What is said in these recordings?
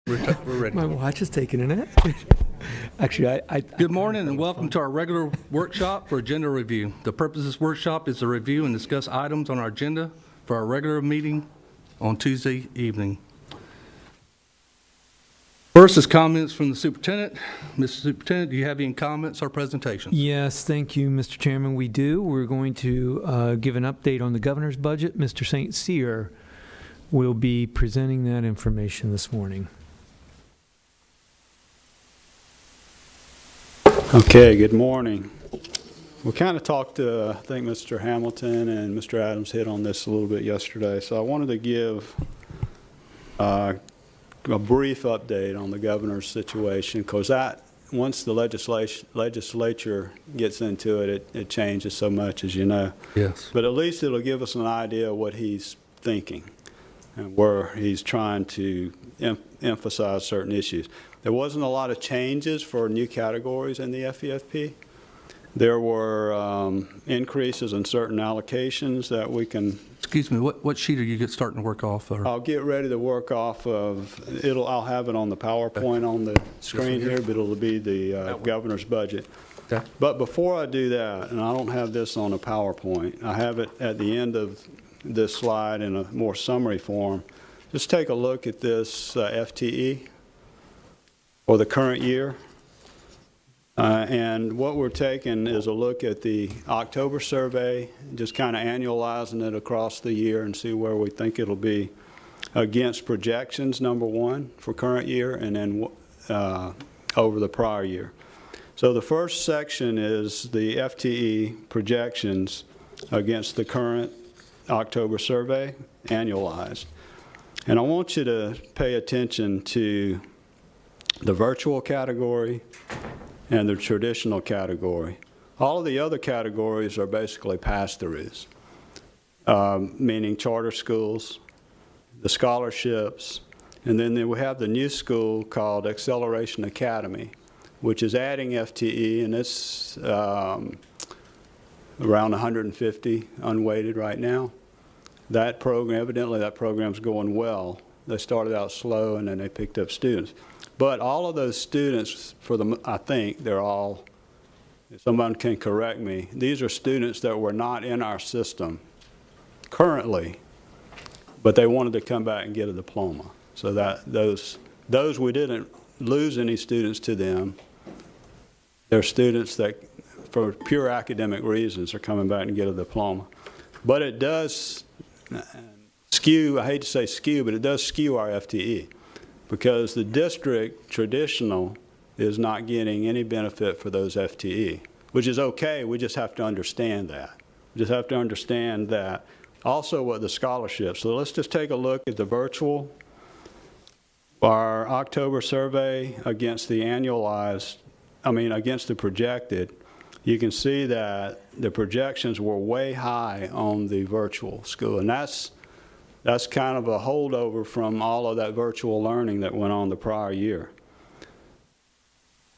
We're ready. My watch is taking a nap. Actually, Good morning and welcome to our regular workshop for agenda review. The purpose of this workshop is to review and discuss items on our agenda for our regular meeting on Tuesday evening. First is comments from the superintendent. Mr. Superintendent, do you have any comments or presentations? Yes, thank you, Mr. Chairman. We do. We're going to give an update on the governor's budget. Mr. St. Cyr will be presenting that information this morning. Okay, good morning. We kind of talked to, I think Mr. Hamilton and Mr. Adams hit on this a little bit yesterday, so I wanted to give a brief update on the governor's situation, because that, once the legislature gets into it, it changes so much, as you know. Yes. But at least it'll give us an idea of what he's thinking and where he's trying to emphasize certain issues. There wasn't a lot of changes for new categories in the FEFP. There were increases in certain allocations that we can... Excuse me, what sheet are you starting to work off? Or? I'll get ready to work off of, I'll have it on the PowerPoint on the screen here, but it'll be the governor's budget. Okay. But before I do that, and I don't have this on a PowerPoint, I have it at the end of this slide in a more summary form. Just take a look at this FTE for the current year. And what we're taking is a look at the October survey, just kind of annualizing it across the year and see where we think it'll be against projections, number one, for current year, and then over the prior year. So the first section is the FTE projections against the current October survey, annualized. And I want you to pay attention to the virtual category and the traditional category. All of the other categories are basically pass-throughs, meaning charter schools, the scholarships, and then we have the new school called Acceleration Academy, which is adding FTE, and it's around 150 unweighted right now. That program, evidently that program's going well. They started out slow and then they picked up students. But all of those students, I think they're all, if someone can correct me, these are students that were not in our system currently, but they wanted to come back and get a diploma. So that those we didn't lose any students to them. They're students that, for pure academic reasons, are coming back and get a diploma. But it does skew, I hate to say skew, but it does skew our FTE. Because the district traditional is not getting any benefit for those FTE, which is okay. We just have to understand that. We just have to understand that. Also what the scholarships. So let's just take a look at the virtual. Our October survey against the against the projected. You can see that the projections were way high on the virtual school, and that's kind of a holdover from all of that virtual learning that went on the prior year.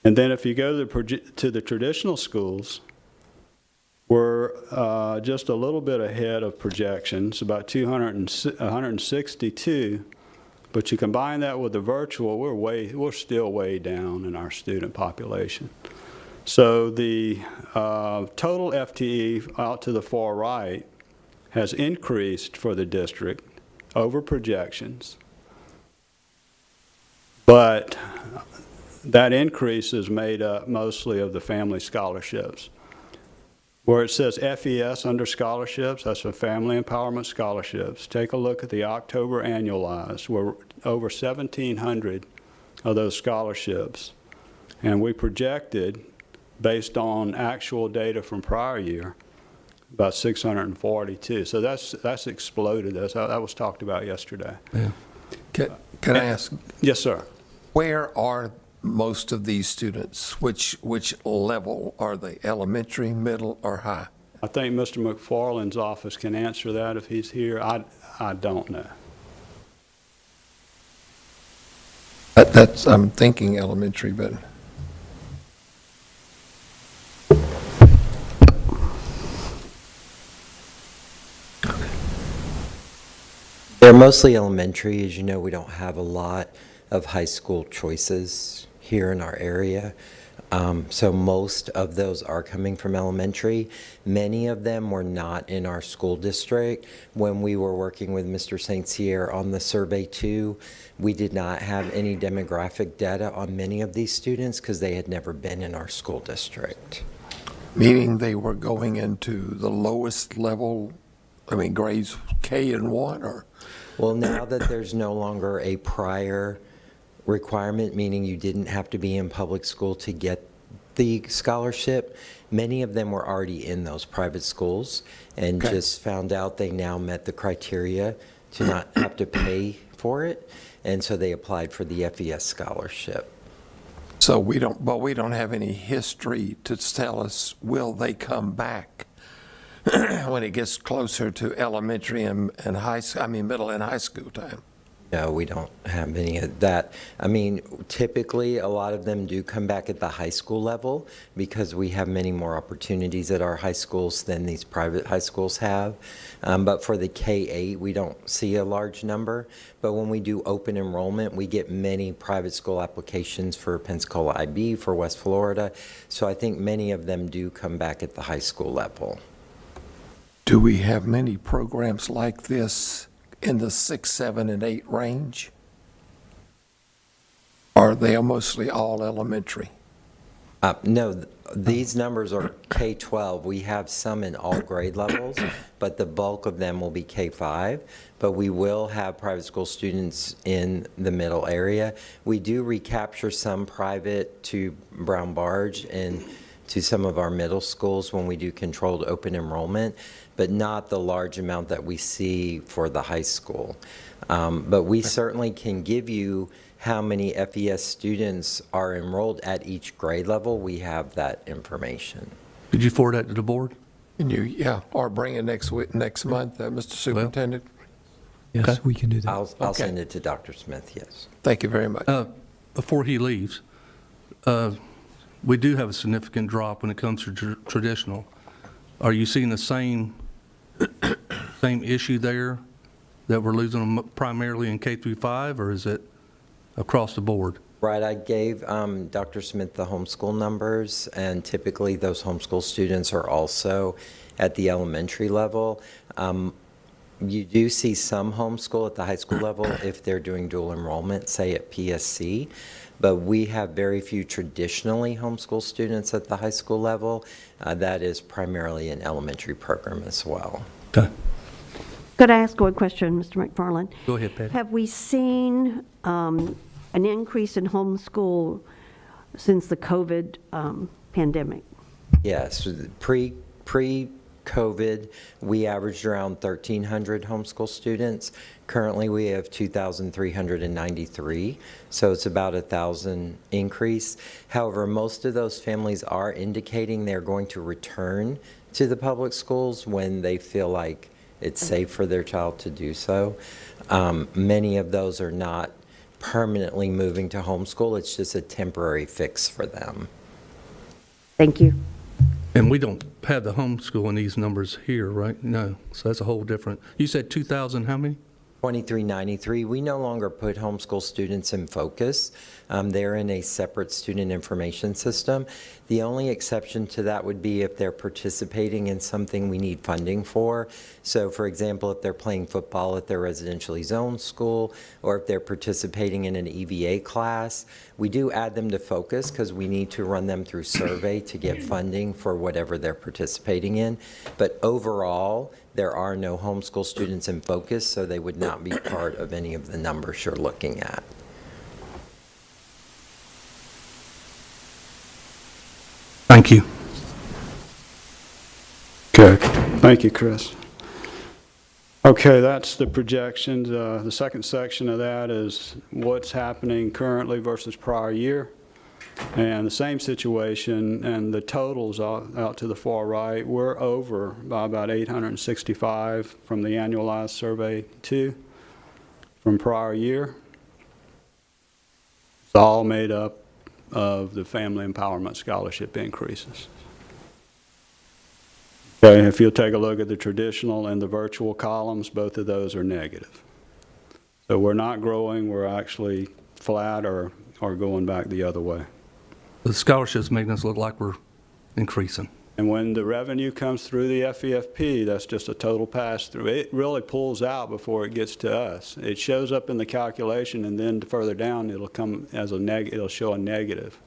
And then if you go to the traditional schools, we're just a little bit ahead of projections, about 162. But you combine that with the virtual, we're still way down in our student population. So the total FTE out to the far right has increased for the district over projections, but that increase is made up mostly of the family scholarships. Where it says FES under scholarships, that's for family empowerment scholarships. Take a look at the October annualized, where over 1,700 of those scholarships, and we projected, based on actual data from prior year, about 642. So that's exploded. That was talked about yesterday. Yeah. Can I ask? Yes, sir. Where are most of these students? Which level are they? Elementary, middle, or high? I think Mr. McFarland's office can answer that if he's here. I don't know. I'm thinking elementary, but they're mostly elementary. As you know, we don't have a lot of high school choices here in our area. So most of those are coming from elementary. Many of them were not in our school district. When we were working with Mr. St. Cyr on the survey too, we did not have any demographic data on many of these students because they had never been in our school district. Meaning they were going into the lowest level, I mean, grades K and 1, or? Well, now that there's no longer a prior requirement, meaning you didn't have to be in public school to get the scholarship, many of them were already in those private schools and Okay. just found out they now met the criteria to not have to pay for it, and so they applied for the FES scholarship. So we don't have any history to tell us, will they come back when it gets closer to elementary and high, middle and high school time? No, we don't have any of that. I mean, typically, a lot of them do come back at the high school level because we have many more opportunities at our high schools than these private high schools have. But for the K-8, we don't see a large number. But when we do open enrollment, we get many private school applications for Pensacola IB, for West Florida. So I think many of them do come back at the high school level. Do we have many programs like this in the 6, 7, and 8 range? Or are they mostly all elementary? No, these numbers are K-12. We have some in all grade levels, but the bulk of them will be K-5. But we will have private school students in the middle area. We do recapture some private to Brown Barge and to some of our middle schools when we do controlled open enrollment, but not the large amount that we see for the high school. But we certainly can give you how many FES students are enrolled at each grade level. We have that information. Could you forward that to the board? And or bring it next month, Mr. Superintendent? Yes, Okay. we can do that. I'll Okay. send it to Dr. Smith, yes. Thank you very much. Before he leaves, we do have a significant drop when it comes to traditional. Are you seeing the same issue there, that we're losing them primarily in K through 5, or is it across the board? Right, I gave Dr. Smith the homeschool numbers, and typically those homeschool students are also at the elementary level. You do see some homeschool at the high school level if they're doing dual enrollment, say at PSC, but we have very few traditionally homeschool students at the high school level. That is primarily an elementary program as well. Okay. Could I ask one question, Mr. McFarland? Go ahead, Patty. Have we seen an increase in homeschool since the COVID pandemic? Yes, pre-COVID, we averaged around 1,300 homeschool students. Currently, we have 2,393, so it's about 1,000 increase. However, most of those families are indicating they're going to return to the public schools when they feel like it's safe for their child to do so. Many of those are not permanently moving to homeschool. It's just a temporary fix for them. Thank you. And we don't have the homeschool in these numbers here, right? No, so that's a whole different. You said 2,000, how many? 2393, we no longer put homeschool students in focus. They're in a separate student information system. The only exception to that would be if they're participating in something we need funding for. So for example, if they're playing football at their residentially zoned school, or if they're participating in an EVA class, we do add them to focus because we need to run them through survey to get funding for whatever they're participating in. But overall, there are no homeschool students in focus, so they would not be part of any of the numbers you're looking at. Thank you. Okay, thank you, Chris. Okay, that's the projections. The second section of that is what's happening currently versus prior year. And the same situation, and the totals out to the far right, we're over by about 865 from the annualized survey 2 from prior year. It's all made up of the Family Empowerment Scholarship increases. Okay, if you'll take a look at the traditional and the virtual columns, both of those are negative. So we're not growing, we're actually flat or going back the other way. The scholarships making us look like we're increasing. And when the revenue comes through the FEFP, that's just a total pass-through. It really pulls out before it gets to us. It shows up in the calculation, and then further down, it'll come as it'll show a negative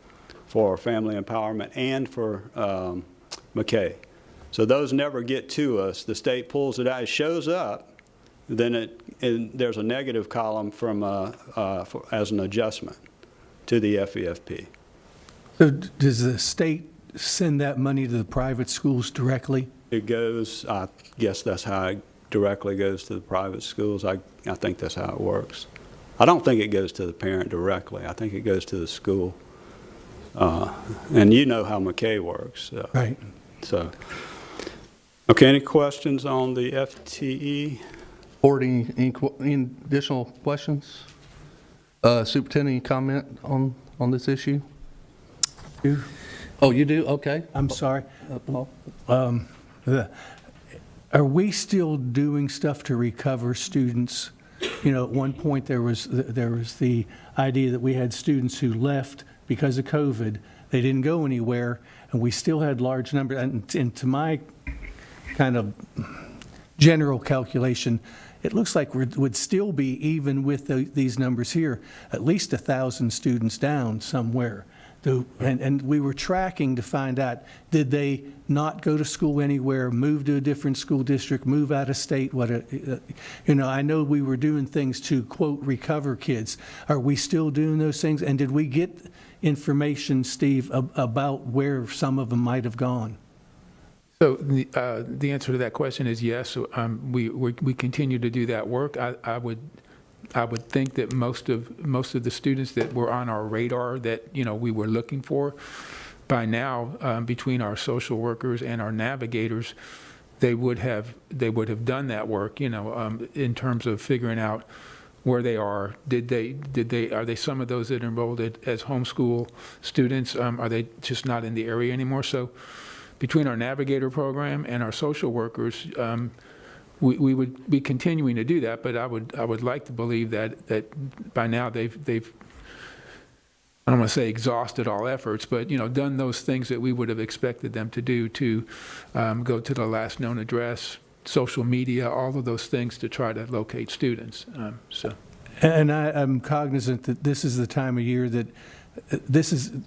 for family empowerment and for McKay. So those never get to us. The state pulls it out. It shows up, then there's a negative column from as an adjustment to the FEFP. So does the state send that money to the private schools directly? It goes, I guess that's how it directly goes to the private schools. I think that's how it works. I don't think it goes to the parent directly. I think it goes to the school. And you know how McKay works. Right. So, okay, any questions on the FTE? Board, any additional questions? Superintendent, any comment on this issue? You? Oh, you do? Okay. I'm sorry. Paul? Are we still doing stuff to recover students? You know, at one point there was the idea that we had students who left because of COVID. They didn't go anywhere, and we still had large numbers. And to my kind of general calculation, it looks like we would still be, even with these numbers here, at least 1,000 students down somewhere. And we were tracking to find out, did they not go to school anywhere, move to a different school district, move out of state? I know we were doing things to, quote, recover kids. Are we still doing those things? And did we get information, Steve, about where some of them might have gone? So the answer to that question is yes. We continue to do that work. I would think that most of the students that were on our radar that we were looking for, by now, between our social workers and our navigators, they would have done that work. In terms of figuring out where they are. Are they some of those that enrolled as homeschool students? Are they just not in the area anymore? So between our navigator program and our social workers, we would be continuing to do that, but I would like to believe that by now they've I don't want to say exhausted all efforts, but done those things that we would have expected them to do, to go to the last known address, social media, all of those things to try to locate students. And I'm cognizant that this is the time of year that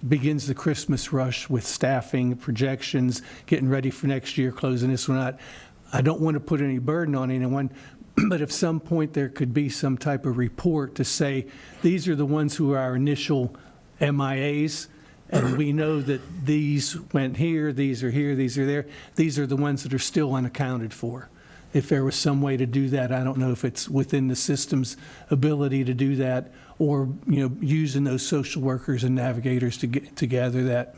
begins the Christmas rush with staffing, projections, getting ready for next year, closing this one out. I don't want to put any burden on anyone, but at some point there could be some type of report to say, these are the ones who are our initial MIAs, and we know that these went here, these are here, these are there. These are the ones that are still unaccounted for. If there was some way to do that, I don't know if it's within the system's ability to do that, or using those social workers and navigators to gather that.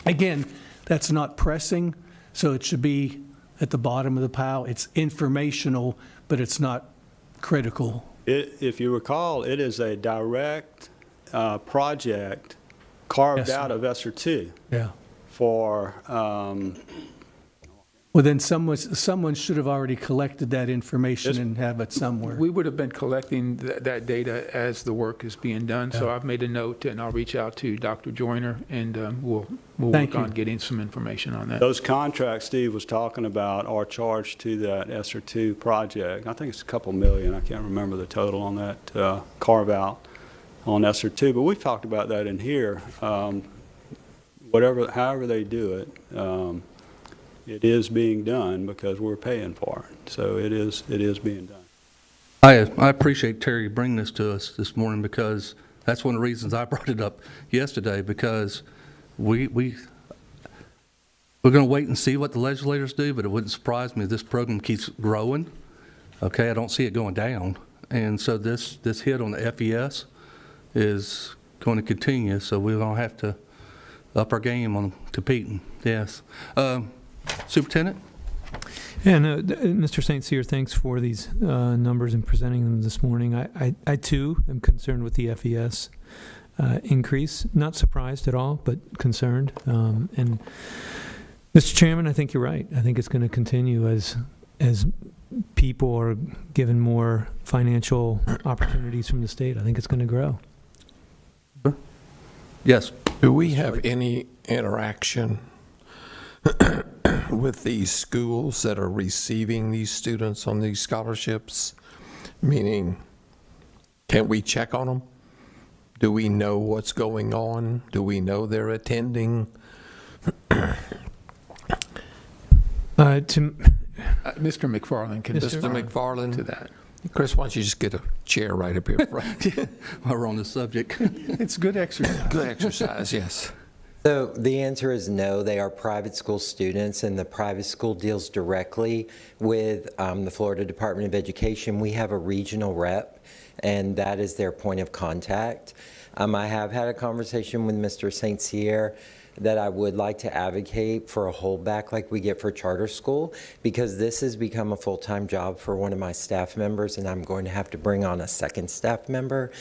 Again, that's not pressing, so it should be at the bottom of the pile. It's informational, but it's not critical. If you recall, it is a direct project carved Yes, out of ESSER 2 Yeah. for Well, then someone should have already collected that information and have it somewhere. We would have been collecting that data as the work is being done, so I've made a note, and I'll reach out to Dr. Joyner, and we'll Thank work on you. getting some information on that. those contracts Steve was talking about are charged to that ESSER 2 project. I think it's a couple million. I can't remember the total on that carve out on ESSER 2, but we've talked about that in here. However they do it, it is being done because we're paying for it. So it is being done. I appreciate Terry bringing this to us this morning, because that's one of the reasons I brought it up yesterday, because we're going to wait and see what the legislators do, but it wouldn't surprise me if this program keeps growing. Okay, I don't see it going down. And so this hit on the FES is going to continue, so we're going to have to up our game on competing. Yes. Superintendent? Yeah, no, Mr. St. Cyr, thanks for these numbers and presenting them this morning. I too am concerned with the FES increase. Not surprised at all, but concerned. And Mr. Chairman, I think you're right. I think it's going to continue as people are given more financial opportunities from the state. I think it's going to grow. Yes. Do we have any interaction with these schools that are receiving these students on these scholarships? Meaning, can we check on them? Do we know what's going on? Do we know they're attending? Mr. McFarland can Mr. respond McFarland? to that. Chris, why don't you just get a chair right up here front? While we're on this subject. It's good exercise. Good exercise, yes. So the answer is no. They are private school students, and the private school deals directly with the Florida Department of Education. We have a regional rep, and that is their point of contact. I have had a conversation with Mr. St. Cyr that I would like to advocate for a holdback like we get for charter school, because this has become a full-time job for one of my staff members, and I'm going to have to bring on a second staff member.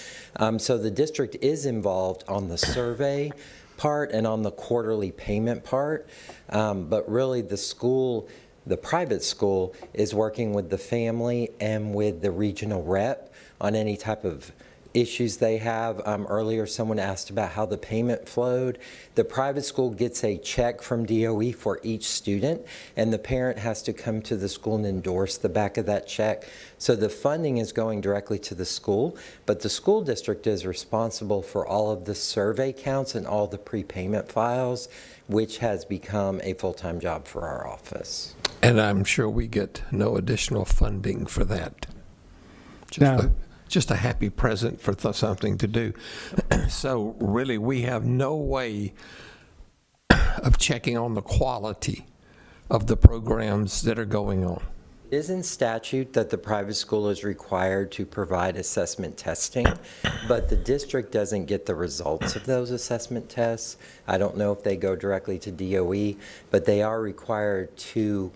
So the district is involved on the survey part and on the quarterly payment part, but really the school, the private school, is working with the family and with the regional rep on any type of issues they have. Earlier, someone asked about how the payment flowed. The private school gets a check from DOE for each student, and the parent has to come to the school and endorse the back of that check. So the funding is going directly to the school, but the school district is responsible for all of the survey counts and all the prepayment files, which has become a full-time job for our office. And I'm sure we get no additional funding for that. No. Just a happy present for something to do. So really, we have no way of checking on the quality of the programs that are going on. It is in statute that the private school is required to provide assessment testing, but the district doesn't get the results of those assessment tests. I don't know if they go directly to DOE, but they are required to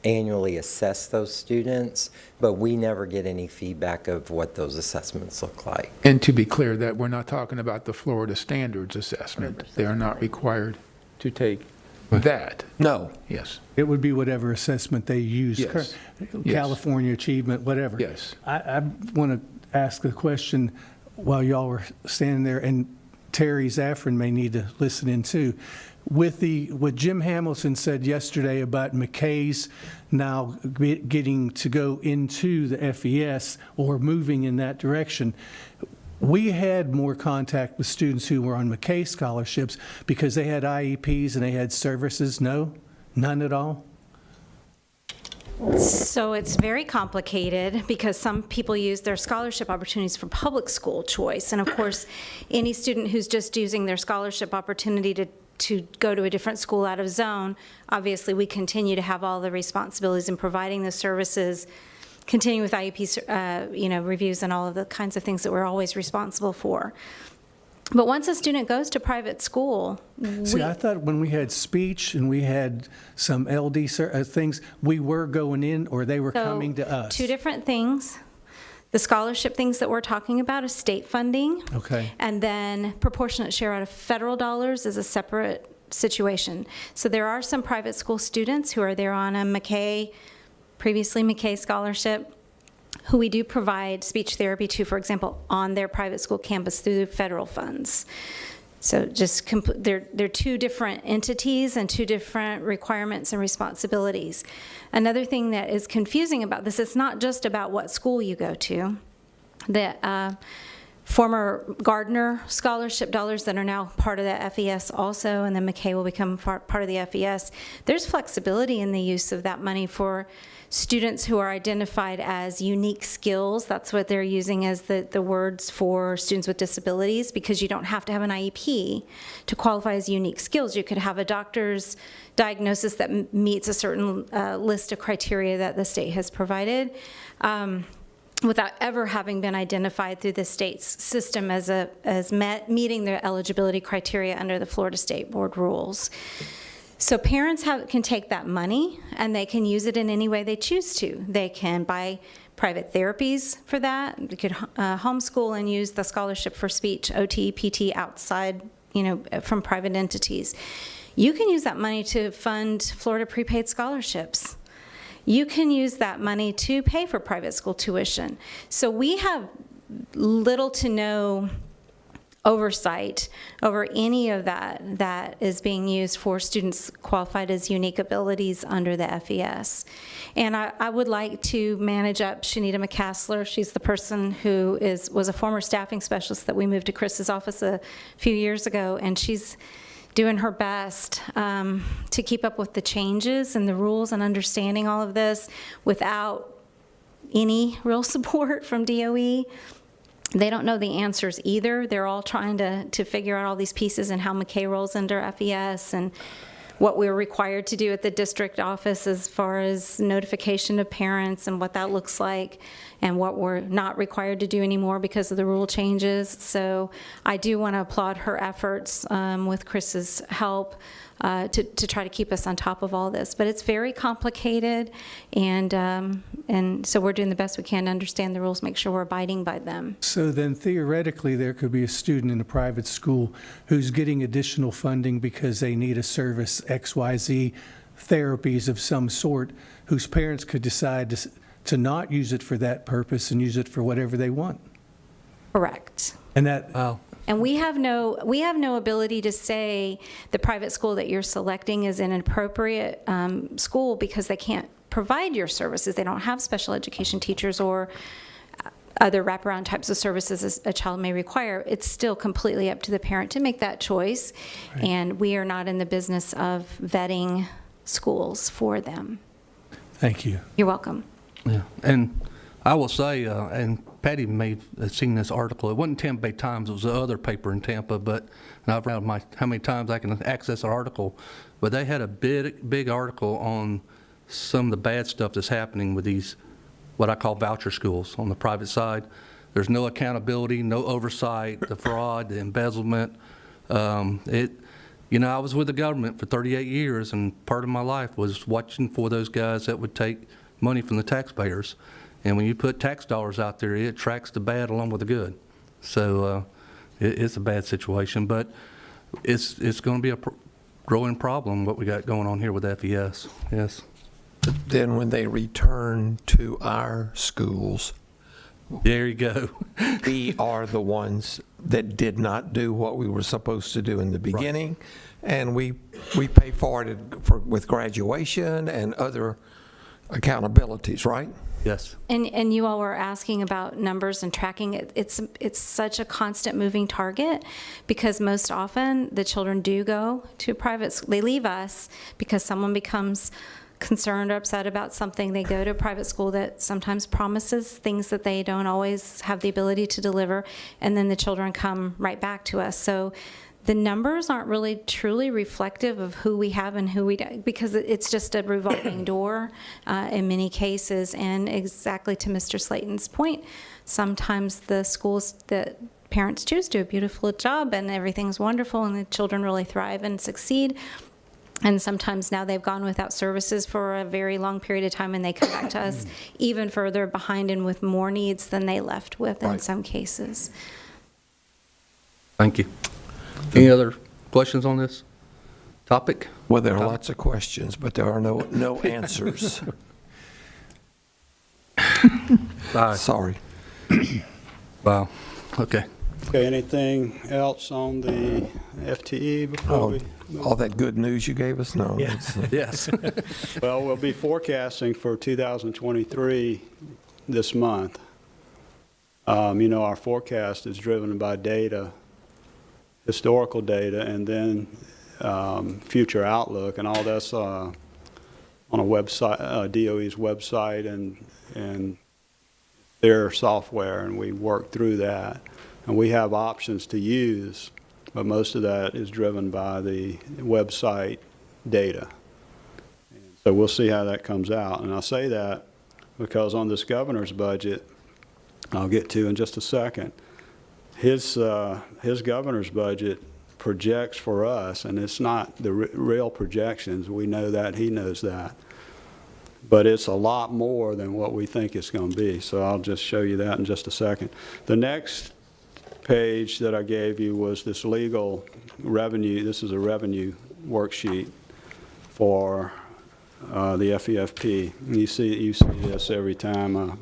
annually assess those students, but we never get any feedback of what those assessments look like. And to be clear, that we're not talking about the Florida Standards Assessment. They are not required to take that. No. Yes. It would be whatever assessment they use. Yes. Yes. California Achievement, whatever. Yes. I want to ask a question while y'all were standing there, and Terry Zaffron may need to listen in too. With what Jim Hamilton said yesterday about McKay's now getting to go into the FES or moving in that direction, we had more contact with students who were on McKay scholarships because they had IEPs and they had services. No? None at all? So it's very complicated because some people use their scholarship opportunities for public school choice. And of course, any student who's just using their scholarship opportunity to go to a different school out of zone, obviously we continue to have all the responsibilities in providing the services, continuing with IEP reviews and all of the kinds of things that we're always responsible for. But once a student goes to private school, See, I thought when we had speech and we had some LD things, we were going in or they were coming to us. Two different things. The scholarship things that we're talking about is state funding. Okay. And then proportionate share out of federal dollars is a separate situation. So there are some private school students who are there on a previously McKay scholarship, who we do provide speech therapy to, for example, on their private school campus through federal funds. So just they're two different entities and two different requirements and responsibilities. Another thing that is confusing about this, it's not just about what school you go to. The former Gardner scholarship dollars that are now part of the FES also, and then McKay will become part of the FES. There's flexibility in the use of that money for students who are identified as unique skills. That's what they're using as the words for students with disabilities, because you don't have to have an IEP to qualify as unique skills. You could have a doctor's diagnosis that meets a certain list of criteria that the state has provided, without ever having been identified through the state's system as meeting their eligibility criteria under the Florida State Board rules. So parents can take that money and they can use it in any way they choose to. They can buy private therapies for that. They could homeschool and use the scholarship for speech, OT, PT outside, from private entities. You can use that money to fund Florida prepaid scholarships. You can use that money to pay for private school tuition. So we have little to no oversight over any of that is being used for students qualified as unique abilities under the FES. And I would like to manage up Shanita McCassler. She's the person who was a former staffing specialist that we moved to Chris's office a few years ago, and she's doing her best to keep up with the changes and the rules and understanding all of this without any real support from DOE. They don't know the answers either. They're all trying to figure out all these pieces and how McKay rolls under FES and what we're required to do at the district office as far as notification of parents and what that looks like, and what we're not required to do anymore because of the rule changes. So I do want to applaud her efforts with Chris's help to try to keep us on top of all this. But it's very complicated, and so we're doing the best we can to understand the rules, make sure we're abiding by them. So then theoretically, there could be a student in a private school who's getting additional funding because they need a service, XYZ therapies of some sort, whose parents could decide to not use it for that purpose and use it for whatever they want. Correct. And that, Wow. And we have no ability to say the private school that you're selecting is an appropriate school because they can't provide your services. They don't have special education teachers or other wraparound types of services as a child may require. It's still completely up to the parent to make that choice. Right. And we are not in the business of vetting schools for them. thank you. You're welcome. Yeah, and I will say, and Patty may have seen this article. It wasn't Tampa Bay Times. It was the other paper in Tampa. But and I've read how many times I can access an article. But they had a big article on some of the bad stuff that's happening with these, what I call voucher schools on the private side. There's no accountability, no oversight, the fraud, the embezzlement. I was with the government for 38 years, and part of my life was watching for those guys that would take money from the taxpayers. And when you put tax dollars out there, it tracks the bad along with the good. So it's a bad situation, but it's going to be a growing problem, what we got going on here with FES. Yes. Then when they return to our schools, There you go. we are the ones that did not do what we were supposed to do in the beginning, and we pay for it with graduation and other accountabilities, right? Yes. And you all were asking about numbers and tracking it. It's such a constant moving target because most often the children do go to private school. They leave us because someone becomes concerned or upset about something. They go to a private school that sometimes promises things that they don't always have the ability to deliver, and then the children come right back to us. So the numbers aren't really truly reflective of who we have and who we don't, because it's just a revolving door in many cases. And exactly to Mr. Slayton's point, sometimes the schools that parents choose do a beautiful job and everything's wonderful and the children really thrive and succeed. And sometimes now they've gone without services for a very long period of time, and they come back to us even further behind and with more needs than they left with in some cases. Thank you. Any other questions on this topic? Well, there are lots of questions, but there are no answers. Sorry. Wow. Okay. Okay, anything else on the FTE before we move? All that good news you gave us? No. Yeah. Yes. Well, we'll be forecasting for 2023 this month. Our forecast is driven by data, historical data, and then future outlook, and all that's on a website, DOE's website, and their software, and we work through that. And we have options to use, but most of that is driven by the website data. So we'll see how that comes out. And I say that because on this governor's budget, I'll get to in just a second, his governor's budget projects for us, and it's not the real projections. We know that, he knows that. But it's a lot more than what we think it's going to be. So I'll just show you that in just a second. The next page that I gave you was this legal revenue. This is a revenue worksheet for the FEFP. You see this every time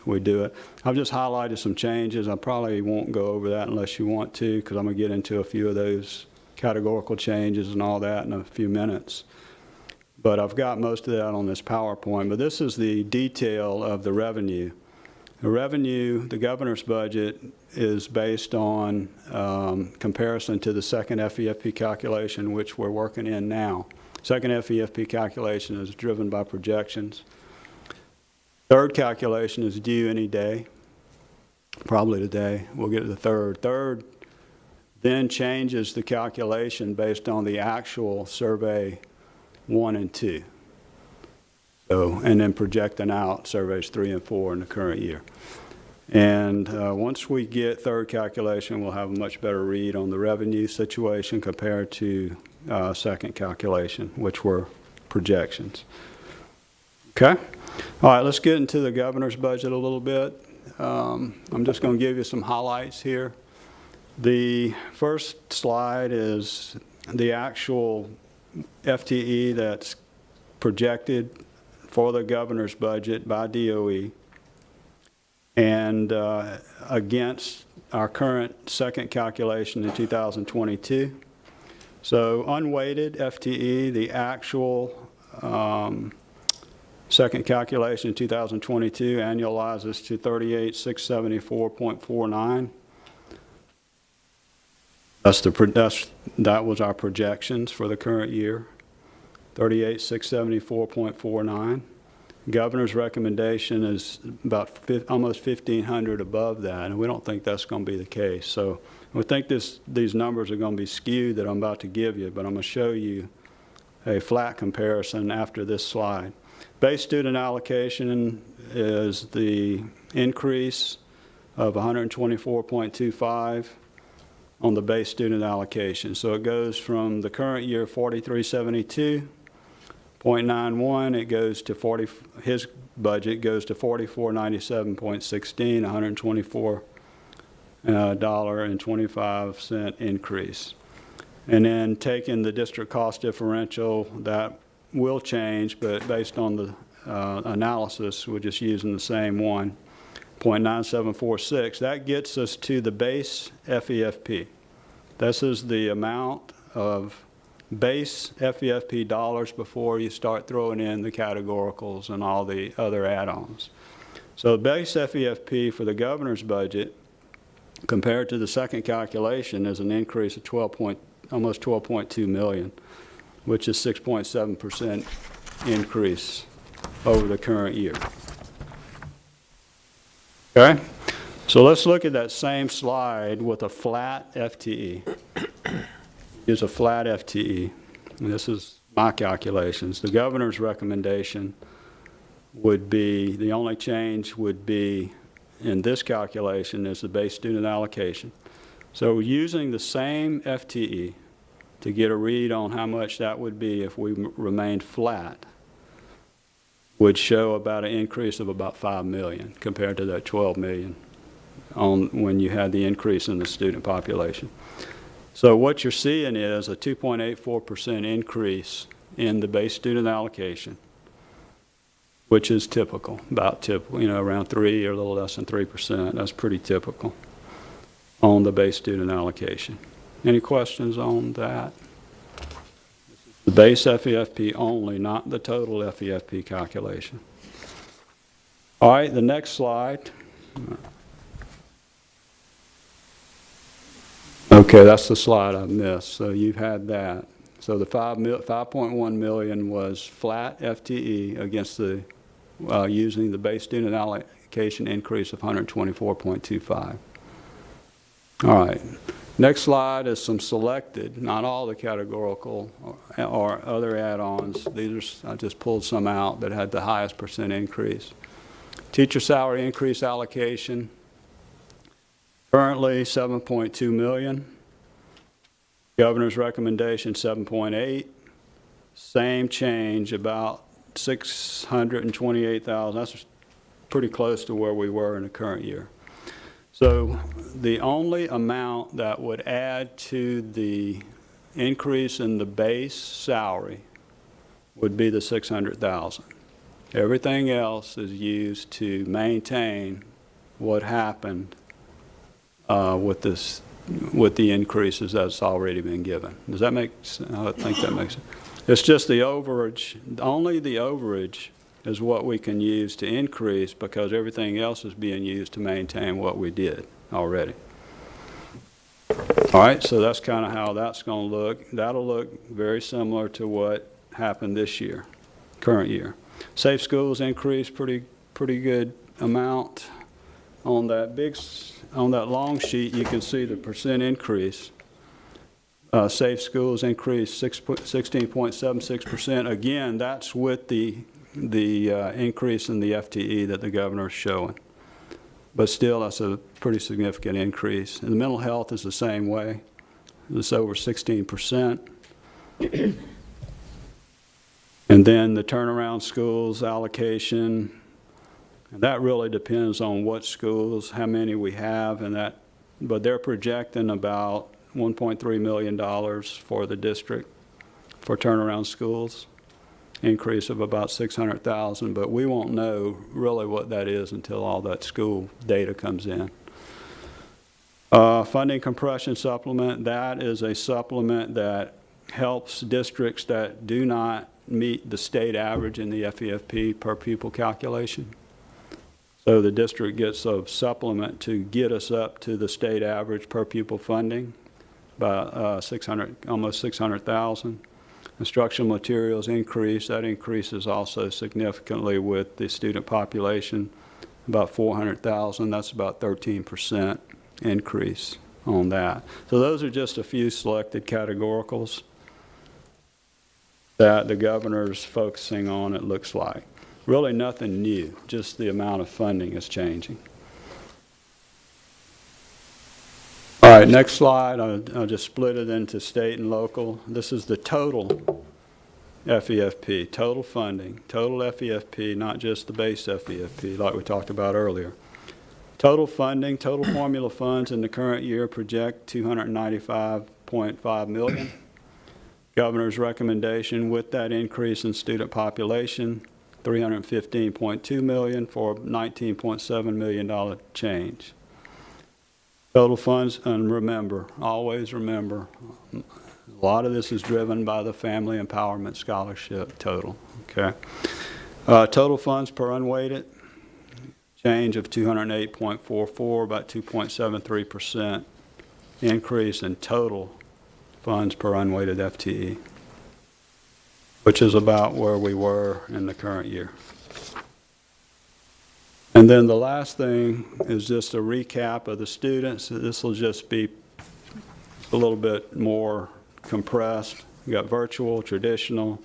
we do it. I've just highlighted some changes. I probably won't go over that unless you want to, because I'm going to get into a few of those categorical changes and all that in a few minutes. But I've got most of that on this PowerPoint. But this is the detail of the revenue. The revenue, the governor's budget, is based on comparison to the second FEFP calculation, which we're working in now. Second FEFP calculation is driven by projections. Third calculation is due any day, probably today. We'll get to the third. Third then changes the calculation based on the actual survey 1 and 2. So, and then projecting out surveys 3 and 4 in the current year. And once we get third calculation, we'll have a much better read on the revenue situation compared to second calculation, which were projections. Okay? All right, let's get into the governor's budget a little bit. I'm just going to give you some highlights here. The first slide is the actual FTE that's projected for the governor's budget by DOE and against our current second calculation in 2022. So unweighted FTE, the actual second calculation in 2022 annualizes to 38,674.49. That was our projections for the current year, 38,674.49. Governor's recommendation is about almost 1,500 above that, and we don't think that's going to be the case. So we think these numbers are going to be skewed that I'm about to give you, but I'm going to show you a flat comparison after this slide. Base student allocation is the increase of 124.25 on the base student allocation. So it goes from the current year 4372.91, it goes to his budget goes to 4497.16, $124.25 increase. And then taking the district cost differential, that will change, but based on the analysis, we're just using the same one, 0.9746. That gets us to the base FEFP. This is the amount of base FEFP dollars before you start throwing in the categoricals and all the other add-ons. So base FEFP for the governor's budget compared to the second calculation is an increase of almost 12.2 million, which is 6.7% increase over the current year. Okay, so let's look at that same slide with a flat FTE. Here's a flat FTE. And this is my calculations. The governor's recommendation would be, the only change would be in this calculation is the base student allocation. So using the same FTE to get a read on how much that would be if we remained flat would show about an increase of about 5 million compared to that 12 million when you had the increase in the student population. So what you're seeing is a 2.84% increase in the base student allocation, which is typical, about typical, around 3 or a little less than 3%. That's pretty typical on the base student allocation. Any questions on that? The base FEFP only, not the total FEFP calculation. All right, the next slide. Okay, that's the slide I missed. So you've had that. So the 5.1 million was flat FTE against the using the base student allocation increase of 124.25. All right. Next slide is some selected, not all the categorical or other add-ons. These are, I just pulled some out that had the highest percent increase. Teacher salary increase allocation, currently 7.2 million. Governor's recommendation 7.8. Same change, about 628,000. That's pretty close to where we were in the current year. So the only amount that would add to the increase in the base salary would be the 600,000. Everything else is used to maintain what happened with the increases that's already been given. Does that make sense? I think that makes sense. It's just the overage, only the overage is what we can use to increase because everything else is being used to maintain what we did already. All right, so that's kind of how that's going to look. That'll look very similar to what happened this year, current year. Safe schools increased pretty good amount. On that long sheet, you can see the percent increase. Safe schools increased 16.76%. Again, that's with the increase in the FTE that the governor is showing. But still, that's a pretty significant increase. And the mental health is the same way. It's over 16%. And then the turnaround schools allocation, and that really depends on what schools, how many we have, and that. But they're projecting about $1.3 million for the district for turnaround schools, increase of about $600,000, but we won't know really what that is until all that school data comes in. Funding compression supplement, that is a supplement that helps districts that do not meet the state average in the FEFP per pupil calculation. So the district gets a supplement to get us up to the state average per pupil funding by almost $600,000. Instructional materials increase. That increases also significantly with the student population, about 400,000. That's about 13% increase on that. So those are just a few selected categoricals that the governor's focusing on, it looks like. Really nothing new, just the amount of funding is changing. All right, next slide. I'll just split it into state and local. This is the total FEFP, total funding, total FEFP, not just the base FEFP like we talked about earlier. Total funding, total formula funds in the current year project $295.5 million. Governor's recommendation with that increase in student population, $315.2 million for $19.7 million change. Total funds, and remember, always remember, a lot of this is driven by the Family Empowerment Scholarship total, okay? Total funds per unweighted, change of 208.44, about 2.73% increase in total funds per unweighted FTE, which is about where we were in the current year. And then the last thing is just a recap of the students. This will just be a little bit more compressed. You got virtual, traditional,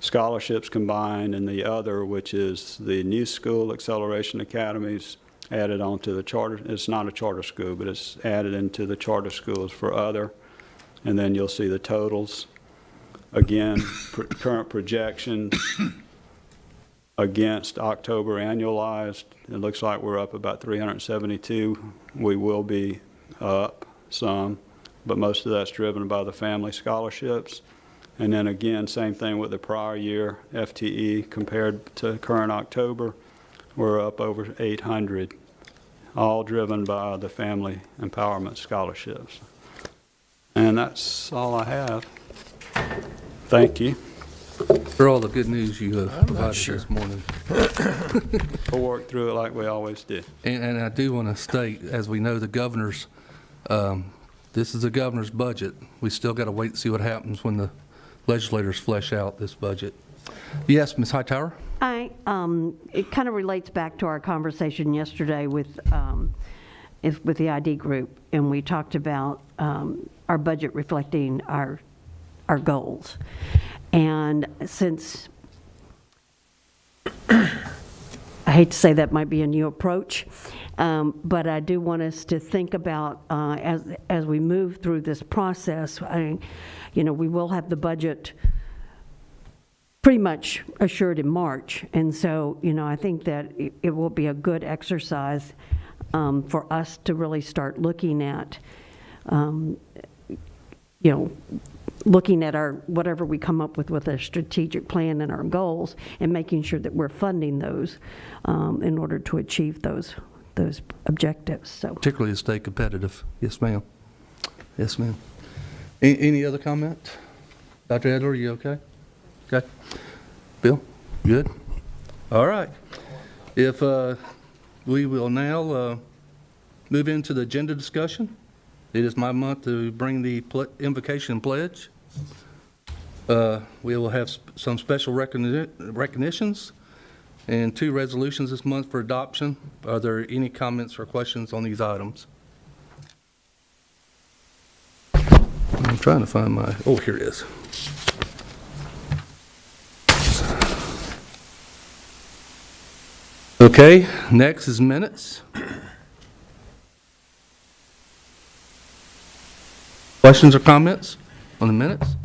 scholarships combined, and the other, which is the new school acceleration academies added onto the charter. It's not a charter school, but it's added into the charter schools for other. And then you'll see the totals. Again, current projections against October annualized. It looks like we're up about 372. We will be up some, but most of that's driven by the family scholarships. And then again, same thing with the prior year FTE compared to current October. We're up over 800, all driven by the family empowerment scholarships. And that's all I have. Thank you. For all the good news you have provided this morning. We'll work through it like we always do. And I do want to state, as we know, the governor's, this is the governor's budget. We still got to wait and see what happens when the legislators flesh out this budget. Yes, Ms. Hightower? It kind of relates back to our conversation yesterday with the ID group, and we talked about our budget reflecting our goals. And since, I hate to say that might be a new approach, but I do want us to think about, as we move through this process, we will have the budget pretty much assured in March. And so, I think that it will be a good exercise for us to really start looking at, looking at our, whatever we come up with a strategic plan and our goals, and making sure that we're funding those in order to achieve those objectives, so. Particularly to stay competitive. Yes, ma'am. Yes, ma'am. Any other comment? Dr. Adler, are you okay? Okay. Bill, good? All right. If we will now move into the agenda discussion. It is my month to bring the invocation pledge. We will have some special recognitions and 2 resolutions this month for adoption. Are there any comments or questions on these items? I'm trying to find my, oh, here it is. Okay, next is minutes. Questions or comments on the minutes?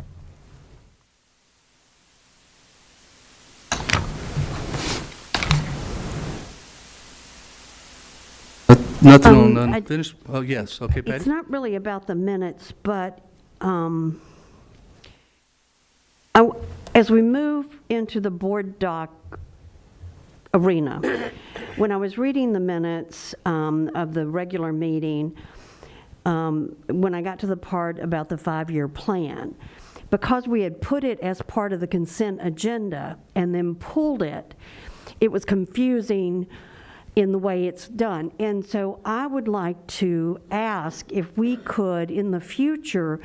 Nothing on unfinished? Oh, yes. Okay, It's Patty? not really about the minutes, but as we move into the board doc arena, when I was reading the minutes of the regular meeting, when I got to the part about the 5-year plan, because we had put it as part of the consent agenda and then pulled it, it was confusing in the way it's done. And so I would like to ask if we could, in the future,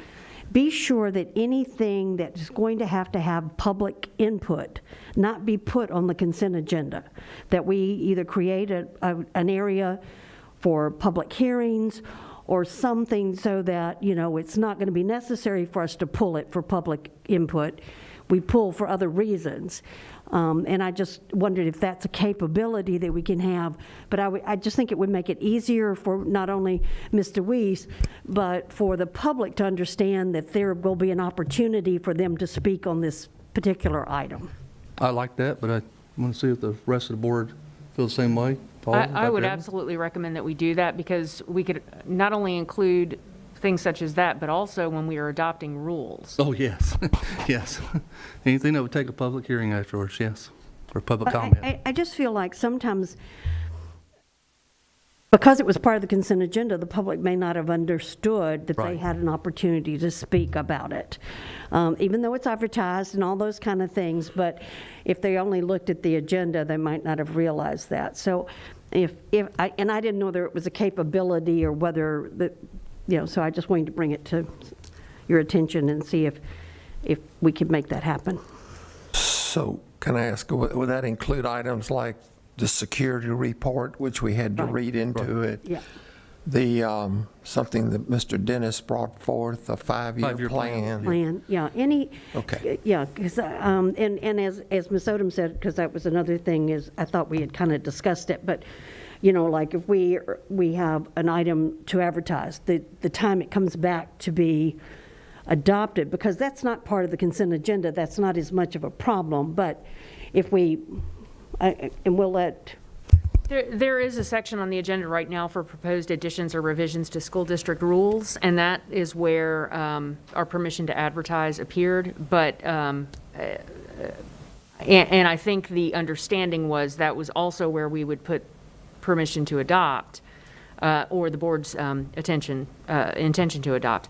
be sure that anything that is going to have public input not be put on the consent agenda, that we either create an area for public hearings or something so that, you know, it's not going to be necessary for us to pull it for public input. We pull for other reasons. And I just wondered if that's a capability that we can have. But I just think it would make it easier for not only Mr. Weiss, but for the public to understand that there will be an opportunity for them to speak on this particular item. I like that, but I want to see if the rest of the board feels the same way. Paul, I would Dr. Adler? absolutely recommend that we do that, because we could not only include things such as that, but also when we are adopting rules. Oh, yes, yes. Anything that would take a public hearing afterwards, yes, or public comment. I just feel like sometimes, because it was part of the consent agenda, the public may not have understood that they Right. had an opportunity to speak about it, even though it's advertised and all those kind of things. But if they only looked at the agenda, they might not have realized that. So and I didn't know whether it was a capability or whether the, you know, so I just wanted to bring it to your attention and see if we could make that happen. So can I ask, would that include items like the security report, which we had to Right. read into it? Yeah. The, something that Mr. Dennis brought forth, a 5-year Five-year plan. Plan, yeah, Okay. yeah, because, and as Ms. Odom said, because that was another thing, is I thought we had kind of discussed it, but, you know, like if we have an item to advertise, the time it comes back to be adopted, because that's not part of the consent agenda, that's not as much of a problem, but if we, and we'll let. There is a section on the agenda right now for proposed additions or revisions to school district rules, and that is where our permission to advertise appeared. But, and I think the understanding was that was also where we would put permission to adopt, or the board's intention to adopt.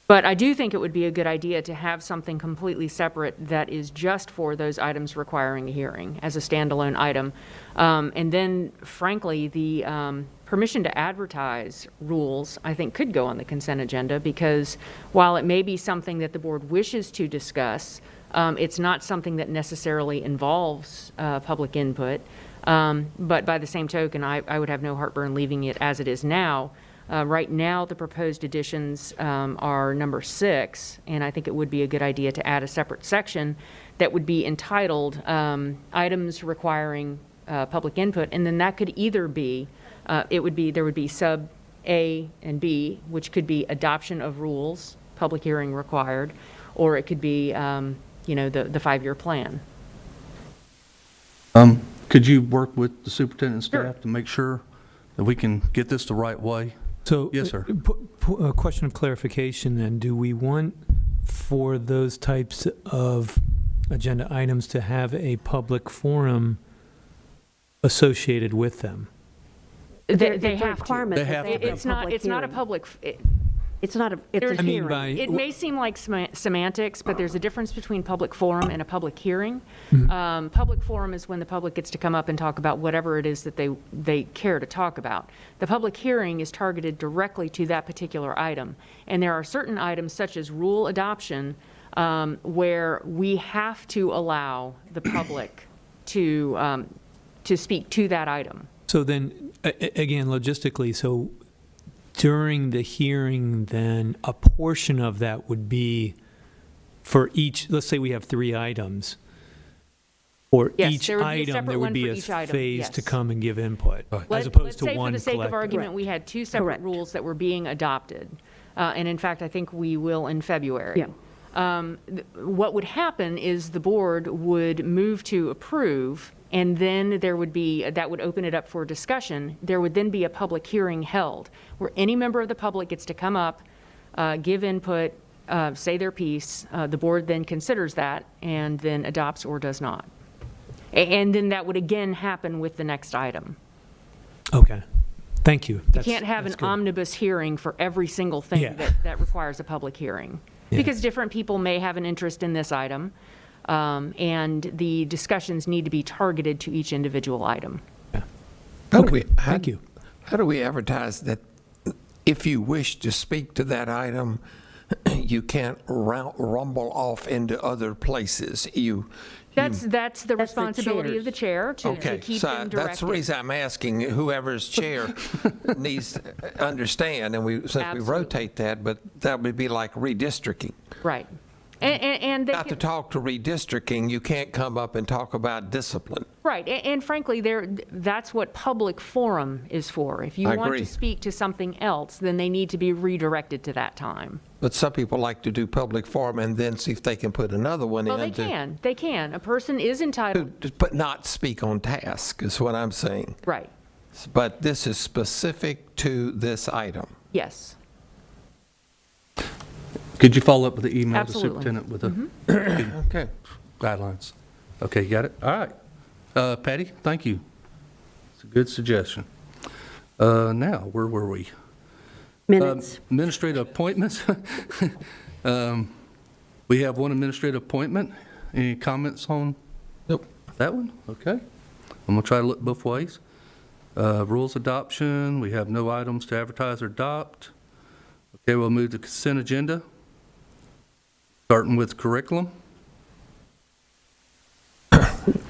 But I do think it would be a good idea to have something completely separate that is just for those items requiring a hearing as a standalone item. And then, frankly, the permission to advertise rules, I think, could go on the consent agenda, because while it may be something that the board wishes to discuss, it's not something that necessarily involves public input. But by the same token, I would have no heartburn leaving it as it is now. Right now, the proposed additions are number 6, and I think it would be a good idea to add a separate section that would be entitled Items Requiring Public Input, and then that could either be, there would be sub A and B, which could be adoption of rules, public hearing required, or it could be, you know, the 5-year plan. Could you work with the superintendent and Sure. staff to make sure that we can get this the right way? So. Yes, sir. A question of clarification then. Do we want for those types of agenda items to have a public forum associated with them? They It's a have to. requirement They that have they to. have It's not, public it's not a hearing. public, It's not a, it's a I mean, hearing. by. it may seem like semantics, but there's a difference between public forum and a public hearing. Public forum is when the public gets to come up and talk about whatever it is that they care to talk about. The public hearing is targeted directly to that particular item. And there are certain items, such as rule adoption, where we have to allow the public to speak to that item. So then, again, logistically, so during the hearing, then, a portion of that would be for each, let's say we have 3 items. For Yes, each there would be a item, separate there one would be for a each item, phase to yes. come and give input, as Let's opposed to say for one the sake of collective. argument, we had 2 separate Correct. rules that were being adopted. And in fact, I think we will in February. Yeah. What would happen is the board would move to approve, and then there would be, that would open it up for discussion. There would then be a public hearing held, where any member of the public gets to come up, give input, say their piece. The board then considers that, and then adopts or does not. And then that would again happen with the next item. Okay, thank you. You can't have an omnibus hearing for every single thing Yeah. that requires a public hearing. Yeah. Because different people may have an interest in this item, and the discussions need to be targeted to each individual item. Thank you. How do we advertise that if you wish to speak to that item, you can't rumble off into other places? That's the responsibility of the chair to Okay, keep so them that's the directed. reason I'm asking, whoever's chair needs to understand, and since we Absolutely. rotate that, but that would be like redistricting. Right. And they Not to can- talk to redistricting, you can't come up and talk about discipline. right, and frankly, that's what public forum is for. If you I want agree. to speak to something else, then they need to be redirected to that time. But some people like to do public forum and then see if they can put another one Well, in. they can. A person is entitled, But not speak on task, is what I'm saying. right, But this is specific to this item. yes. Could you follow up with the email to Absolutely. superintendent with the Okay. guidelines? Okay, you got it? All right. Patty, thank you. It's a good suggestion. Now, where were we? Minutes. Administrative appointments. We have one administrative appointment. Any comments on Nope. that one? Okay. I'm going to try to look both ways. Rules adoption, we have no items to advertise or adopt. Okay, we'll move to consent agenda, starting with curriculum.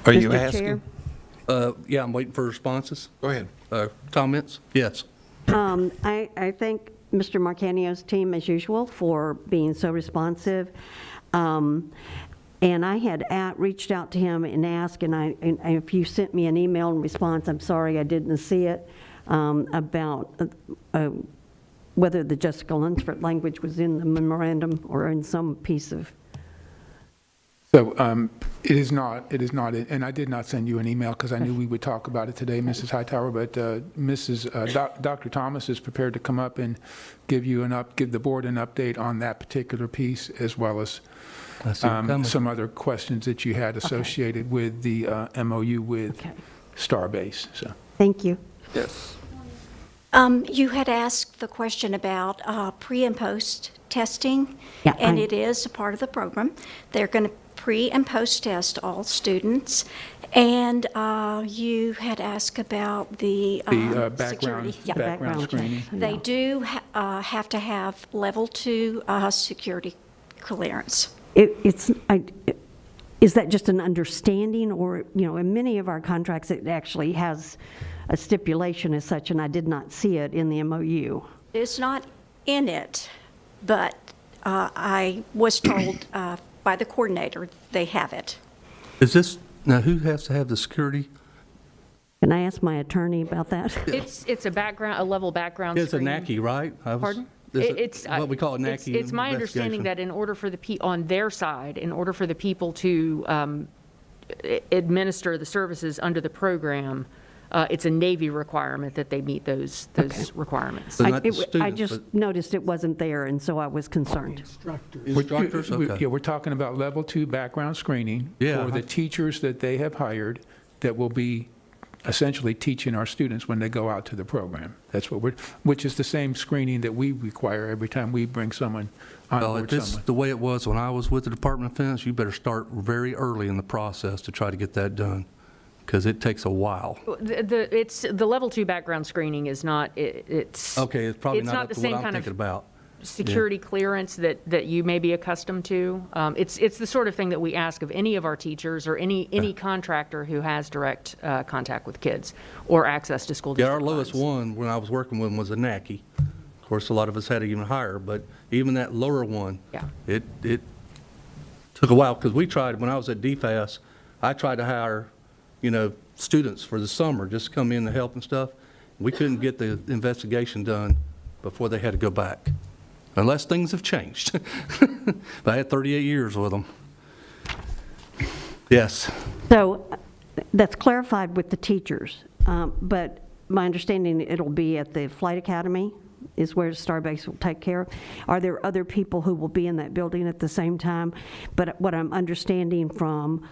Are you Mr. asking? Chair? Yeah, I'm waiting for responses. Go ahead. Comments? Yes. I thank Mr. Marcanio's team, as usual, for being so responsive. And I had reached out to him and asked, and if you sent me an email in response, I'm sorry I didn't see it, about whether the Jessica Lunsford language was in the memorandum or in some piece of. So it is not, and I did not send you an email because I knew we would talk about it today, Mrs. Hightower, but Dr. Thomas is prepared to come up and give the board an update on that particular piece, as well as I see it coming. some other questions that you had associated with the MOU with Okay. Starbase, so. Thank you. Yes. You had asked the question about pre and post testing. Yeah, And I- it is a part of the program. They're going to pre and post test all students. And you had asked about the security. Yeah. background screening. checks, They yeah. do have to have level 2 security clearance. Is that just an understanding, or, in many of our contracts, it actually has a stipulation as such, and I did not see it in the MOU. It's not in it, but I was told by the coordinator they have it. Is this, now who has to have the security? Can I ask my attorney about that? It's a level background It's a screen. NACI, right? Pardon? It's what we call a NACI. It's my understanding that in order for on their side, in order for the people to administer the services under the program, it's a Navy requirement that they meet those requirements. So not the I students, just but noticed it wasn't there, and so I was concerned. instructors? Okay. Yeah, we're talking about level 2 background screening Yeah. for the teachers that they have hired that will be essentially teaching our students when they go out to the program. That's what which is the same screening that we require every time we bring someone on Well, board if it's someone. the way it was when I was with the Department of Defense, you better start very early in the process to try to get that done, because it takes a while. The level 2 background screening is not, it's. Okay, it's probably it's not up the to same what I'm kind of thinking about. security clearance that you may be accustomed to. It's the sort of thing that we ask of any of our teachers or any contractor who has direct contact with kids or access to school Yeah, district our lowest funds. one, when I was working with them, was a NACI. Of course, a lot of us had it even higher, but even that lower one, Yeah. it took a while, because we tried, when I was at DFAS, I tried to hire, students for the summer, just to come in to help and stuff. We couldn't get the investigation done before they had to go back, unless things have changed. But I had 38 years with them. Yes. So that's clarified with the teachers, but my understanding, it'll be at the Flight Academy is where Starbase will take care of. Are there other people who will be in that building at the same time? But what I'm understanding from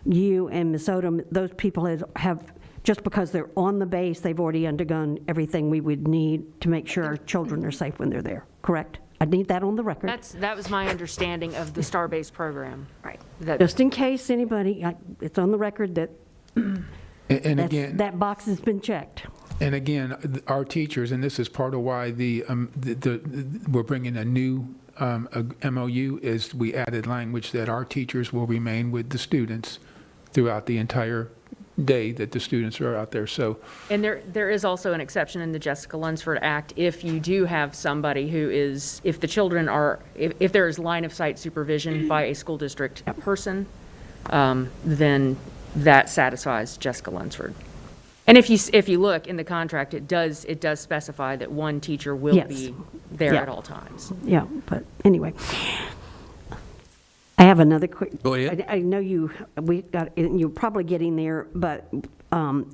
you and Ms. Odom, those people have, just because they're on the base, they've already undergone everything we would need to make sure our children are safe when they're there, correct? I need that on the record. That was my understanding of the Starbase program. Right. That, Just in case anybody, it's on the record that And that's- again, that box has been checked. and again, our teachers, and this is part of why we're bringing a new MOU, is we added language that our teachers will remain with the students throughout the entire day that the students are out there. So and there is also an exception in the Jessica Lunsford Act if you do have somebody who is, if the children are, if there is line of sight supervision by a school district person, then that satisfies Jessica Lunsford. And if you look in the contract, it does specify that one teacher will Yes. be there Yeah. at all times. Yeah, but anyway. I have another quick. Go ahead. I know you're probably getting there, but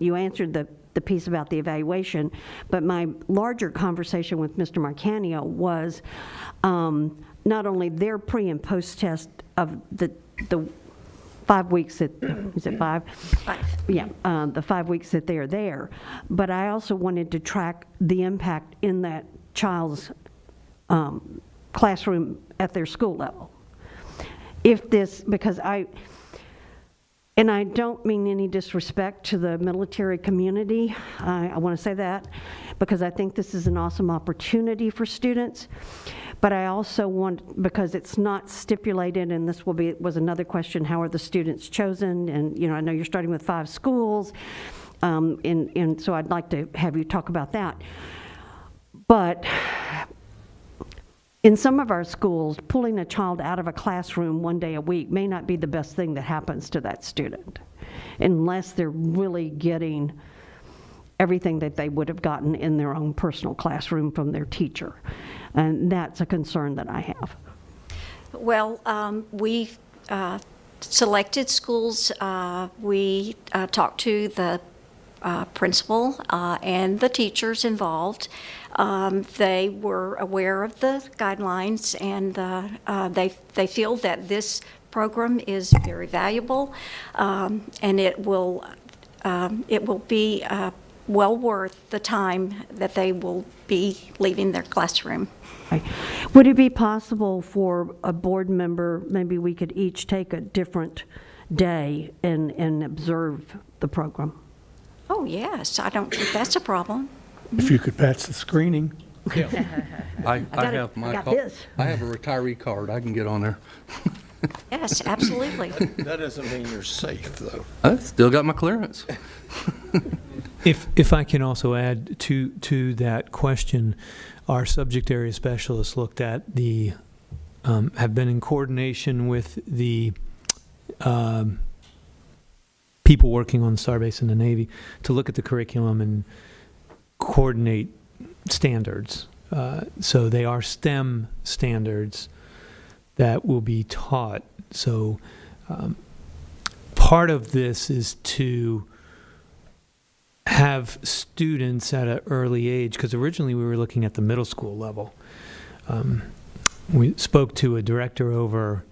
you answered the piece about the evaluation. But my larger conversation with Mr. Marcanio was not only their pre and post test of the 5 weeks that, is it 5? 5. Yeah, the 5 weeks that they're there. But I also wanted to track the impact in that child's classroom at their school level. If this, because I don't mean any disrespect to the military community, I want to say that, because I think this is an awesome opportunity for students. But I also want, because it's not stipulated, and this was another question, how are the students chosen? And, I know you're starting with 5 schools, and so I'd like to have you talk about that. But in some of our schools, pulling a child out of a classroom one day a week may not be the best thing that happens to that student, unless they're really getting everything that they would have gotten in their own personal classroom from their teacher. And that's a concern that I have. Well, we selected schools. We talked to the principal and the teachers involved. They were aware of the guidelines, and they feel that this program is very valuable, and it will be well worth the time that they will be leaving their classroom. Right. Would it be possible for a board member, maybe we could each take a different day and observe the program? Oh, yes, I don't think that's a problem. If you could patch the screening. I got it. have my I got card. this. I have a retiree card. I can get on there. Yes, absolutely. That doesn't mean you're safe, though. I still got my clearance. If I can also add to that question, our subject area specialists looked at have been in coordination with the people working on the Starbase in the Navy to look at the curriculum and coordinate standards. So they are STEM standards that will be taught. So part of this is to have students at an early age, because originally we were looking at the middle school level. We spoke to a director over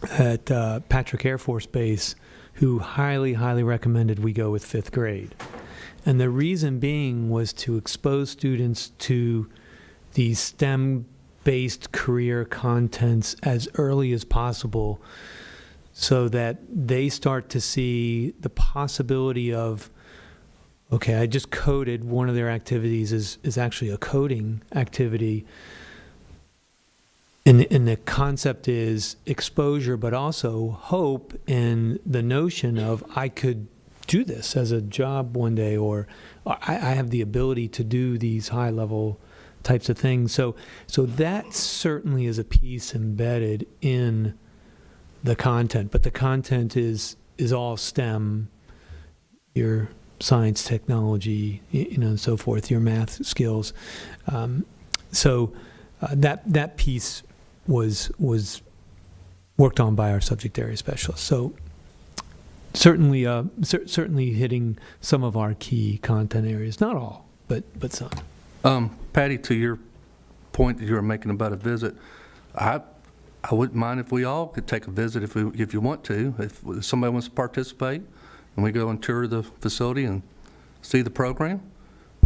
at Patrick Air Force Base who highly, highly recommended we go with 5th grade. And the reason being was to expose students to these STEM-based career contents as early as possible so that they start to see the possibility of, okay, I just coded, one of their activities is actually a coding activity. And the concept is exposure, but also hope in the notion of I could do this as a job one day, or I have the ability to do these high-level types of things. So that certainly is a piece embedded in the content, but the content is all STEM, your science, technology, and so forth, your math skills. That piece was worked on by our subject area specialists. So certainly hitting some of our key content areas, not all, but some. Patty, to your point that you were making about a visit, I wouldn't mind if we all could take a visit if you want to. If somebody wants to participate, and we go and tour the facility and see the program,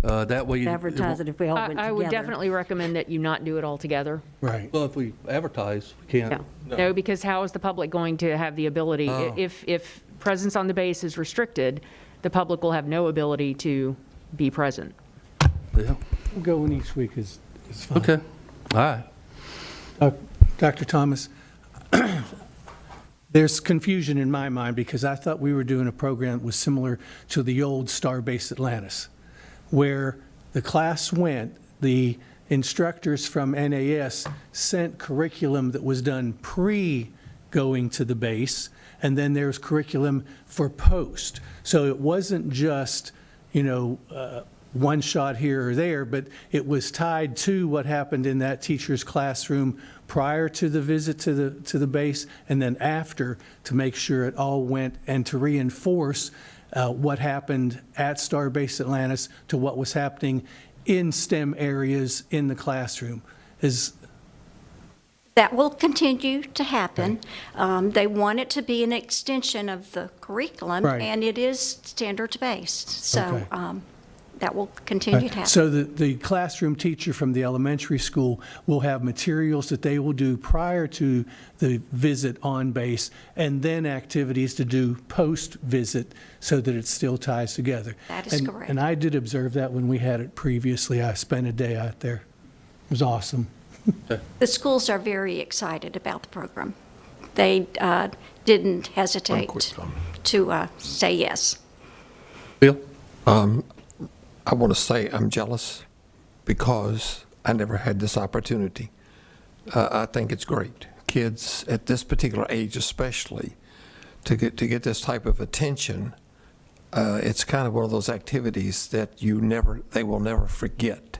that way you Advertise it if we all went together. I would definitely recommend that you not do it all together. Right. Well, if we advertise, we can't. No, because how is the public going to have the ability, if presence on the base is restricted, the public will have no ability to be present. Yeah. We'll go in each week is fine. Okay. All right. Dr. Thomas, there's confusion in my mind because I thought we were doing a program that was similar to the old Starbase Atlantis, where the class went, the instructors from NAS sent curriculum that was done pre-going to the base, and then there's curriculum for post. So it wasn't just, one shot here or there, but it was tied to what happened in that teacher's classroom prior to the visit to the base, and then after, to make sure it all went, and to reinforce what happened at Starbase Atlantis to what was happening in STEM areas in the classroom. That will continue to happen. They want it to be an extension of the curriculum, Right. and it is standards-based. So Okay. that will continue to happen. So the classroom teacher from the elementary school will have materials that they will do prior to the visit on base, and then activities to do post-visit so that it still ties together. That is correct. And I did observe that when we had it previously. I spent a day out there. It was awesome. The schools are very excited about the program. They didn't hesitate to say yes. Bill? I want to say I'm jealous because I never had this opportunity. I think it's great. Kids at this particular age especially, to get this type of attention, it's kind of one of those activities that they will never forget.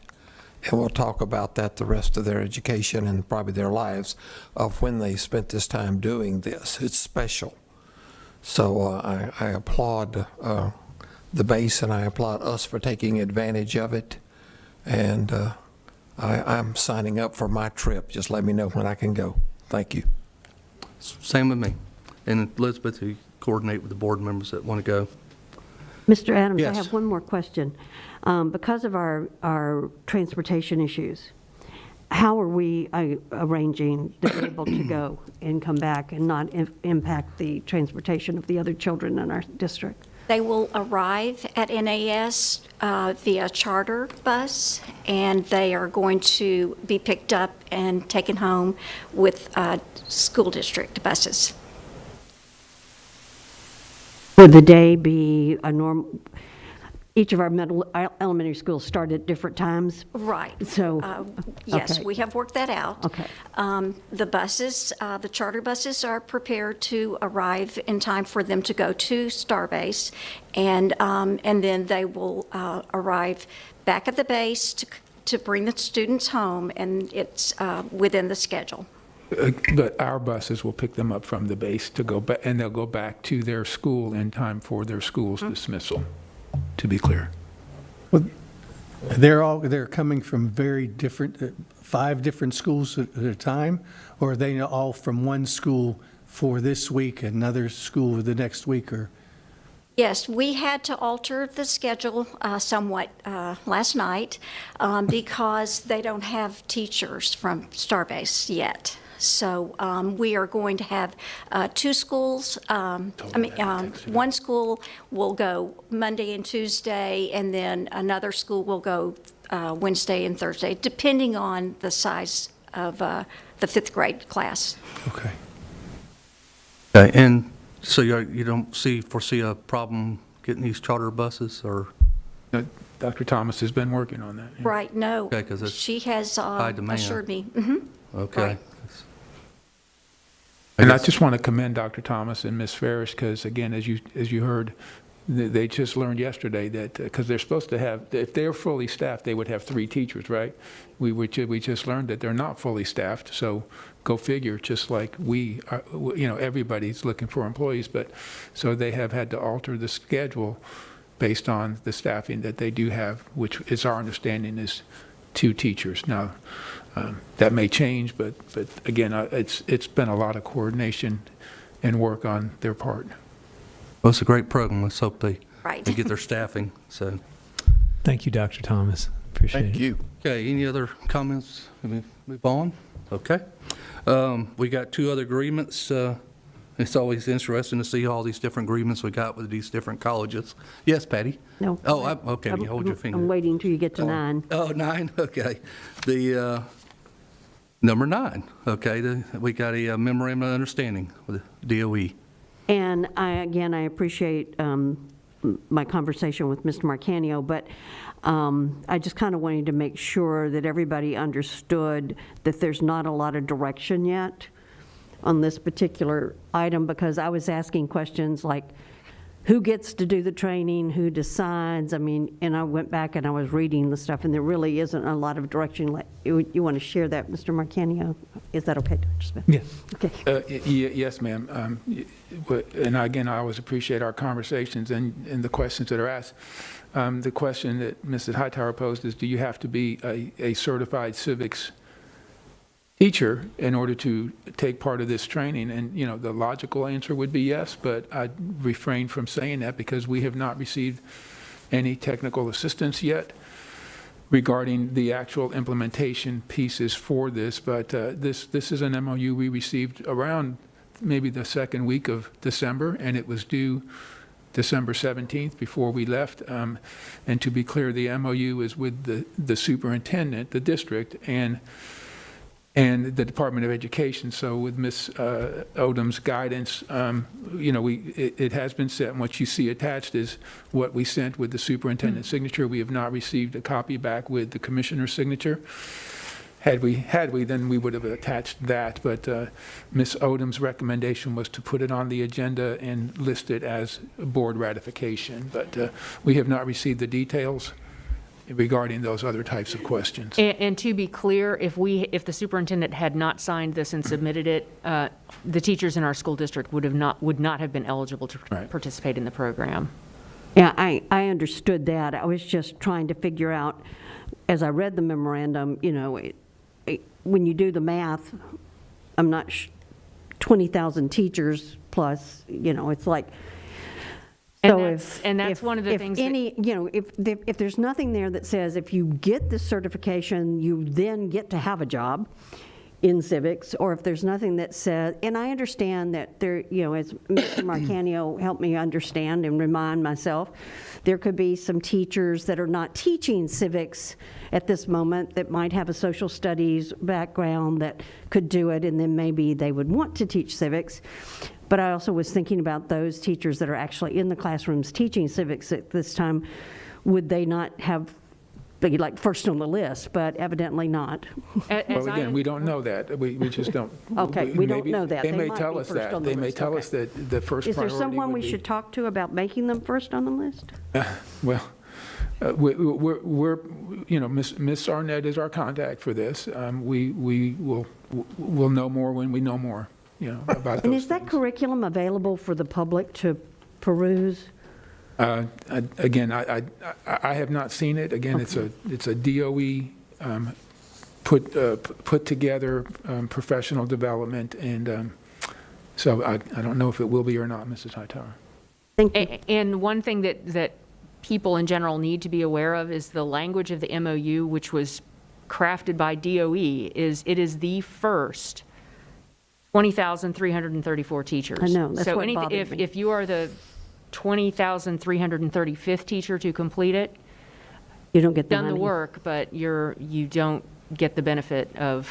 And we'll talk about that the rest of their education and probably their lives of when they spent this time doing this. It's special. So I applaud the base, and I applaud us for taking advantage of it. And I'm signing up for my trip. Just let me know when I can go. Thank you. Same with me. And Elizabeth, you coordinate with the board members that want to go. Mr. Adams, I Yes. have one more question. Because of our transportation issues, how are we arranging to be able to go and come back and not impact the transportation of the other children in our district? They will arrive at NAS via charter bus, and they are going to be picked up and taken home with school district buses. Would the day be a normal, each of our elementary schools start at different times? Right. So, Yes, okay. we have worked that out. Okay. The buses, the charter buses are prepared to arrive in time for them to go to Starbase, and then they will arrive back at the base to bring the students home, and it's within the schedule. But our buses will pick them up from the base to go back, and they'll go back to their school in time for their school's dismissal. to be clear. They're coming from very different, 5 different schools at a time? Or are they all from one school for this week, another school the next week, or? Yes, we had to alter the schedule somewhat last night because they don't have teachers from Starbase yet. So we are going to have 2 schools. One school will go Monday and Tuesday, and then another school will go Wednesday and Thursday, depending on the size of the 5th grade class. Okay. Okay, and so you don't foresee a problem getting these charter buses, or? Dr. Thomas has been working on that. Yeah. Right, no. Okay, 'cause it's she has high demand. assured me. Okay. Right. And I just want to commend Dr. Thomas and Ms. Farish, because again, as you heard, they just learned yesterday that, because they're supposed to have, if they're fully staffed, they would have 3 teachers, right? We just learned that they're not fully staffed, so go figure, just like we are, everybody's looking for employees, but, so they have had to alter the schedule based on the staffing that they do have, which is our understanding is 2 teachers. Now, that may change, but again, it's been a lot of coordination and work on their part. Well, it's a great program. Let's hope they Right. get their staffing, so. Thank you, Dr. Thomas. Appreciate it. Thank you. Okay, any other comments? Can we move on? Okay. We got 2 other agreements. It's always interesting to see all these different agreements we got with these different colleges. Yes, Patty? No. Oh, okay, you hold your finger. I'm waiting until you get to 9. Oh, 9, okay. The number 9, okay, we got a memorandum of understanding with the DOE. And I appreciate my conversation with Mr. Marcanio, but I just kind of wanted to make sure that everybody understood that there's not a lot of direction yet on this particular item, because I was asking questions like, who gets to do the training, who decides? I mean, and I went back and I was reading the stuff, and there really isn't a lot of direction. Like, you want to share that, Mr. Marcanio? Is that okay, Dr. Smith? Yeah. Okay. Yes, ma'am. And again, I always appreciate our conversations and the questions that are asked. The question that Mrs. Hightower posed is, do you have to be a certified civics teacher in order to take part of this training? And, the logical answer would be yes, but I refrain from saying that because we have not received any technical assistance yet regarding the actual implementation pieces for this. But this is an MOU we received around maybe the 2nd week of December, and it was due December 17th before we left. And to be clear, the MOU is with the superintendent, the district, and the Department of Education. So with Ms. Odom's guidance, it has been sent. And what you see attached is what we sent with the superintendent's signature. We have not received a copy back with the commissioner's signature. Had we, then we would have attached that. But Ms. Odom's recommendation was to put it on the agenda and list it as board ratification. But we have not received the details regarding those other types of questions. And to be clear, if the superintendent had not signed this and submitted it, the teachers in our school district would not have been eligible to participate in the program. Yeah, I understood that. I was just trying to figure out, as I read the memorandum, when you do the math, I'm not 20,000 teachers plus, it's like. And that's one of the things. If there's nothing there that says if you get this certification, you then get to have a job in civics, or if there's nothing that says, and I understand that there, as Mr. Marcanio helped me understand and remind myself, there could be some teachers that are not teaching civics at this moment that might have a social studies background that could do it, and then maybe they would want to teach civics. But I also was thinking about those teachers that are actually in the classrooms teaching civics at this time. Would they not be like first on the list, but evidently not. Well, again, we don't know that. We just don't. Okay, we don't know that. They may might tell be us first that. on the They may list. tell Okay. us that the first Is there priority someone we would be- should talk to about making them first on the list? Well, we're Miss Arnett is our contact for this. We'll know more when we know more, about those And is that things. curriculum available for the public to peruse? Again, I have not seen it. Again, it's a DOE put together professional development, and so I don't know if it will be or not, Mrs. Hightower. Thank you. And one thing that people in general need to be aware of is the language of the MOU, which was crafted by DOE, is it is the first 20,334 teachers. I know, that's so what bothered me. if you are the 20,335th teacher to complete it, You don't get the done money. the work, but you don't get the benefit of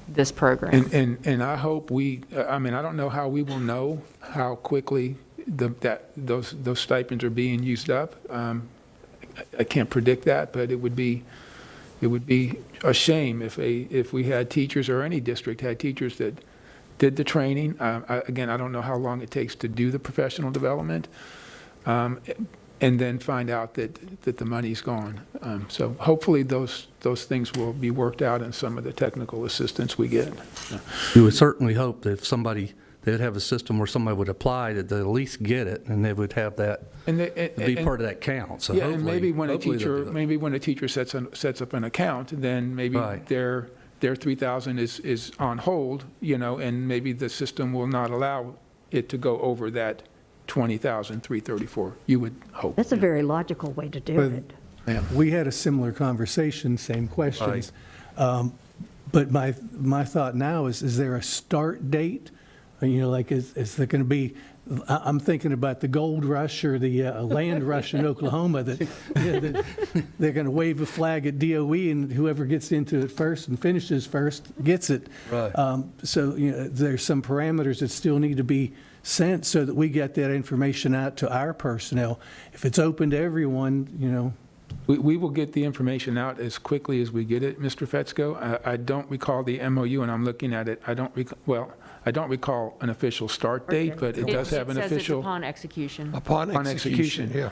this program. And I hope I mean, I don't know how we will know how quickly those stipends are being used up. I can't predict that, but it would be a shame if we had teachers, or any district had teachers that did the training. Again, I don't know how long it takes to do the professional development, and then find out that the money's gone. So hopefully those things will be worked out in some of the technical assistance we get. We would certainly hope that if they'd have a system where somebody would apply, that they'd at least get it, and they would have that, to be part of that count. So Yeah, and hopefully- maybe when a hopefully they'll teacher, do that. sets up an account, then maybe Right. their 3,000 is on hold, and maybe the system will not allow it to go over that 20,334. You would hope. That's a very logical way to do But- it. Yeah. We had a similar conversation, same questions. But my thought now is there a start date? Like, is there going to be, I'm thinking about the gold rush or the land rush in Oklahoma, that they're going to wave a flag at DOE, and whoever gets into it first and finishes first gets it. Right. So, there's some parameters that still need to be sent so that we get that information out to our personnel. If it's open to everyone, We will get the information out as quickly as we get it, Mr. Fetzko. I don't recall the MOU, and I'm looking at it. I don't recall an official start date, but it does have an It says it's official. upon execution. Upon execution, yeah.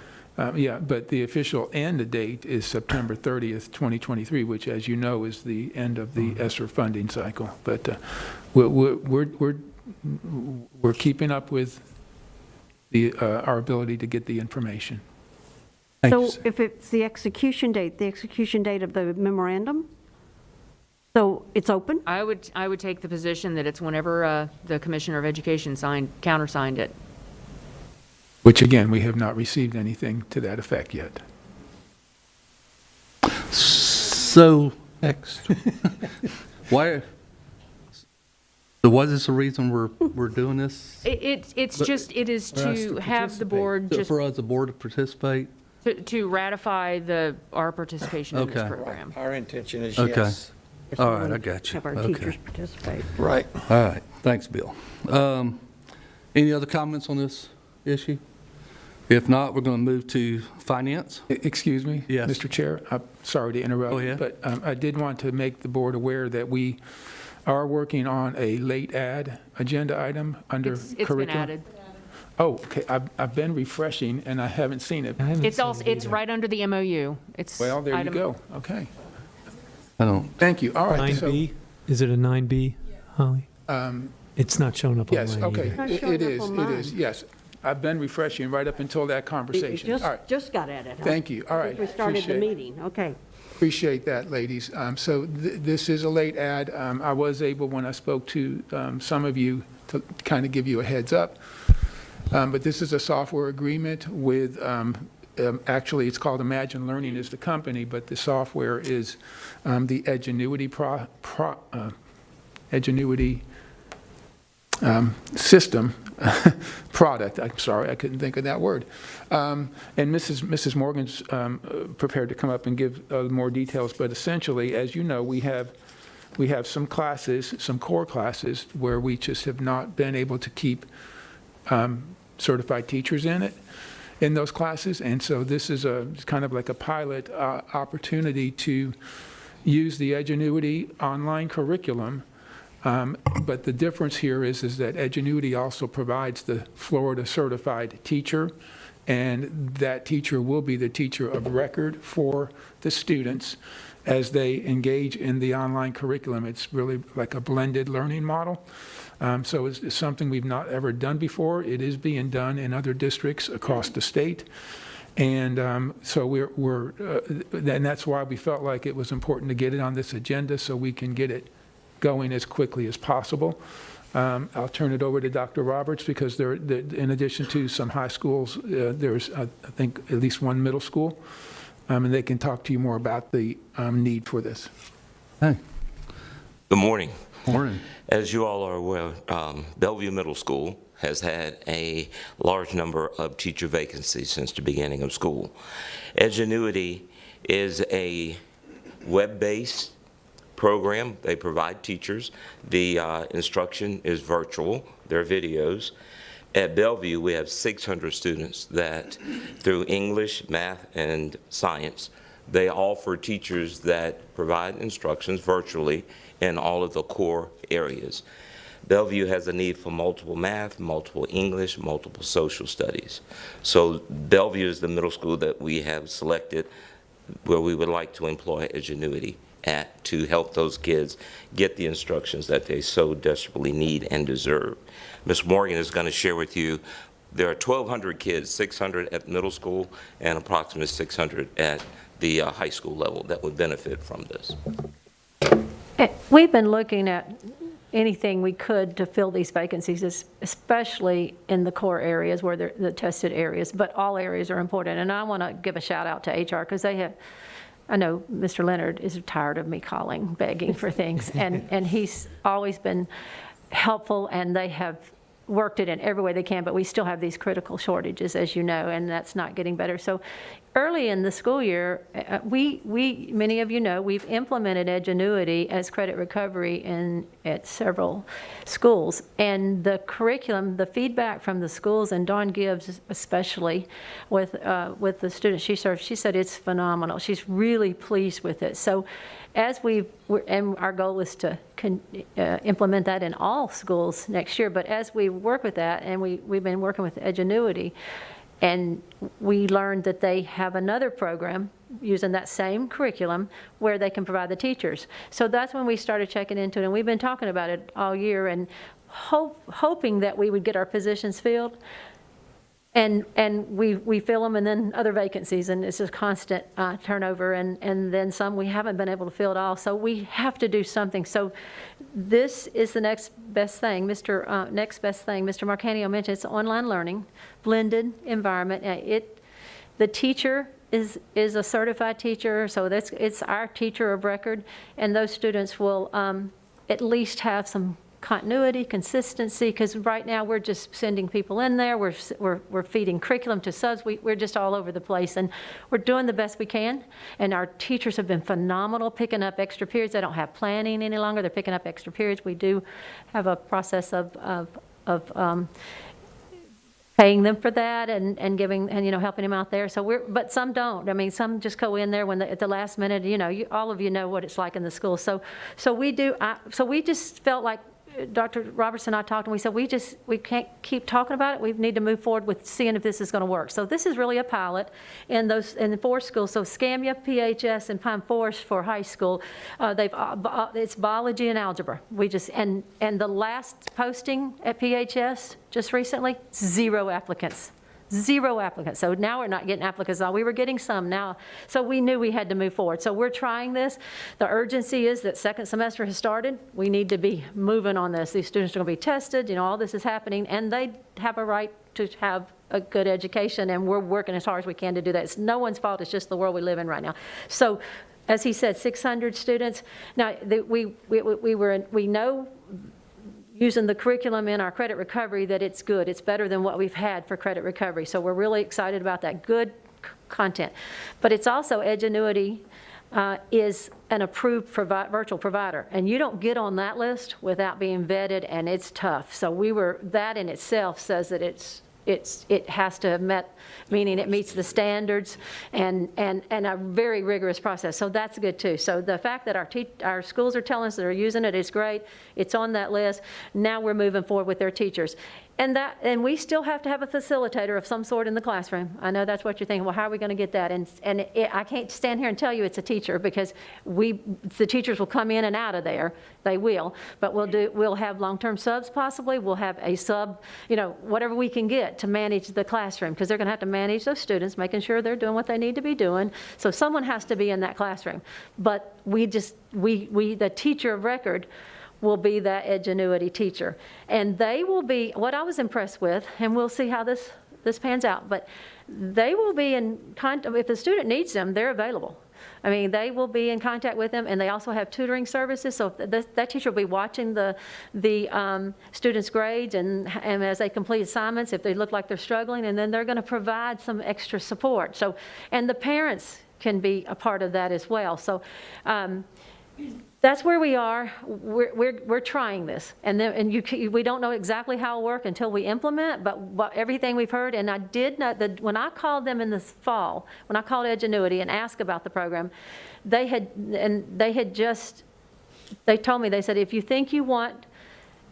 Yeah, but the official end date is September 30th, 2023, which, as you know, is the end of the ESSER funding cycle. But we're keeping up with our ability to get the information. So if it's the execution date of the memorandum, so it's open? I would take the position that it's whenever the Commissioner of Education countersigned it. Which, again, we have not received anything to that effect yet. So, why, so what is the reason we're doing this? It is to have the board just For us, the board to participate? to ratify our participation in this Okay. program. Our intention is Okay. yes. All right, I got you. Have our Okay. teachers participate. Right. All right, thanks, Bill. Any other comments on this issue? If not, we're going to move to finance. Excuse me? Yes. Mr. Chair, I'm sorry to interrupt. Go ahead. But I did want to make the board aware that we are working on a late add agenda item under It's been curriculum. added. Oh, okay. I've been refreshing, and I haven't seen it. It's right under the MOU. It's Well, there you item- go. Okay. I don't, Thank you. All right. So, 9B? Is it a 9B, Holly? It's not showing up on yes, mine okay. either. Not It showing up is, on it mine. is, yes. I've been refreshing right up until that It conversation. All right. just got added. huh? Thank you. All right. We started the Appreciate- meeting, okay. Appreciate that, ladies. So this is a late add. I was able, when I spoke to some of you, to kind of give you a heads up. But this is a software agreement with, actually, it's called Imagine Learning is the company, but the software is the Edgenuity Edgenuity system product. I'm sorry, I couldn't think of that word. And Mrs. Morgan's prepared to come up and give more details, but essentially, as you know, we have some classes, some core classes, where we just have not been able to keep certified teachers in those classes. And so this is it's kind of like a pilot opportunity to use the Edgenuity online curriculum. But the difference here is that Edgenuity also provides the Florida certified teacher, and that teacher will be the teacher of record for the students. as they engage in the online curriculum. It's really like a blended learning model. So it's something we've not ever done before. It is being done in other districts across the state. And so and that's why we felt like it was important to get it on this agenda so we can get it going as quickly as possible. I'll turn it over to Dr. Roberts because in addition to some high schools, there's, I think, at least one middle school, and they can talk to you more about the need for this. Hey, Good morning. morning. As you all are aware, Bellevue Middle School has had a large number of teacher vacancies since the beginning of school. Edgenuity is a web-based program. They provide teachers. The instruction is virtual. There are videos. At Bellevue, we have 600 students that, through English, math, and science, they offer teachers that provide instructions virtually in all of the core areas. Bellevue has a need for multiple math, multiple English, multiple social studies. So Bellevue is the middle school that we have selected where we would like to employ Edgenuity at to help those kids get the instructions that they so desperately need and deserve. Ms. Morgan is going to share with you, there are 1,200 kids, 600 at middle school and approximately 600 at the high school level that would benefit from this. We've been looking at anything we could to fill these vacancies, especially in the core areas where they're the tested areas, but all areas are important. And I want to give a shout out to HR because they have, I know Mr. Leonard is tired of me calling, begging for things, and he's always been helpful, and they have worked it in every way they can, but we still have these critical shortages, as you know, and that's not getting better. So early in the school year, many of you know, we've implemented Edgenuity as credit recovery at several schools. And the curriculum, the feedback from the schools, and Dawn Gibbs especially, with the students she serves, she said it's phenomenal. She's really pleased with it. So as and our goal is to implement that in all schools next year, but as we work with that, and we've been working with Edgenuity, and we learned that they have another program using that same curriculum where they can provide the teachers. So that's when we started checking into it, and we've been talking about it all year and hoping that we would get our positions filled. And we fill them, and then other vacancies, and it's just constant turnover, and then some we haven't been able to fill at all. So we have to do something. So this is the next best thing. Mr. Marcanio mentioned it's online learning, blended environment. The teacher is a certified teacher, so it's our teacher of record, and those students will at least have some continuity, consistency, because right now we're just sending people in there, we're feeding curriculum to subs, we're just all over the place, and we're doing the best we can, and our teachers have been phenomenal picking up extra periods. They don't have planning any longer, they're picking up extra periods. We do have a process of paying them for that and giving, and helping them out there. So but some don't. I mean, some just go in there when at the last minute. All of you know what it's like in the school. So we do. So we just felt like Dr. Roberts and I talked, and we said we can't keep talking about it. We need to move forward with seeing if this is going to work. So this is really a pilot in the 4 schools. So ESCAMBIA, PHS, and Pine Forest for high school. It's biology and algebra. And the last posting at PHS just recently, 0 applicants. 0 applicants. So now we're not getting applicants. We were getting some now. So we knew we had to move forward. So we're trying this. The urgency is that second semester has started. We need to be moving on this. These students are going to be tested. All this is happening, and they have a right to have a good education, and we're working as hard as we can to do that. It's no one's fault. It's just the world we live in right now. So as he said, 600 students. Now, we know, using the curriculum in our credit recovery, that it's good. It's better than what we've had for credit recovery. So we're really excited about that good content. But it's also Edgenuity is an approved virtual provider. And you don't get on that list without being vetted, and it's tough. So that in itself says that it has to have met, meaning it meets the standards, and a very rigorous process. So that's good too. So the fact that our schools are telling us they're using it is great. It's on that list. Now we're moving forward with their teachers. And we still have to have a facilitator of some sort in the classroom. I know that's what you're thinking, well, how are we going to get that? I can't stand here and tell you it's a teacher, because the teachers will come in and out of there. They will. But we'll have long-term subs possibly. We'll have a sub, whatever we can get to manage the classroom, because they're going to have to manage those students, making sure they're doing what they need to be doing. So someone has to be in that classroom. But the teacher of record will be that Edgenuity teacher. And they will be, what I was impressed with, and we'll see how this pans out, but they will be in contact, if the student needs them, they're available. I mean, they will be in contact with them, and they also have tutoring services, so that teacher will be watching the students' grades and as they complete assignments, if they look like they're struggling, and then they're going to provide some extra support. So, and the parents can be a part of that as well. So, that's where we are. We're trying this, and we don't know exactly how it'll work until we implement. But everything we've heard, and I did know that when I called them in the fall, when I called Edgenuity and asked about the program, they told me, they said, if you think you're going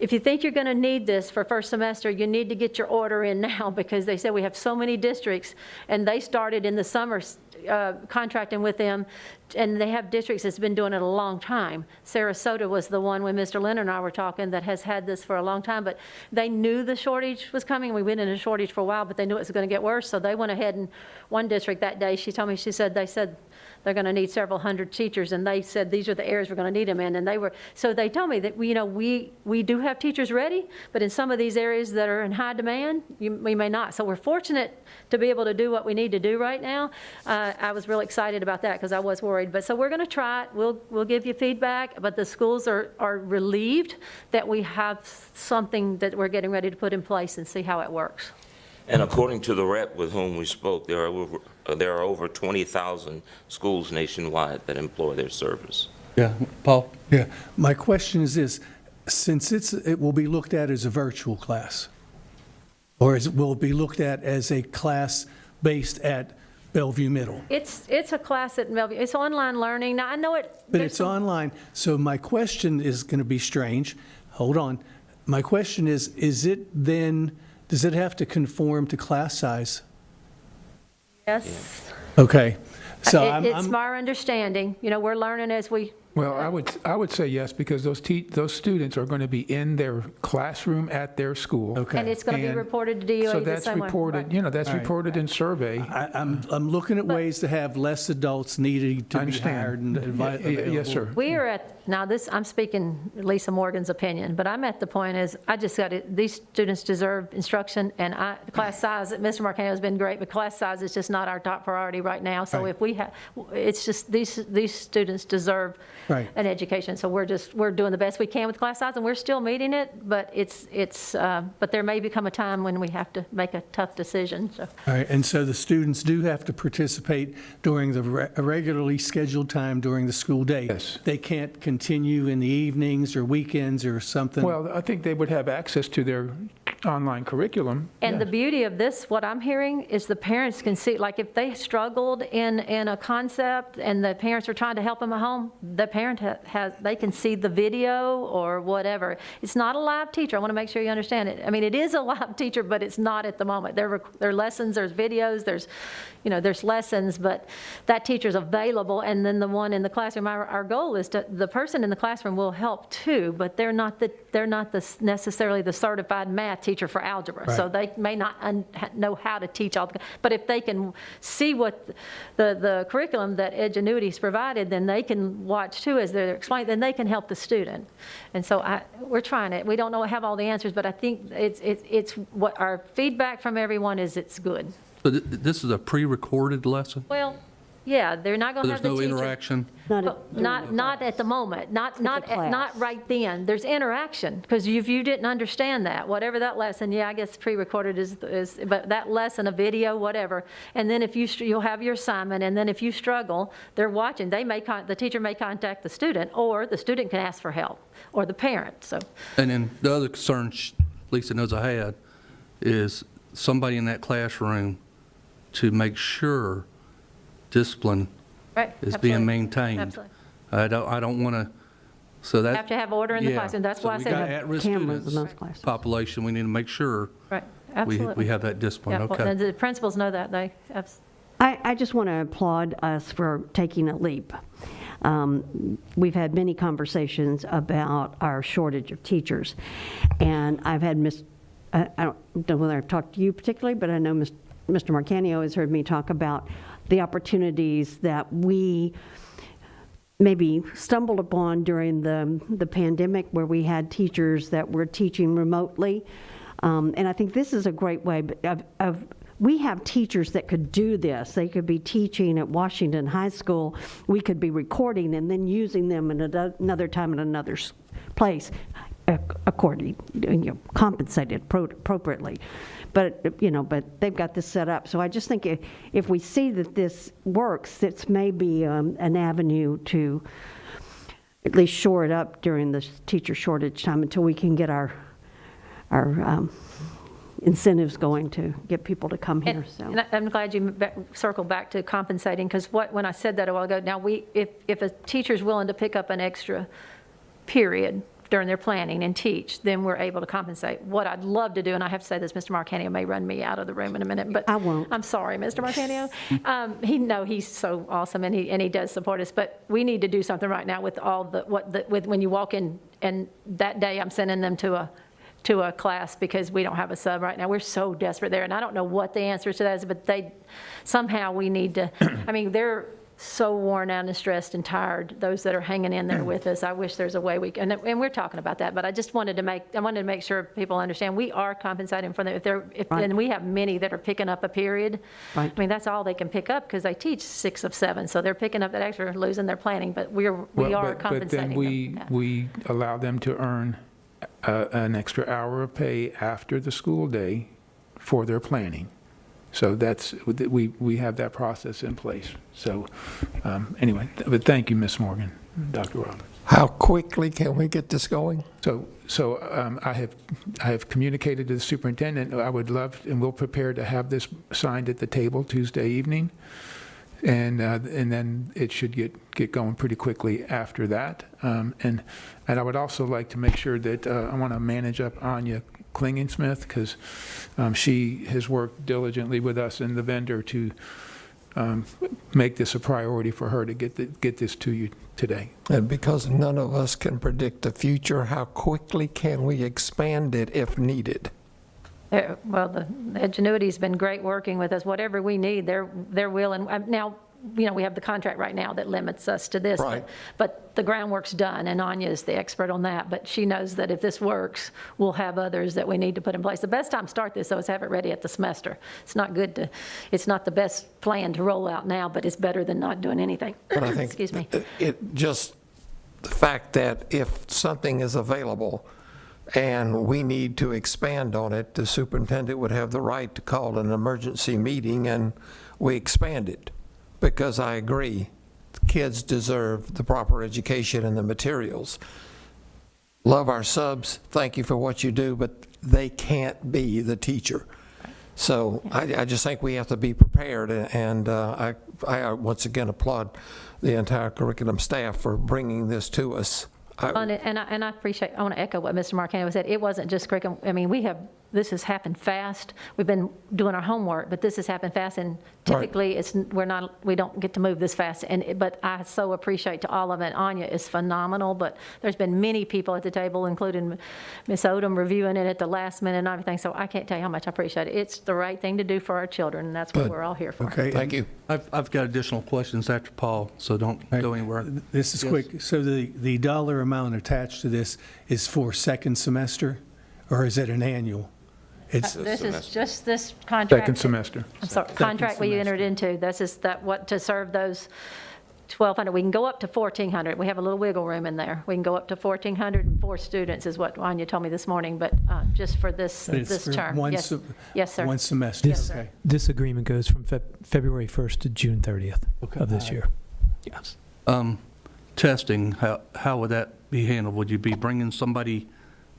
to need this for first semester, you need to get your order in now, because they said we have so many districts, and they started in the summer contracting with them, and they have districts that's been doing it a long time. Sarasota was the one when Mr. Leonard and I were talking that has had this for a long time, but they knew the shortage was coming. We went in a shortage for a while, but they knew it was going to get worse, so they went ahead, and one district that day, she told me, they said they're going to need several hundred teachers, and they said these are the areas we're going to need them in, and so they told me that we do have teachers ready, but in some of these areas that are in high demand, we may not. So we're fortunate to be able to do what we need to do right now. I was really excited about that, because I was worried. But so we're going to try it. We'll give you feedback, but the schools are relieved that we have something that we're getting ready to put in place and see how it works. And according to the rep with whom we spoke, there are over 20,000 schools nationwide that employ their service. Yeah, Paul? Yeah, my question is this, since it will be looked at as a virtual class, or will it be looked at as a class based at Bellevue Middle? It's a class at Bellevue. It's online learning. Now, I know it. But it's online, so my question is going to be strange. Hold on. My question is it then, does it have to conform to class size? Yes. Okay. So It's my understanding. We're learning as we. Well, I would say yes, because those students are going to be in their classroom at their school. Okay. And it's going to be reported to DOE So the that's same way. reported, Right. that's All right. reported in survey. I'm looking at ways to have less adults needing to I be understand. hired and available. Yes, sir. We are I'm speaking Lisa Morgan's opinion, but I'm at the point is, I just got it, these students deserve instruction, and the class size, Mr. Marcano has been great, but class size is just not our top priority right now. So Right. if we have, it's just, these students deserve Right. an education. So we're doing the best we can with class size, and we're still meeting it, but but there may become a time when we have to make a tough decision, so. All right, and so the students do have to participate during the regularly scheduled time during the school day? Yes. They can't continue in the evenings or weekends or something? Well, I think they would have access to their online curriculum. And the beauty of this, what I'm hearing, is the parents can see, like if they struggled in a concept and the parents are trying to help them at home, the parent they can see the video or whatever. It's not a live teacher. I want to make sure you understand it. I mean, it is a live teacher, but it's not at the moment. There are lessons, there's videos, there's lessons, but that teacher's available, and then the one in the classroom, our goal is the person in the classroom will help too, but they're not necessarily the certified math teacher for algebra. Right. So they may not know how to teach all but if they can see what the curriculum that Edgenuity's provided, then they can watch too as they're explaining, then they can help the student. And so we're trying it. We don't have all the answers, but I think it's what our feedback from everyone is it's good. So this is a pre-recorded lesson? Well, yeah, they're not going So to have there's the no teacher. interaction? Not at the moment, not right then. There's interaction, because if you didn't understand that, whatever that lesson, yeah, I guess pre-recorded is, but that lesson, a video, whatever, and then if you'll have your assignment, and then if you struggle, they're watching. The teacher may contact the student, or the student can ask for help, or the parent, so. And then the other concern Lisa knows I had is somebody in that classroom to make sure discipline Right, is absolutely. being maintained. Absolutely. I don't want to So that. Have to have order in the yeah. classroom. That's So why I we said- got at-risk Cameras in students those classes. population, we need to make sure Right, we absolutely. have that discipline, Yeah, well, okay. and the principals know that, I just want to applaud us for taking a leap. We've had many conversations about our shortage of teachers, and I've had I don't know whether I've talked to you particularly, but I know Mr. Marcanio has heard me talk about the opportunities that we maybe stumbled upon during the pandemic, where we had teachers that were teaching remotely. And I think this is a great way of we have teachers that could do this. They could be teaching at Washington High School. We could be recording and then using them in another time in another place, according, compensated appropriately. But, but they've got this set up. So I just think if we see that this works, it's maybe an avenue to at least shore it up during the teacher shortage time until we can get our incentives going to get people to come here. And I'm glad you circled back to compensating, because when I said that a while ago, now if a teacher's willing to pick up an extra period during their planning and teach, then we're able to compensate. What I'd love to do, and I have to say this, Mr. Marcanio may run me out of the room in a minute, but I won't. I'm sorry, Mr. Marcanio. He's so awesome, and he does support us, but we need to do something right now with all with when you walk in, and that day I'm sending them to a class because we don't have a sub right now. We're so desperate there, and I don't know what the answer to that is, but somehow we need to, they're so worn out and stressed and tired, those that are hanging in there with us. I wish there's a way we can, and we're talking about that, but I wanted to make sure people understand we are compensating for them. Right. And we have many that are picking up a period. Right. That's all they can pick up because they teach 6 of 7, so they're picking up that extra, losing their planning, but we are compensating But then them. we allow them to earn an extra hour of pay after the school day for their planning. So we have that process in place. So anyway, but thank you, Ms. Morgan, Dr. Roberts. How quickly can we get this going? So I have communicated to the superintendent. I would love, and we'll prepare to have this signed at the table Tuesday evening. And then it should get going pretty quickly after that. And I would also like to make sure that I want to manage up Anya Klingensmith, because she has worked diligently with us and the vendor to make this a priority for her to get this to you today. And because none of us can predict the future, how quickly can we expand it if needed? Well, the Ingenuity's been great working with us. Whatever we need, they're willing. Now, we have the contract right now that limits us to this. Right. But the groundwork's done, and Anya is the expert on that. But she knows that if this works, we'll have others that we need to put in place. The best time to start this, though, is have it ready at the semester. It's not the best plan to roll out now, but it's better than not doing anything. But I think Excuse me. it just, the fact that if something is available and we need to expand on it, the superintendent would have the right to call an emergency meeting and we expand it. Because I agree, kids deserve the proper education and the materials. Love our subs, thank you for what you do, but they can't be the teacher. So I just think we have to be prepared, and I once again applaud the entire curriculum staff for bringing this to us. I want to echo what Mr. Marcanio said. It wasn't just curriculum. This has happened fast. We've been doing our homework, but this has happened fast, and typically we don't get to move this fast. But I so appreciate to all of it. Anya is phenomenal, but there's been many people at the table, including Ms. Odom, reviewing it at the last minute and everything. So I can't tell you how much I appreciate it. It's the right thing to do for our children, and that's what we're all here for. Okay. Thank you. I've got additional questions after Paul, so don't go anywhere. This is Yes. quick. So the dollar amount attached to this is for second semester, or is it an annual? It's This is just this contract. Second semester. I'm sorry, contract we entered into, this is to serve those 1,200. We can go up to 1,400. We have a little wiggle room in there. We can go up to 1,404 students is what Anya told me this morning, but just for this But it's for term. one Yes. se- Yes, sir. one semester. Yes, Okay. This agreement goes from February 1st to June 30th of this year. Yes. Testing, how would that be handled? Would you be bringing somebody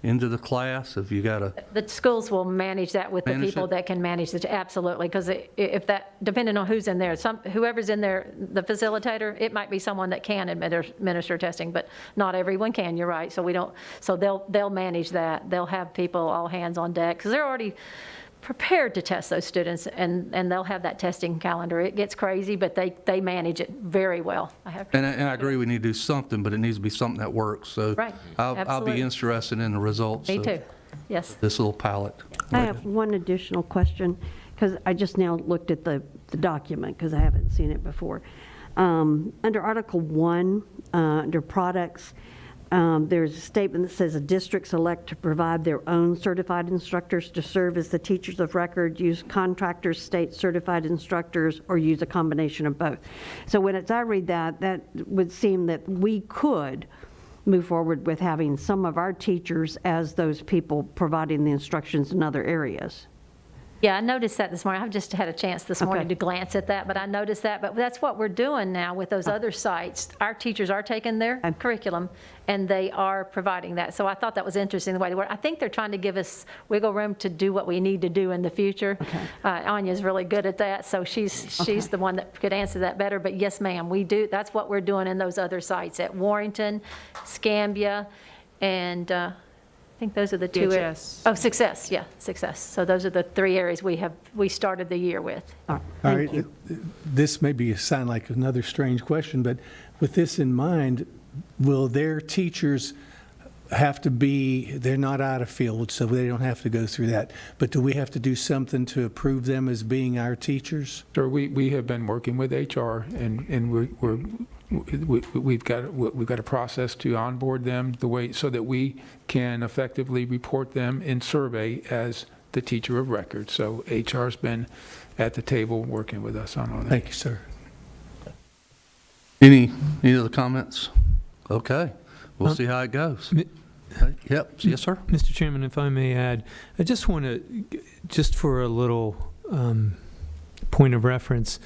into the class? If you got a, The schools will manage that with the Manage people it? that can manage it, absolutely, because if that, depending on who's in there, whoever's in there, the facilitator, it might be someone that can administer testing, but not everyone can, you're right, so they'll manage that. They'll have people all hands on deck, because they're already prepared to test those students, and they'll have that testing calendar. It gets crazy, but they manage it very well. and I agree we need to do something, but it needs to be something that works. So Right, I'll be absolutely. interested in the results Me of too, yes. this little pilot. I have one additional question, because I just now looked at the document, because I haven't seen it before. Under Article 1, under products, there's a statement that says, "A district select to provide their own certified instructors to serve as the teachers of record, use contractors, state certified instructors, or use a combination of both." So as I read that, that would seem that we could move forward with having some of our teachers as those people providing the instructions in other areas. Yeah, I noticed that this morning. I've just had a chance this morning Okay. to glance at that, but I noticed that. But that's what we're doing now with those other sites. Our teachers are taking their curriculum, and they are providing that. So I thought that was interesting, the way they work. I think they're trying to give us wiggle room to do what we need to do in the future. Anya's really good at that, so she's the one that could answer that better. But yes, ma'am, we do. That's what we're doing in those other sites at Warrington, ESCAMBIA, and I think those are the two. DHS. Oh, Success, yeah, Success. So those are the 3 areas we started the year with. All right, All thank right, you. this may sound like another strange question, but with this in mind, will their teachers have to be, they're not out of field, so they don't have to go through that, but do we have to do something to approve them as being our teachers? Sir, we have been working with HR, and we've got a process to onboard them the way, so that we can effectively report them in survey as the teacher of record. So HR's been at the table working with us on all that. Thank you, sir. Any other comments? Okay, we'll see how it goes. Yep, yes, sir. Mr. Chairman, if I may add, I just want to, just for a little point of reference,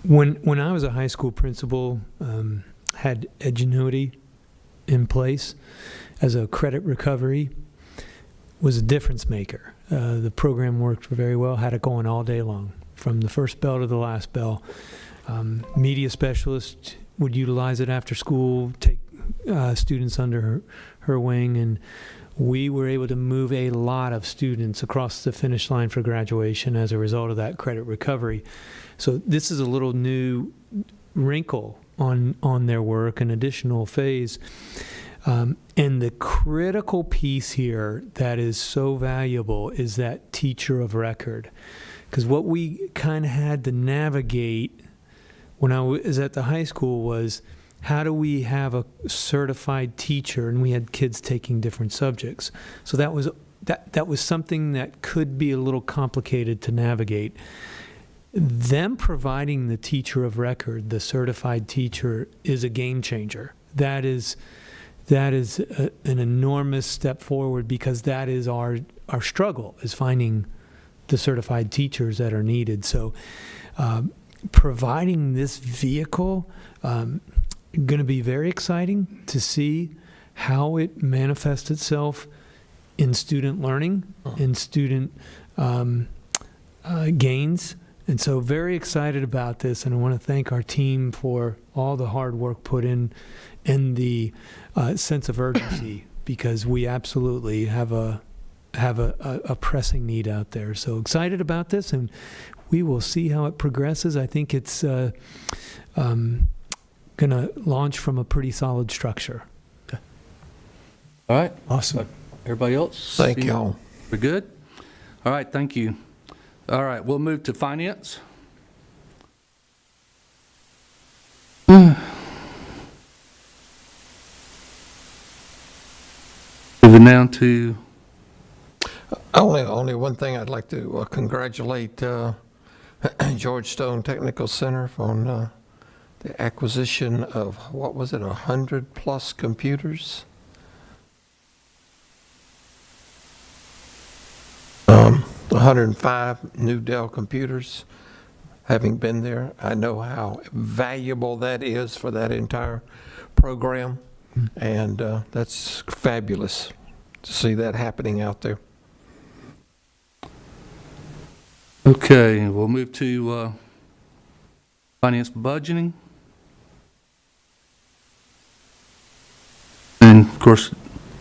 when I was a high school principal, had Edgenuity in place as a credit recovery, was a difference maker. The program worked very well, had it going all day long, from the first bell to the last bell. Media specialist would utilize it after school, take students under her wing, and we were able to move a lot of students across the finish line for graduation as a result of that credit recovery. So this is a little new wrinkle on their work, an additional phase. And the critical piece here that is so valuable is that teacher of record. Because what we kind of had to navigate when I was at the high school was, how do we have a certified teacher? And we had kids taking different subjects. So that was something that could be a little complicated to navigate. Them providing the teacher of record, the certified teacher, is a game changer. That is an enormous step forward, because that is our struggle, is finding the certified teachers that are needed. So providing this vehicle, going to be very exciting to see how it manifests itself in student learning, in student gains. And so very excited about this, and I want to thank our team for all the hard work put in and the sense of urgency, because we absolutely have a pressing need out there. So excited about this, and we will see how it progresses. I think it's going to launch from a pretty solid structure. All right. Awesome. Everybody else? Thank y'all. We're good? All right, thank you. All right, we'll move to finance. Moving down to, Only one thing I'd like to congratulate George Stone Technical Center on the acquisition of, what was it, 100+ computers? 105 new Dell computers. Having been there, I know how valuable that is for that entire program. And that's fabulous to see that happening out there. Okay, we'll move to finance budgeting. And of course,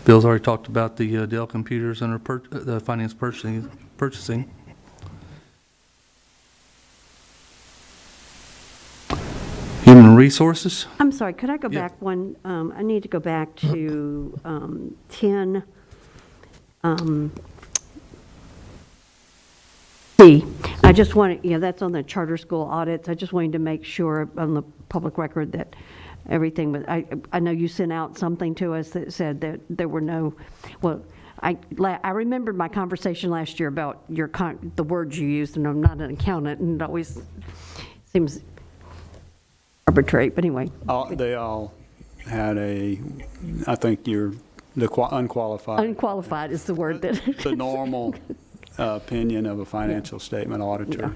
Bill's already talked about the Dell computers and the finance purchasing. Human resources. I'm sorry, could I go back one? I need to go back to 10. C. I just wanted, that's on the charter school audits. I just wanted to make sure on the public record that everything was, I know you sent out something to us that said that there were no, well, I remembered my conversation last year about the words you used, and I'm not an accountant, and it always seems arbitrary, but anyway. They all had I think the unqualified. Unqualified is the word that. The normal opinion of a financial statement auditor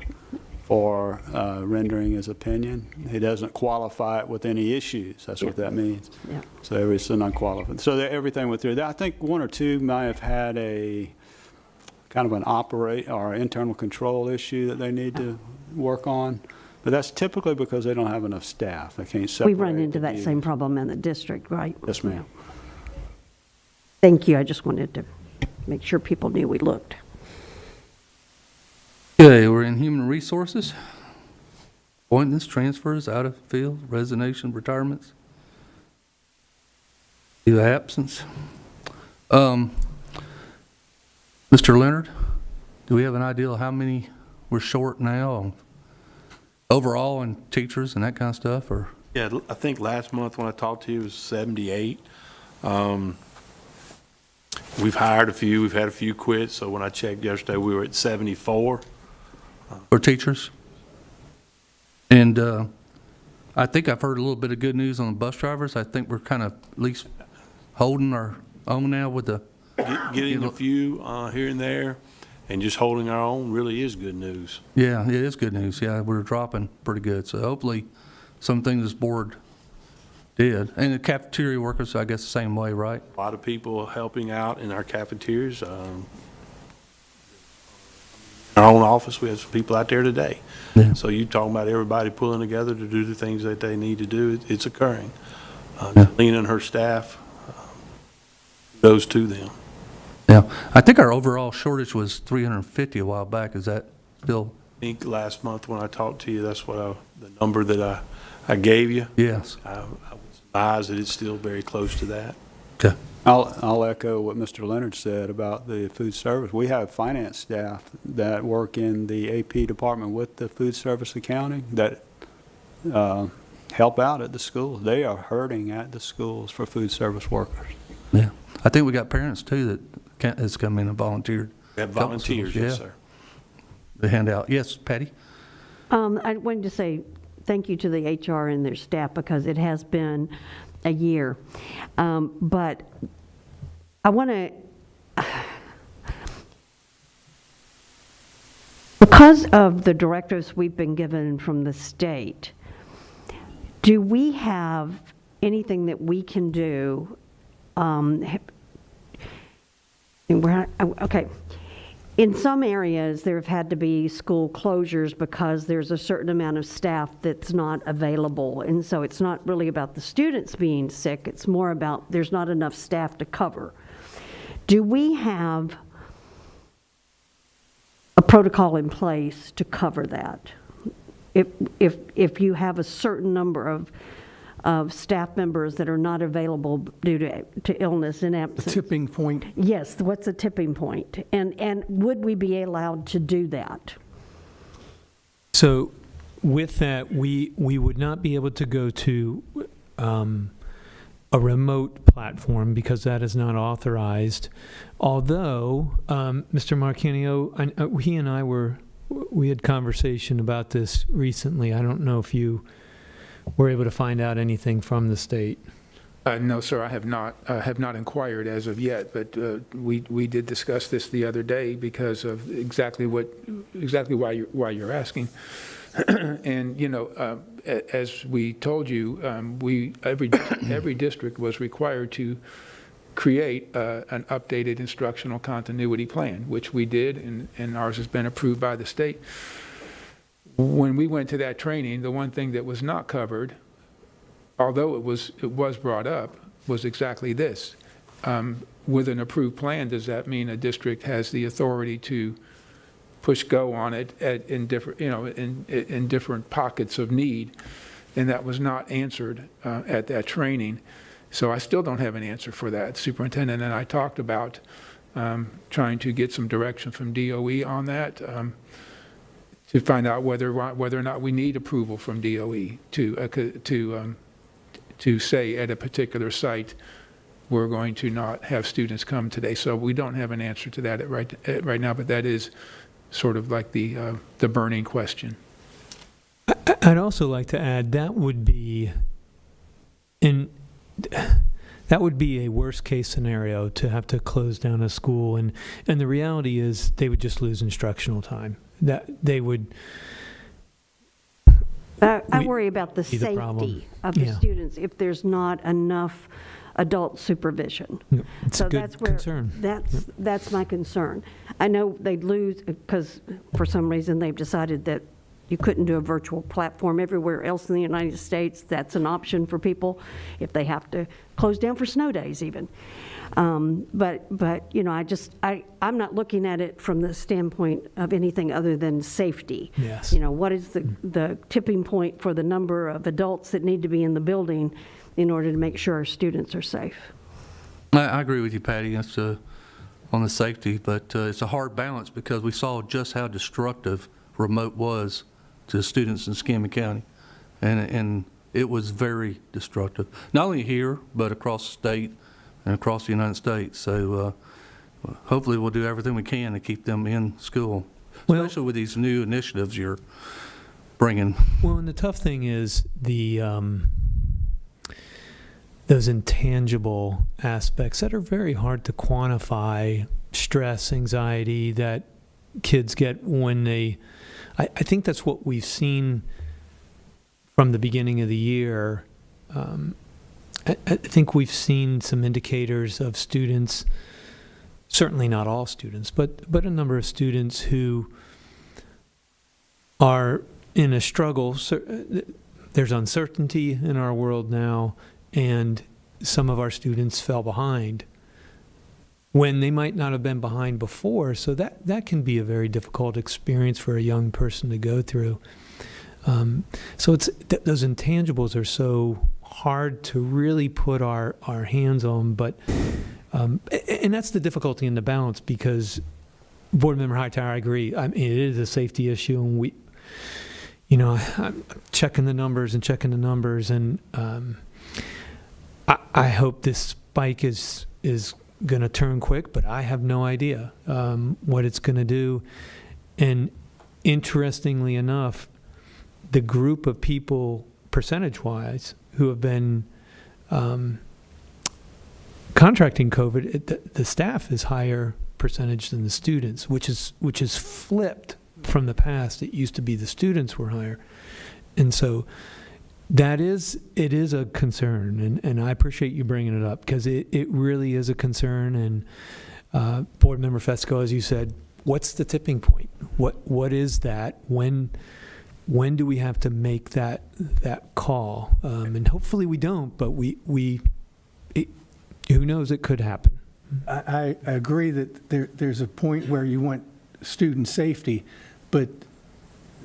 for rendering his opinion. He doesn't qualify it with any issues. That's what that means. Yeah. So it's an unqualified. So everything went through. I think one or two might have had a kind of an internal control issue that they need to work on. But that's typically because they don't have enough staff. They can't separate. We run into that same problem in the district, right? Yes, ma'am. Thank you. I just wanted to make sure people knew we looked. Okay, we're in human resources. Appointments, transfers, out of field, resignation, retirements. Leave of absence. Mr. Leonard, do we have an idea of how many we're short now overall in teachers and that kind of stuff? Or Yeah, I think last month when I talked to you it was 78. We've hired a few. We've had a few quit. So when I checked yesterday, we were at 74. for teachers? And I think I've heard a little bit of good news on the bus drivers. I think we're kind of at least holding our own now with the Getting a few here and there and just holding our own really is good news. Yeah, it is good news. Yeah, we're dropping pretty good. So hopefully some things this board did. And the cafeteria workers, I guess, the same way, right? A lot of people helping out in our cafeterias. In our own office, we have some people out there today. Yeah. So you're talking about everybody pulling together to do the things that they need to do. It's occurring. Yeah. Lena and her staff, goes to them. Yeah. I think our overall shortage was 350 a while back. Is that still? I think last month when I talked to you, that's what the number that I gave you. Yes. I would surmise that it's still very close to that. Okay. I'll echo what Mr. Leonard said about the food service. We have finance staff that work in the AP department with the food service accounting that help out at the schools. They are hurting at the schools for food service workers. Yeah. I think we got parents too that has come in and volunteered. We have volunteers, yes, sir. They hand out. Yes, Patty? I wanted to say thank you to the HR and their staff because it has been a year. But I want to, because of the directives we've been given from the state, do we have anything that we can do? Okay. In some areas, there have had to be school closures because there's a certain amount of staff that's not available. And so it's not really about the students being sick, it's more about there's not enough staff to cover. Do we have a protocol in place to cover that? If you have a certain number of staff members that are not available due to illness and absence. Tipping point. Yes, what's a tipping point? And would we be allowed to do that? So with that, we would not be able to go to a remote platform because that is not authorized. Although, Mr. Marcanio, he and I we had conversation about this recently. I don't know if you were able to find out anything from the state. No, sir, I have not inquired as of yet, but we did discuss this the other day because of exactly why you're asking. And, as we told you, every district was required to create an updated instructional continuity plan, which we did, and ours has been approved by the state. When we went to that training, the one thing that was not covered, although it was brought up, was exactly this. With an approved plan, does that mean a district has the authority to push go on it in different, in different pockets of need? And that was not answered at that training. So I still don't have an answer for that. Superintendent and I talked about trying to get some direction from DOE on that, to find out whether or not we need approval from DOE to say at a particular site, we're going to not have students come today. So we don't have an answer to that right now, but that is sort of like the burning question. I'd also like to add that would be a worst case scenario, to have to close down a school, and the reality is they would just lose instructional time. That they would. I worry about the see the problem. safety of the Yeah. students if there's not enough adult supervision. It's So a good that's where, concern. that's my concern. I know they'd lose, because for some reason they've decided that you couldn't do a virtual platform. Everywhere else in the United States, that's an option for people if they have to close down for snow days even. But I'm not looking at it from the standpoint of anything other than safety. Yes. What is the tipping point for the number of adults that need to be in the building in order to make sure our students are safe? I agree with you, Patty, on the safety, but it's a hard balance because we saw just how destructive remote was to students in Escambia County, and it was very destructive, not only here, but across the state and across the United States. So hopefully we'll do everything we can to keep them in school, especially with these new initiatives you're bringing. Well, and the tough thing is those intangible aspects that are very hard to quantify, stress, anxiety that kids get when they, I think that's what we've seen from the beginning of the year. I think we've seen some indicators of students, certainly not all students, but a number of students who are in a struggle. There's uncertainty in our world now, and some of our students fell behind when they might not have been behind before. So that can be a very difficult experience for a young person to go through. So it's those intangibles are so hard to really put our hands on, but and that's the difficulty in the balance, because Board Member Hightower, I agree. I mean, it is a safety issue, and I'm checking the numbers, and I hope this spike is going to turn quick, but I have no idea what it's going to do. And interestingly enough, the group of people, percentage-wise, who have been contracting COVID, the staff is higher percentage than the students, which is flipped from the past. It used to be the students were higher, and so it is a concern, and I appreciate you bringing it up, because it really is a concern. And Board Member Fesco, as you said, what's the tipping point? What is that? When do we have to make that call? And hopefully we don't, but who knows, it could happen. I agree that there's a point where you want student safety, but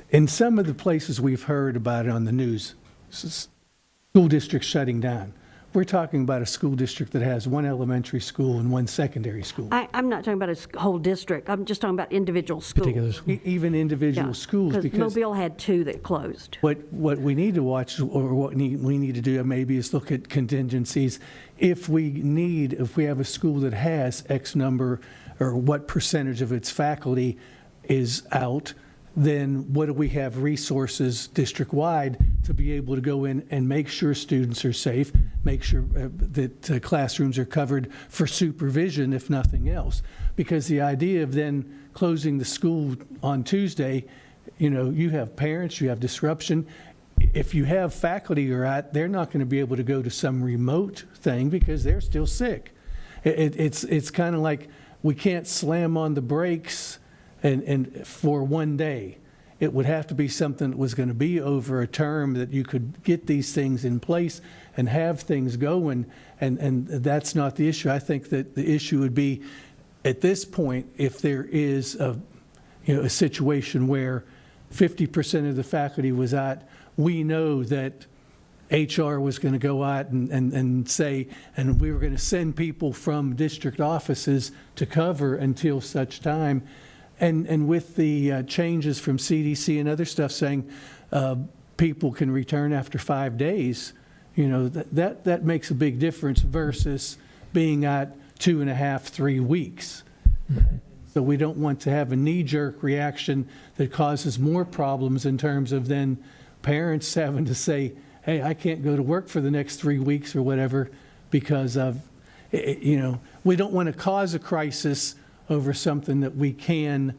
in some of the places we've heard about it on the news, school districts shutting down. We're talking about a school district that has one elementary school and one secondary school. I'm not talking about a whole district. I'm just talking about individual schools. Particular school. Even individual schools, because Mobile had 2 that closed. what we need to watch, or what we need to do maybe, is look at contingencies. If we have a school that has X number, or what percentage of its faculty is out, then what do we have resources district-wide to be able to go in and make sure students are safe, make sure that classrooms are covered for supervision, if nothing else? Because the idea of then closing the school on Tuesday you have parents, you have disruption. If you have faculty who are out, they're not going to be able to go to some remote thing because they're still sick. It's kind of like we can't slam on the brakes and for one day. It would have to be something that was going to be over a term that you could get these things in place and have things going, and that's not the issue. I think that the issue would be, at this point, if there is a situation where 50% of the faculty was out, we know that HR was going to go out and say, and we were going to send people from district offices to cover until such time. And with the changes from CDC and other stuff saying people can return after 5 days, that makes a big difference versus being at 2.5, 3 weeks. So we don't want to have a knee-jerk reaction that causes more problems in terms of then parents having to say, hey, I can't go to work for the next 3 weeks or whatever because of, we don't want to cause a crisis over something that we can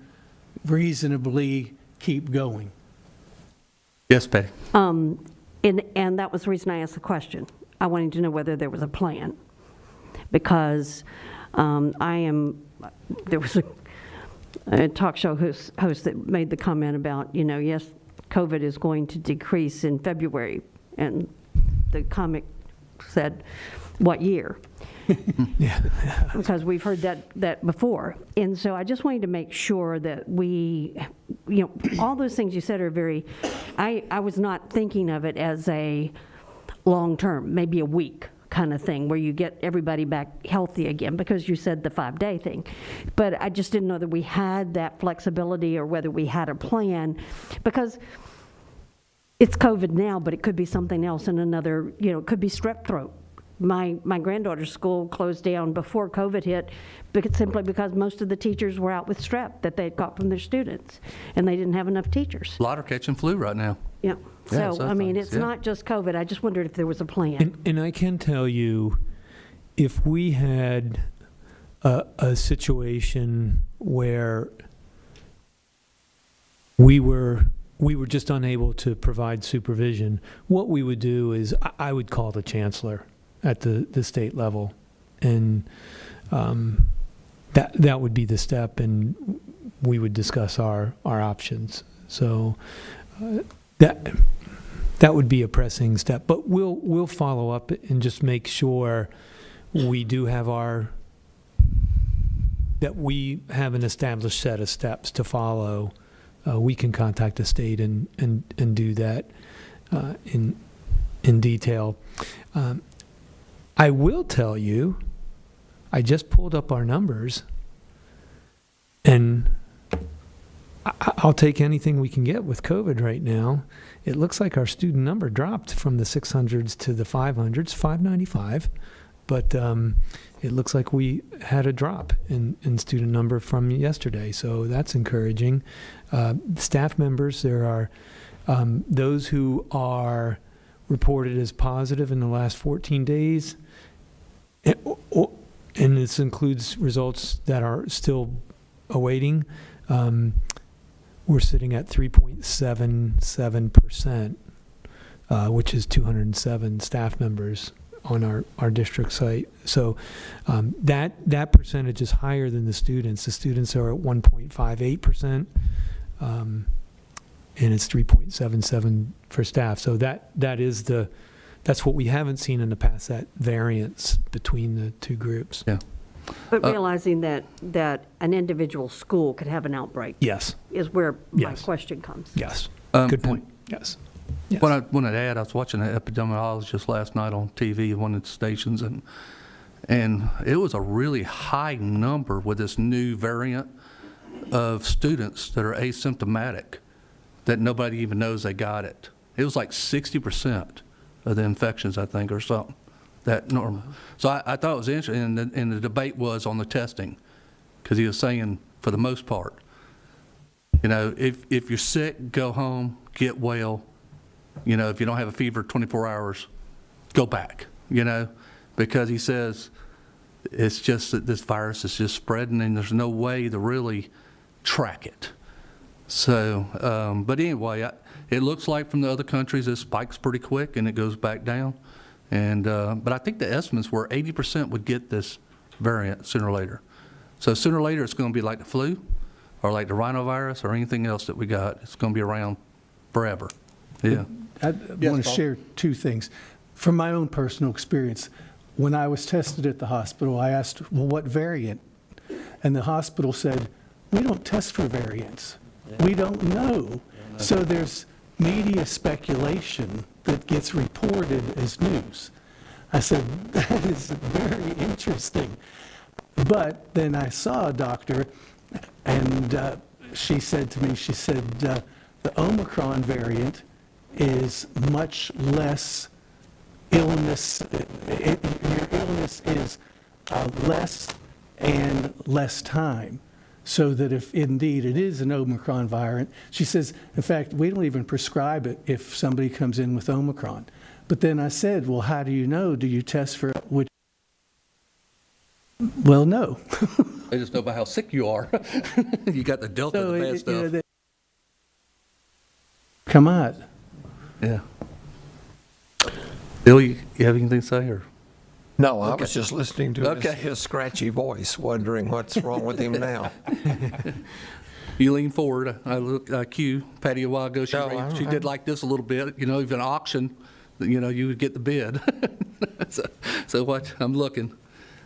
reasonably keep going. Yes, Patty. And that was the reason I asked the question. I wanted to know whether there was a plan. Because there was a talk show host that made the comment about, yes, COVID is going to decrease in February. And the comic said, what year? Yeah. Because we've heard that before. And so I just wanted to make sure that we, all those things you said are very, I was not thinking of it as a long-term, maybe a week kind of thing where you get everybody back healthy again, because you said the 5-day thing. But I just didn't know that we had that flexibility or whether we had a plan, because it's COVID now, but it could be something else in another, it could be strep throat. My granddaughter's school closed down before COVID hit simply because most of the teachers were out with strep that they had got from their students, and they didn't have enough teachers. A lot are catching flu right now. Yeah. Yeah, So, I mean, it's not just COVID. I just wondered if there was a plan. And I can tell you, if we had a situation where we were just unable to provide supervision, what we would do is I would call the chancellor at the state level, and that would be the step, and we would discuss our options. So that would be a pressing step, but we'll follow up and just make sure we do have that we have an established set of steps to follow. We can contact the state and do that in detail. I will tell you, I just pulled up our numbers, and I'll take anything we can get with COVID right now. It looks like our student number dropped from the 600s to the 500s, 595, but it looks like we had a drop in student number from yesterday, so that's encouraging. Staff members, there are those who are reported as positive in the last 14 days, and this includes results that are still awaiting. We're sitting at 3.77%, which is 207 staff members on our district site. So that percentage is higher than the students. The students are at 1.58%, and it's 3.77 for staff. So that's what we haven't seen in the past, that variance between the two groups. Yeah. But realizing that an individual school could have an outbreak. Yes. Is where my Yes. question comes. Yes. Good point. Yes. Yes. What I wanted to add, I was watching an epidemiologist last night on TV at one of the stations, and it was a really high number with this new variant of students that are asymptomatic, that nobody even knows they got it. It was like 60% of the infections, I think, or something, that normal. So I thought it was interesting, and the debate was on the testing, because he was saying, for the most part, if you're sick, go home, get well. If you don't have a fever 24 hours, go back, because he says it's just that this virus is just spreading and there's no way to really track it. So, but anyway, it looks like from the other countries, it spikes pretty quick and it goes back down. And, but I think the estimates were 80% would get this variant sooner or later. So sooner or later, it's going to be like the flu or like the rhinovirus or anything else that we got. It's going to be around forever. Yeah. I want to Paul? share two things. From my own personal experience, when I was tested at the hospital, I asked, well, what variant? And the hospital said, we don't test for variants. We don't know. So there's media speculation that gets reported as news. I said, that is very interesting. But then I saw a doctor, and she said to me, she said, the Omicron variant is much less illness. Your illness is less and less time. So that if indeed it is an Omicron variant, she says, in fact, we don't even prescribe it if somebody comes in with Omicron. But then I said, well, how do you know? Do you test for which? Well, no. They just know by how sick you are. You got the Delta, So the bad stuff. Come on. Yeah. Bill, you have anything to say? Or? No, I was just listening to Okay. his scratchy voice, wondering what's wrong with him now. You lean forward. I look, Q, Patty, a while ago, she I- did like this a little bit. You know, if an auction, you know, you would get the bid. So what, I'm looking.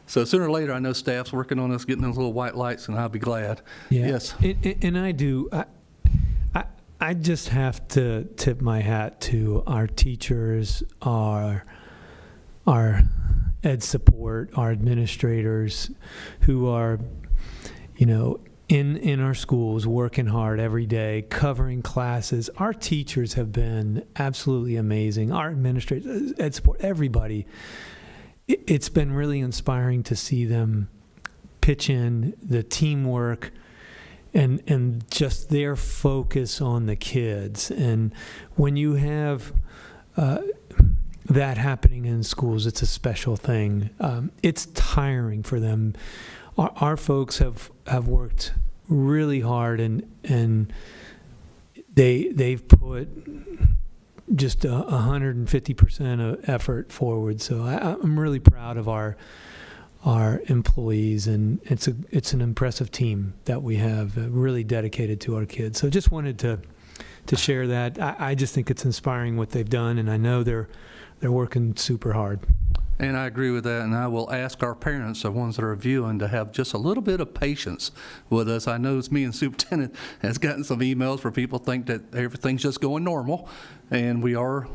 So sooner or later, I know staff's working on us getting those little white lights, and I'll be glad. Yeah. Yes. And I do. I just have to tip my hat to our teachers, our ed support, our administrators who are, you know, in our schools working hard every day, covering classes. Our teachers have been absolutely amazing. Our administrators, ed support, everybody. It's been really inspiring to see them pitch in, the teamwork, and just their focus on the kids. And when you have that happening in schools, it's a special thing. It's tiring for them. Our folks have worked really hard, and they've put just 150% of effort forward. So I'm really proud of our employees, and it's an impressive team that we have, really dedicated to our kids. So just wanted to share that. I just think it's inspiring what they've done, and I know they're working super hard. And I agree with that, and I will ask our parents, the ones that are viewing, to have just a little bit of patience with us. I know it's me and Superintendent has gotten some emails where people think that everything's just going normal, and we are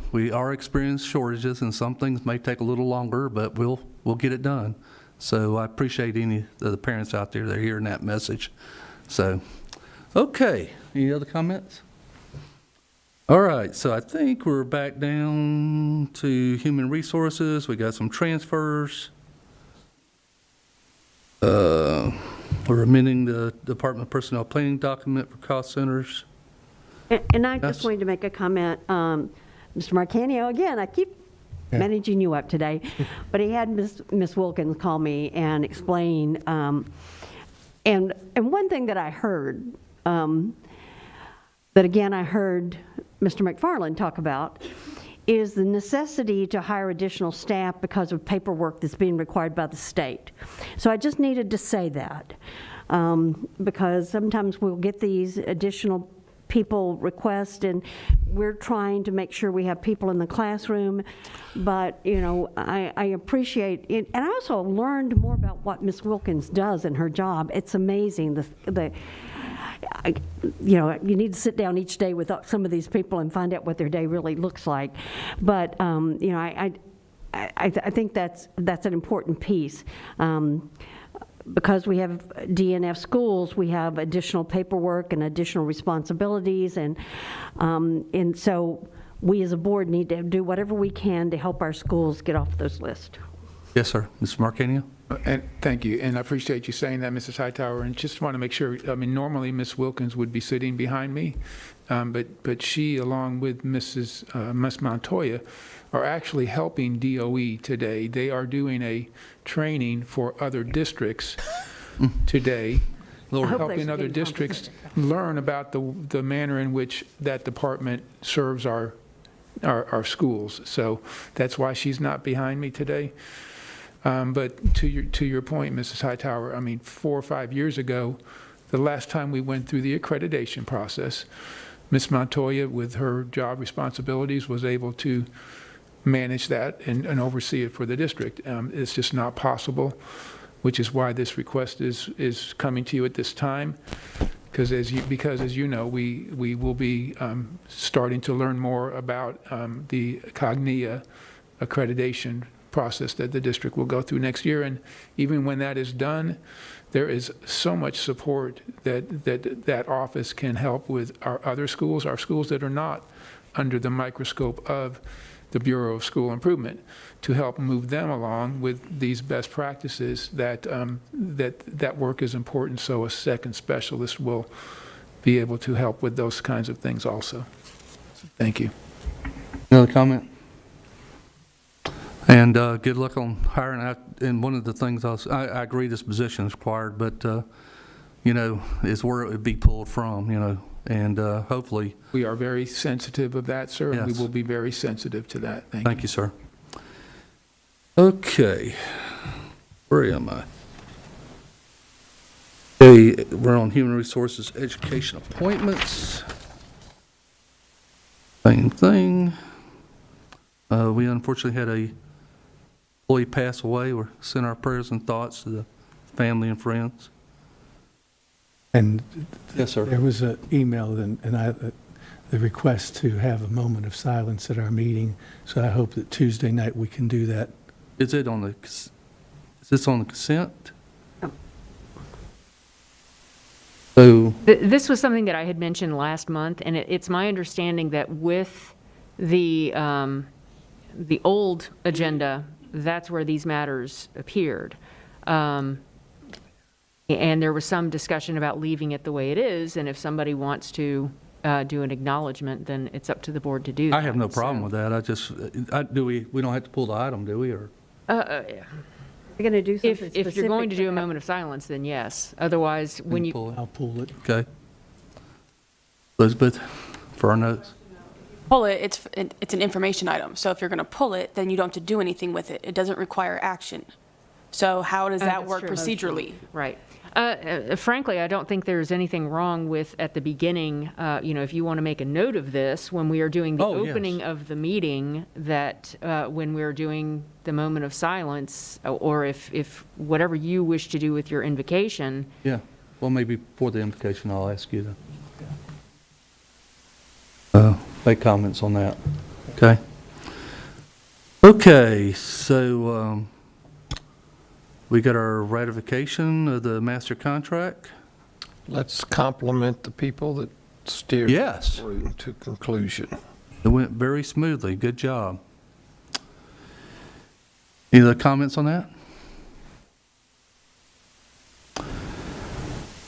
experiencing shortages, and some things may take a little longer, but we'll get it done. So I appreciate any of the parents out there that are hearing that message. So, okay, any other comments? All right, so I think we're back down to human resources. We got some transfers. We're amending the Department of Personnel Planning document for cost centers. And I just wanted to make a comment. Mr. Marcanio, again, I keep managing you up today, but he had Ms. Wilkins call me and explain. And one thing that I heard, that again I heard Mr. McFarland talk about, is the necessity to hire additional staff because of paperwork that's being required by the state. So I just needed to say that, because sometimes we'll get these additional people request, and we're trying to make sure we have people in the classroom. But, you know, I appreciate it. And I also learned more about what Ms. Wilkins does in her job. It's amazing. You know, you need to sit down each day with some of these people and find out what their day really looks like. But, you know, I think that's an important piece. Because we have DNF schools, we have additional paperwork and additional responsibilities, and so we as a board need to do whatever we can to help our schools get off those lists. Yes, sir. Mr. Marcanio? And thank you, and I appreciate you saying that, Mrs. Hightower, and just want to make sure, I mean, normally Ms. Wilkins would be sitting behind me, but she, along with Ms. Montoya, are actually helping DOE today. They are doing a training for other districts today, Lord. hope helping they're other getting districts learn about the manner in which that department serves our schools. So that's why she's not behind me today. But to your point, Mrs. Hightower, I mean, 4 or 5 years ago, the last time we went through the accreditation process, Ms. Montoya, with her job responsibilities, was able to manage that and oversee it for the district. It's just not possible, which is why this request is coming to you at this time. Because as you know, we will be starting to learn more about the COGNIA accreditation process that the district will go through next year. And even when that is done, there is so much support that office can help with our other schools, our schools that are not under the microscope of the Bureau of School Improvement, to help move them along with these best practices. That work is important, so a second specialist will be able to help with those kinds of things also. Thank you. Another comment? And good luck on hiring out. And one of the things I agree this position is required, but, is where it would be pulled from, and hopefully. We are very sensitive of that, sir, and we Yes. will be very sensitive to that. Thank you, sir. Okay. Where am I? Okay, we're on Human Resources Education Appointments. Same thing. We unfortunately had a employee pass away. We send our prayers and thoughts to the family and friends. And Yes, sir. there was an email the request to have a moment of silence at our meeting, so I hope that Tuesday night we can do that. Is this on the consent? So, This was something that I had mentioned last month, and it's my understanding that with the old agenda, that's where these matters appeared. And there was some discussion about leaving it the way it is, and if somebody wants to do an acknowledgement, then it's up to the board to do that. I have no problem with that. We don't have to pull the item, do we, or? You're going to do something specific. If you're going to do a moment of silence, then yes. Otherwise, when you, I'll pull it. Okay. Elizabeth, for our notes. Pull it, it's an information item. So if you're going to pull it, then you don't have to do anything with it. It doesn't require action. So how does that that's work true. procedurally? right. Frankly, I don't think there's anything wrong with, at the beginning, if you want to make a note of this, when we are doing the Oh, yes. opening of the meeting, that when we're doing the moment of silence, or if whatever you wish to do with your invocation. Yeah. Well, maybe for the invocation, I'll ask you to make comments on that. Okay. Okay, so we got our ratification of the master contract. Let's compliment the people that steered Yes. it through to conclusion. It went very smoothly. Good job. Any other comments on that?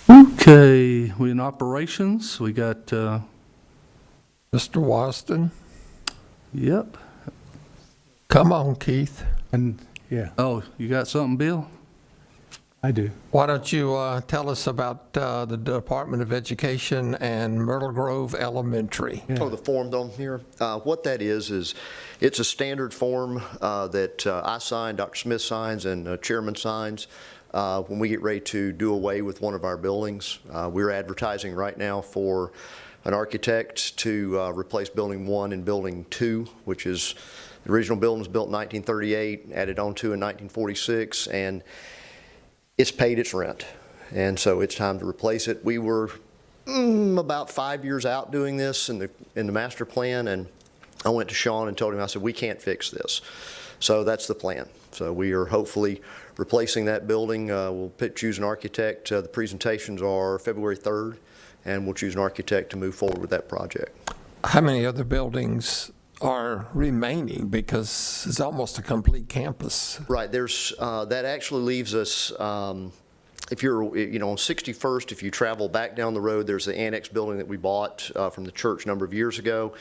Okay, we in operations. We got, Mr. Waston, yep. come on, Keith. And, yeah, Oh, you got something, Bill? I do. Why don't you tell us about the Department of Education and Myrtle Grove Elementary? Yeah. Oh, the form down here? What that is it's a standard form that I sign, Dr. Smith signs, and Chairman signs when we get ready to do away with one of our buildings. We're advertising right now for an architect to replace Building 1 and Building 2, which is the original building was built in 1938, added on to in 1946, and it's paid its rent. And so it's time to replace it. We were about 5 years out doing this in the master plan, and I went to Sean and told him, I said, we can't fix this. So that's the plan. So we are hopefully replacing that building. We'll choose an architect. The presentations are February 3rd, and we'll choose an architect to move forward with that project. How many other buildings are remaining, because it's almost a complete campus? Right, there's, that actually leaves us, if you're, on 61st, if you travel back down the road, there's the annex building that we bought from the church a number of years ago.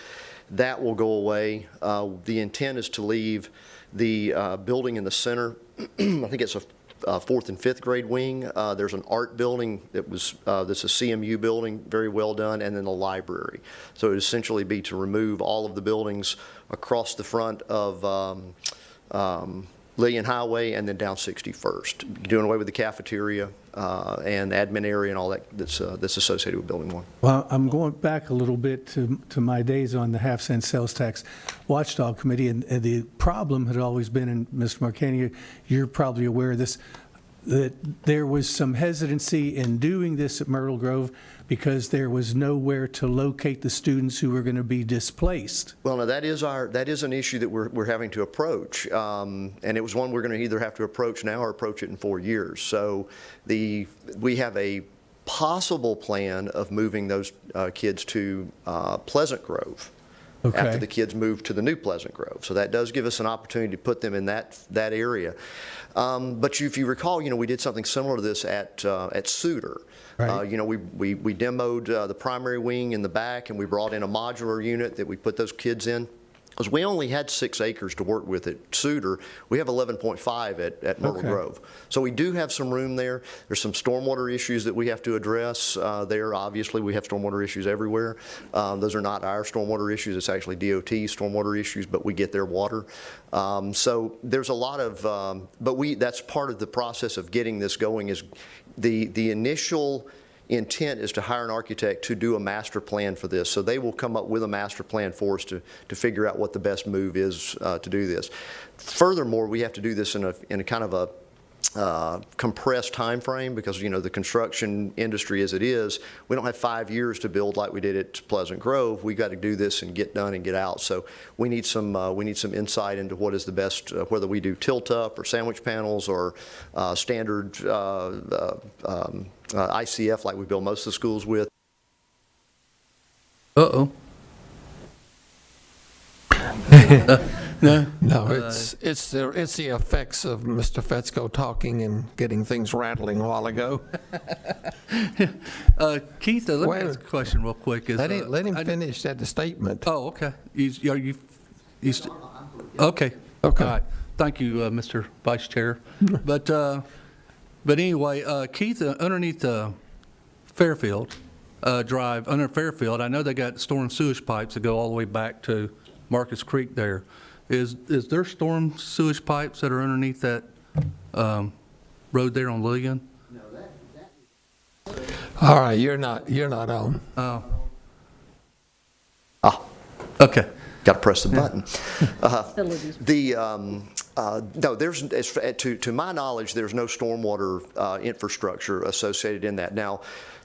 That will go away. The intent is to leave the building in the center. I think it's a 4th and 5th grade wing. There's an art building that's a CMU building, very well done, and then the library. So it would essentially be to remove all of the buildings across the front of Lillian Highway and then down 61st, doing away with the cafeteria and admin area and all that's associated with Building 1. Well, I'm going back a little bit to my days on the half-cent sales tax watchdog committee, and the problem had always been, and Mr. Marcani, you're probably aware of this, that there was some hesitancy in doing this at Myrtle Grove because there was nowhere to locate the students who were going to be displaced. Well, now that is an issue that we're having to approach, and it was one we're going to either have to approach now or approach it in 4 years. So we have a possible plan of moving those kids to Pleasant Grove. Okay. After the kids move to the new Pleasant Grove. So that does give us an opportunity to put them in that area. But if you recall, we did something similar to this at Suter. Right. We demoed the primary wing in the back, and we brought in a modular unit that we put those kids in. Because we only had 6 acres to work with at Suter. We have 11.5 at Myrtle Okay. Grove. So we do have some room there. There's some stormwater issues that we have to address there. Obviously, we have stormwater issues everywhere. Those are not our stormwater issues. It's actually DOT stormwater issues, but we get their water. So there's a lot of, that's part of the process of getting this going is the initial intent is to hire an architect to do a master plan for this. So they will come up with a master plan for us to figure out what the best move is to do this. Furthermore, we have to do this in a kind of a compressed time frame because the construction industry as it is, we don't have 5 years to build like we did at Pleasant Grove. We got to do this and get done and get out. So we need some insight into what is the best, whether we do tilt up or sandwich panels or standard ICF like we build most of the schools with. Uh-oh. No, it's the effects of Mr. Fetzko talking and getting things rattling a while ago. Keith, let me ask a question real quick. Let him finish that statement. Oh, okay. Okay. Okay. All right. Thank you, Mr. Vice Chair. But anyway, Keith, underneath Fairfield Drive, under Fairfield, I know they got storm sewage pipes that go all the way back to Marcus Creek there. Is there storm sewage pipes that are underneath that road there on Lillian? No, All right, you're not on. Oh. Okay. Got to press the button. No, there's, to my knowledge, there's no stormwater infrastructure associated in that. Now,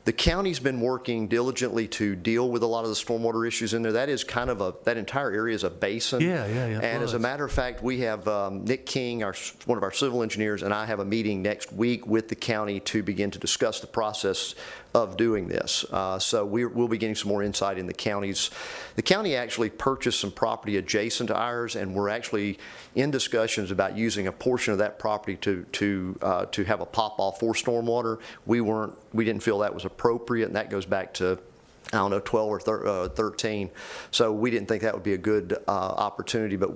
the county's been working diligently to deal with a lot of the stormwater issues in there. That is kind of that entire area is a basin. Yeah. And as a matter of fact, we have Nick King, one of our civil engineers, and I have a meeting next week with the county to begin to discuss the process of doing this. So we'll be getting some more insight in the counties. The county actually purchased some property adjacent to ours, and we're actually in discussions about using a portion of that property to have a pop-off for stormwater. We didn't feel that was appropriate, and that goes back to, I don't know, 12 or 13. So we didn't think that would be a good opportunity, but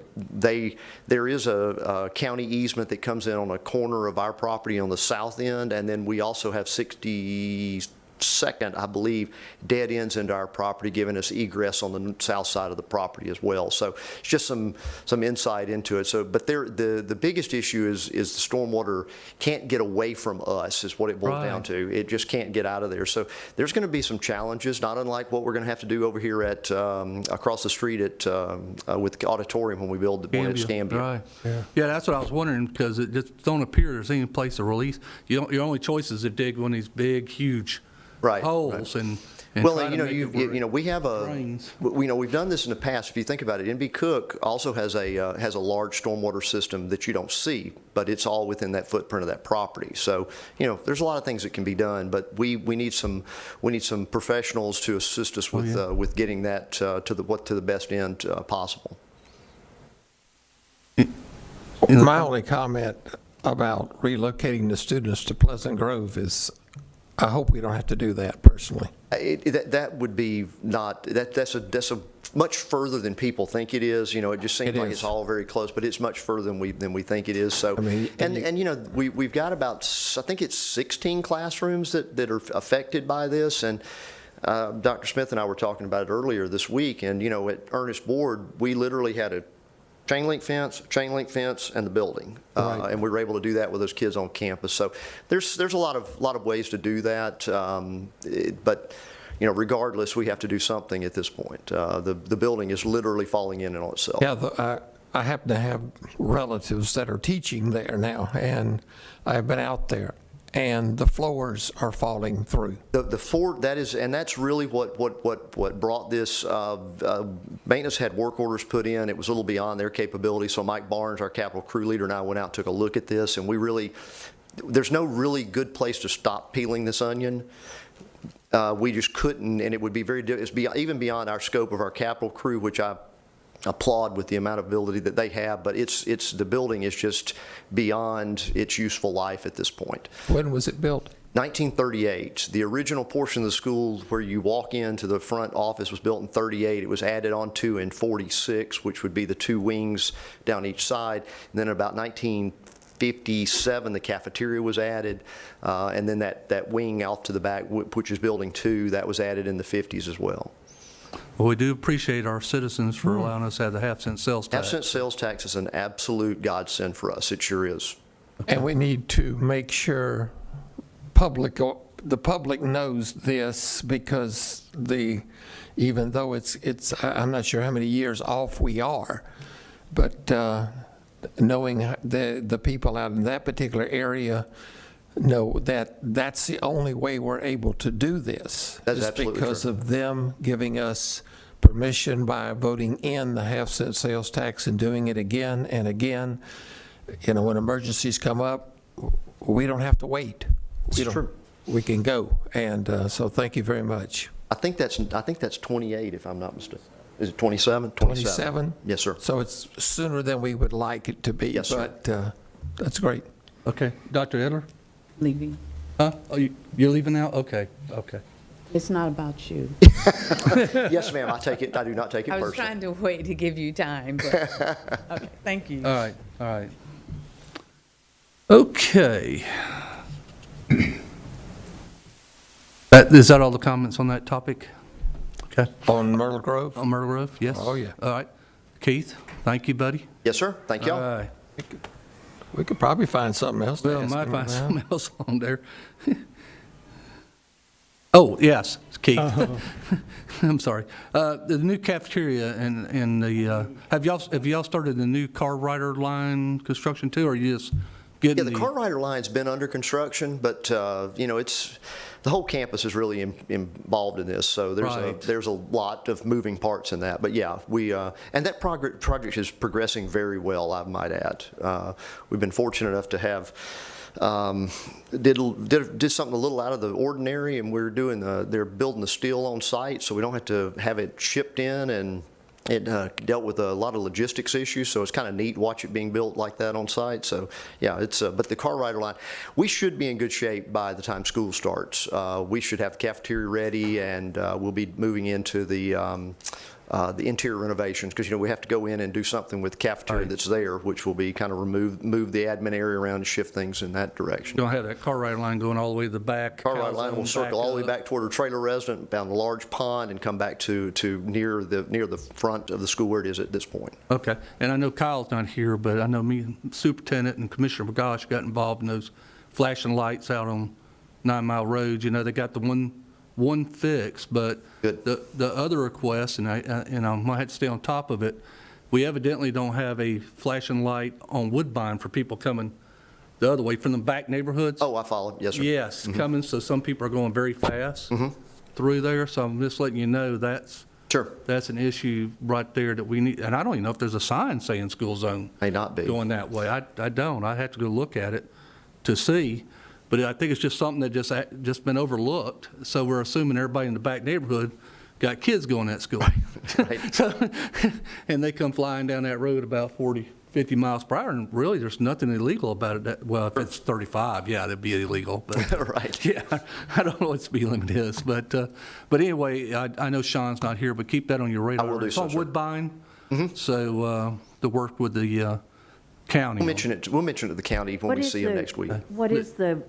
there is a county easement that comes in on a corner of our property on the south end, and then we also have 62nd, I believe, dead ends into our property, giving us egress on the south side of the property as well. So it's just some insight into it. So, but the biggest issue is the stormwater can't get away from us, is what it boils down to. It just can't get out of there. So there's going to be some challenges, not unlike what we're going to have to do over here at across the street with the auditorium when we build the one at ESCAMBIA. Right. Yeah, that's what I was wondering, because it just don't appear there's any place to release. Your only choice is to dig one of these big, huge holes and well, try and we have we've done this in the past. If you think about it, NB Cook also has a large stormwater system that you don't see, but it's all within that footprint of that property. So there's a lot of things that can be done, but we need some professionals to assist us with getting that to the best end possible. My only comment about relocating the students to Pleasant Grove is, I hope we don't have to do that personally. That would be not, that's a much further than people think it is. You know, it just seems It like is. it's all very close, but it's much further than we think it is. So, I mean, and you know, we've got about, I think it's 16 classrooms that are affected by this. And Dr. Smith and I were talking about it earlier this week. And, you know, at Ernest Ward, we literally had a chain link fence, and the building. Right. And we were able to do that with those kids on campus. So there's a lot of ways to do that. But, you know, regardless, we have to do something at this point. The building is literally falling in on itself. Yeah, I happen to have relatives that are teaching there now, and I've been out there, and the floors are falling through. The floor, that is, and that's really what brought this. Maintenance had work orders put in. It was a little beyond their capability. So Mike Barnes, our capital crew leader, and I went out and took a look at this, and there's no really good place to stop peeling this onion. We just couldn't, and it would be even beyond our scope of our capital crew, which I applaud with the amount of ability that they have, but the building is just beyond its useful life at this point. When was it built? 1938. The original portion of the school where you walk into the front office was built in 38. It was added on to in 46, which would be the two wings down each side. And then about 1957, the cafeteria was added. And then that wing out to the back, which is building 2, that was added in the 50s as well. Well, we do appreciate our citizens for allowing us to have the half-cent sales tax. Half-cent sales tax is an absolute godsend for us. It sure is. And we need to make sure the public knows this, because even though it's I'm not sure how many years off we are, but knowing the people out in that particular area know that that's the only way we're able to do this. That's is absolutely because true. of them giving us permission by voting in the half-cent sales tax and doing it again and again. You know, when emergencies come up, we don't have to wait. It's true. We can go. And so thank you very much. I think that's 28, if I'm not mistaken. Is it 27? 27? Yes, sir. So it's sooner than we would like it to be. Yes, sir. But that's great. Okay, Dr. Edler? Leaving. Huh? Oh, you're leaving now? Okay. It's not about you. Yes, ma'am, I do not take it I was personally. trying to wait to give you time, but, okay, thank you. All right. Okay. Is that all the comments on that topic? Okay. On Myrtle Grove? On Myrtle Grove, yes. Oh, yeah. All right. Keith, thank you, buddy. Yes, sir. Thank y'all. All right. We could probably find something else to Well, I ask might him find about. something else on there. Oh, yes, Keith. I'm sorry. The new cafeteria and the, have y'all started the new car rider line construction too, or are you just getting Yeah, the car rider line's been under construction, but, you know, the whole campus is really involved in this, so there's a lot of moving parts in that. But yeah, and that project is progressing very well, I might add. We've been fortunate enough to have did something a little out of the ordinary, and they're building the steel on site, so we don't have to have it shipped in, and it dealt with a lot of logistics issues, so it's kind of neat to watch it being built like that on site. So yeah, but the car rider line, we should be in good shape by the time school starts. We should have the cafeteria ready, and we'll be moving into the interior renovations, because, you know, we have to go in and do something with the cafeteria that's there, which will be kind of move the admin area around and shift things in that direction. Don't have that car rider line going all the way to the back. Car rider line will circle all the way back toward a trailer resident, down the large pond, and come back to near the front of the school where it is at this point. Okay, and I know Kyle's not here, but I know me, Superintendent, and Commissioner McGosh got involved in those flashing lights out on 9 Mile Road. You know, they got the one fix, but the other request, and I might have to stay on top of it, we evidently don't have a flashing light on Woodbine for people coming the other way from the back neighborhoods. Oh, I followed. Yes, sir. Yes, coming, so some people are going very fast through there, so I'm just letting you know that's an issue right there that we need, and I don't even know if there's a sign saying school zone. May not be. Going that way. I don't. I have to go look at it to see. But I think it's just something that just been overlooked. So we're assuming everybody in the back neighborhood got kids going to that school. Right. So, and they come flying down that road about 40 50 miles per hour, and really, there's nothing illegal about it. Well, if it's 35, yeah, that'd be illegal. But, Right. yeah, I don't know what the speed limit is, but anyway, I know Sean's not here, but keep that on your radar. I will do It's so, on sir. Woodbine, so to work with the county. We'll mention it to the county when we see them next week. What is the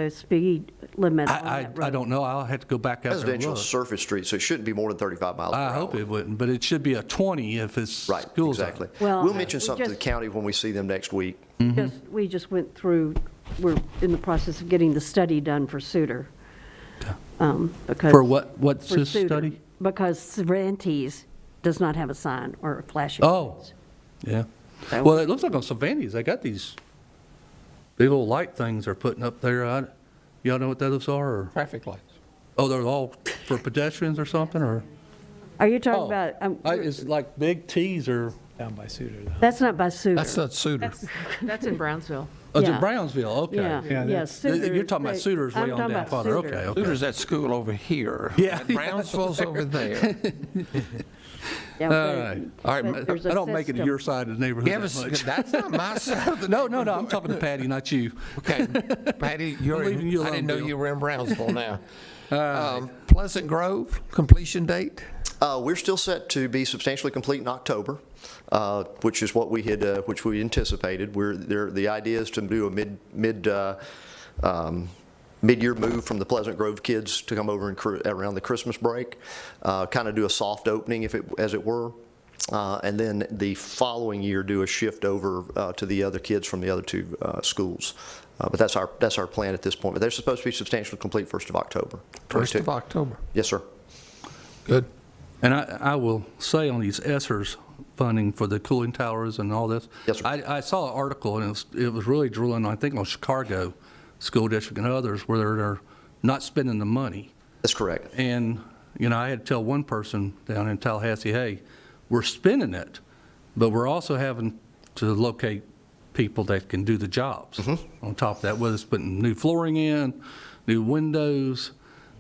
speed limit on I that road? don't know. I'll have to go back out there and Residential look. surface street, so it shouldn't be more than 35 miles per hour. I hope it wouldn't, but it should be a 20 if it's Right, school zone. exactly. Well, We'll mention we something to the just- county when we see them next week. We just went through, we're in the process of getting the study done for Suter. Because For what? What's for this Suter, study? Because Cervantes does not have a sign or flashing Oh, lights. yeah. So- Well, it looks like on Cervantes, they got these big old light things they're putting up there. Y'all know what those are? Or? Traffic lights. Oh, they're all for pedestrians or something, or? Are you talking Oh, about, It's like big T's or, Down by Suter, though. that's not by Suter. That's not Suter. That's in Brownsville. oh, it's Yeah. in Brownsville, okay. Yeah, Yeah, yeah, Suter. You're talking about Suter's way I'm on talking down about farther, Suter. okay, okay. Suter's at school over here. Yeah. And Brownsville's over there. Yeah, All but- right. All right, but there's a I don't make it to system. your side of the neighborhood Give that us, much. that's not my side of the No, I'm talking to Patty, not you. Okay, Patty, you're I'm leaving you I alone, didn't know Bill. you were in Brownsville now. Pleasant Grove, completion date? We're still set to be substantially complete in October, which is what we had, which we anticipated. The idea is to do a mid-year move from the Pleasant Grove kids to come over around the Christmas break, kind of do a soft opening, as it were, and then the following year do a shift over to the other kids from the other two schools. But that's our plan at this point. But they're supposed to be substantially complete 1st of October. 1st of October. Yes, sir. Good. And I will say on these ESSERS funding for the cooling towers and all this. Yes, sir. I saw an article, and it was really drilling, I think, on Chicago School District and others, where they're not spending the money. That's correct. And, I had to tell one person down in Tallahassee, hey, we're spending it, but we're also having to locate people that can do the jobs. On top of that, whether it's putting new flooring in, new windows,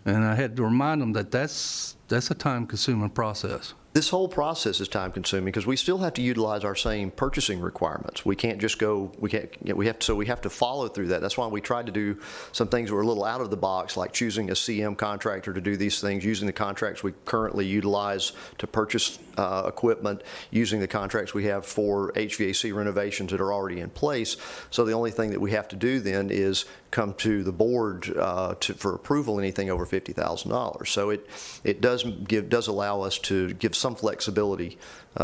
and I had to remind them that that's a time-consuming process. This whole process is time consuming because we still have to utilize our same purchasing requirements. We can't just go, we have to follow through that. That's why we tried to do some things that were a little out of the box, like choosing a CM contractor to do these things, using the contracts we currently utilize to purchase equipment, using the contracts we have for HVAC renovations that are already in place. So the only thing that we have to do then is come to the board for approval anything over $50,000. So it does allow us to give some flexibility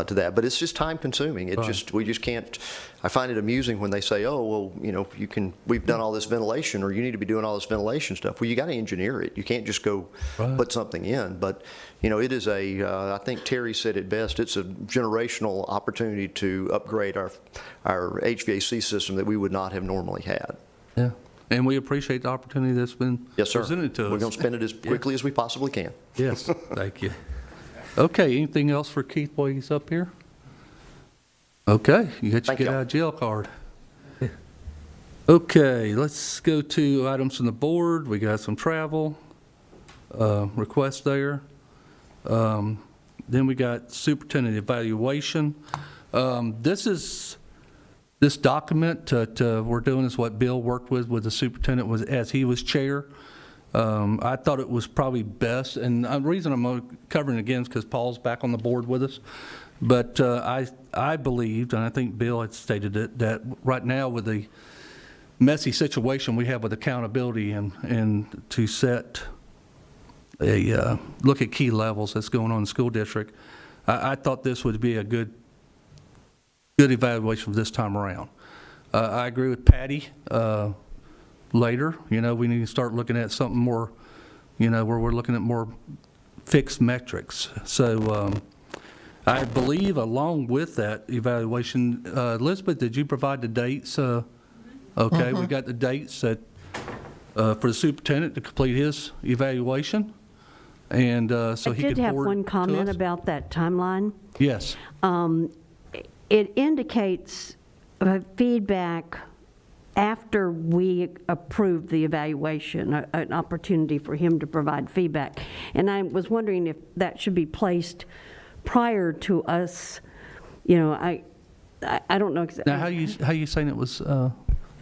to that, but it's just time consuming. We just can't. I find it amusing when they say, "Oh, well, we've done all this ventilation, or you need to be doing all this ventilation stuff." Well, you got to engineer it. You can't just go put something in. But it is I think Terry said it best. It's a generational opportunity to upgrade our HVAC system that we would not have normally had. Yeah. And we appreciate the opportunity that's been Yes, sir. presented to us. We're going to spend it as quickly as we possibly can. Yes, thank you. Okay, anything else for Keith while he's up here? Okay, you got your Thank get y'all. out of jail card. Okay, let's go to items from the board. We got some travel requests there. Then we got superintendent evaluation. This document that we're doing is what Bill worked with the superintendent as he was chair. I thought it was probably best, and the reason I'm covering it again is because Paul's back on the board with us. But I believed, and I think Bill had stated it, that right now with the messy situation we have with accountability and to set a look at key levels that's going on in the school district, I thought this would be a good evaluation this time around. I agree with Patty. Later, we need to start looking at something more, where we're looking at more fixed metrics. So I believe along with that evaluation, Elizabeth, did you provide the dates? Okay, we got the dates that for the superintendent to complete his evaluation, and so he I could did have forward one to comment us. about that timeline. Yes. It indicates feedback after we approve the evaluation, an opportunity for him to provide feedback. And I was wondering if that should be placed prior to us, I don't know Now, how you saying it was, I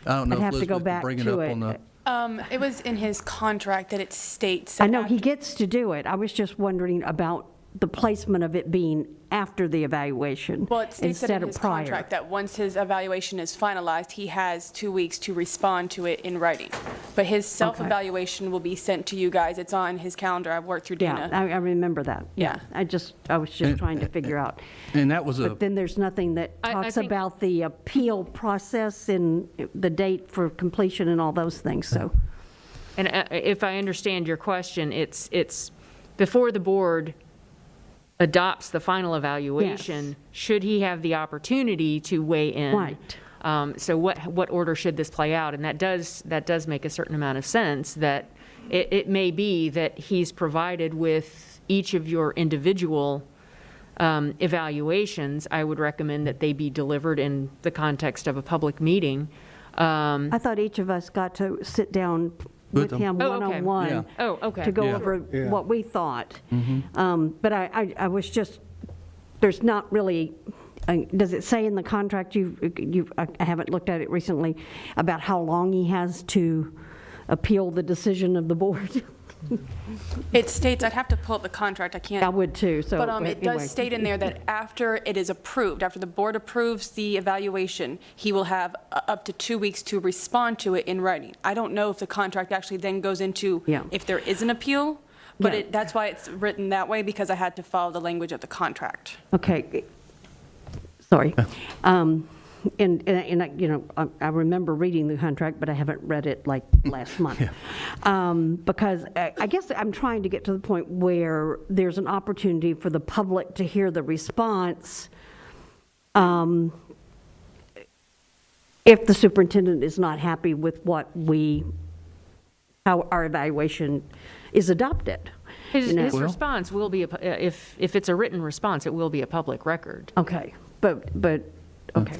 don't know I'd if have to go Elizabeth back could bring it to up it. on the, It was in his contract that it states. I know he gets to do it. I was just wondering about the placement of it being after the evaluation Well, it states that instead in of his prior. contract that once his evaluation is finalized, he has 2 weeks to respond to it in writing. But his self-evaluation will be sent to you guys. It's on his calendar. I've worked through Yeah, Dana. I remember that. Yeah. I was just trying to figure out. and that was a, But then there's nothing that I talks think- about the appeal process and the date for completion and all those things, so. And if I understand your question, it's before the board adopts the final evaluation, Yes. should he have the opportunity to weigh in? Right. So what order should this play out? And that does make a certain amount of sense, that it may be that he's provided with each of your individual evaluations. I would recommend that they be delivered in the context of a public meeting. I thought each of us got to sit down with them. him Oh, okay. one-on-one. Yeah. Oh, okay. To go Yeah. over Yeah. what we thought. But I was just, there's not really, does it say in the contract, I haven't looked at it recently, about how long he has to appeal the decision of the board? It states, I'd have to pull up the contract. I can't. I would too, so. But it anyway. does state in there that after it is approved, after the board approves the evaluation, he will have up to 2 weeks to respond to it in writing. I don't know if the contract actually then goes into Yeah. if there is an appeal, but Yeah. that's why it's written that way, because I had to follow the language of the contract. Okay, sorry. And I remember reading the contract, but I haven't read it like last month. Because I guess I'm trying to get to the point where there's an opportunity for the public to hear the response if the superintendent is not happy with how our evaluation is adopted. His Well- response will be, if it's a written response, it will be a public record. Okay, but, okay,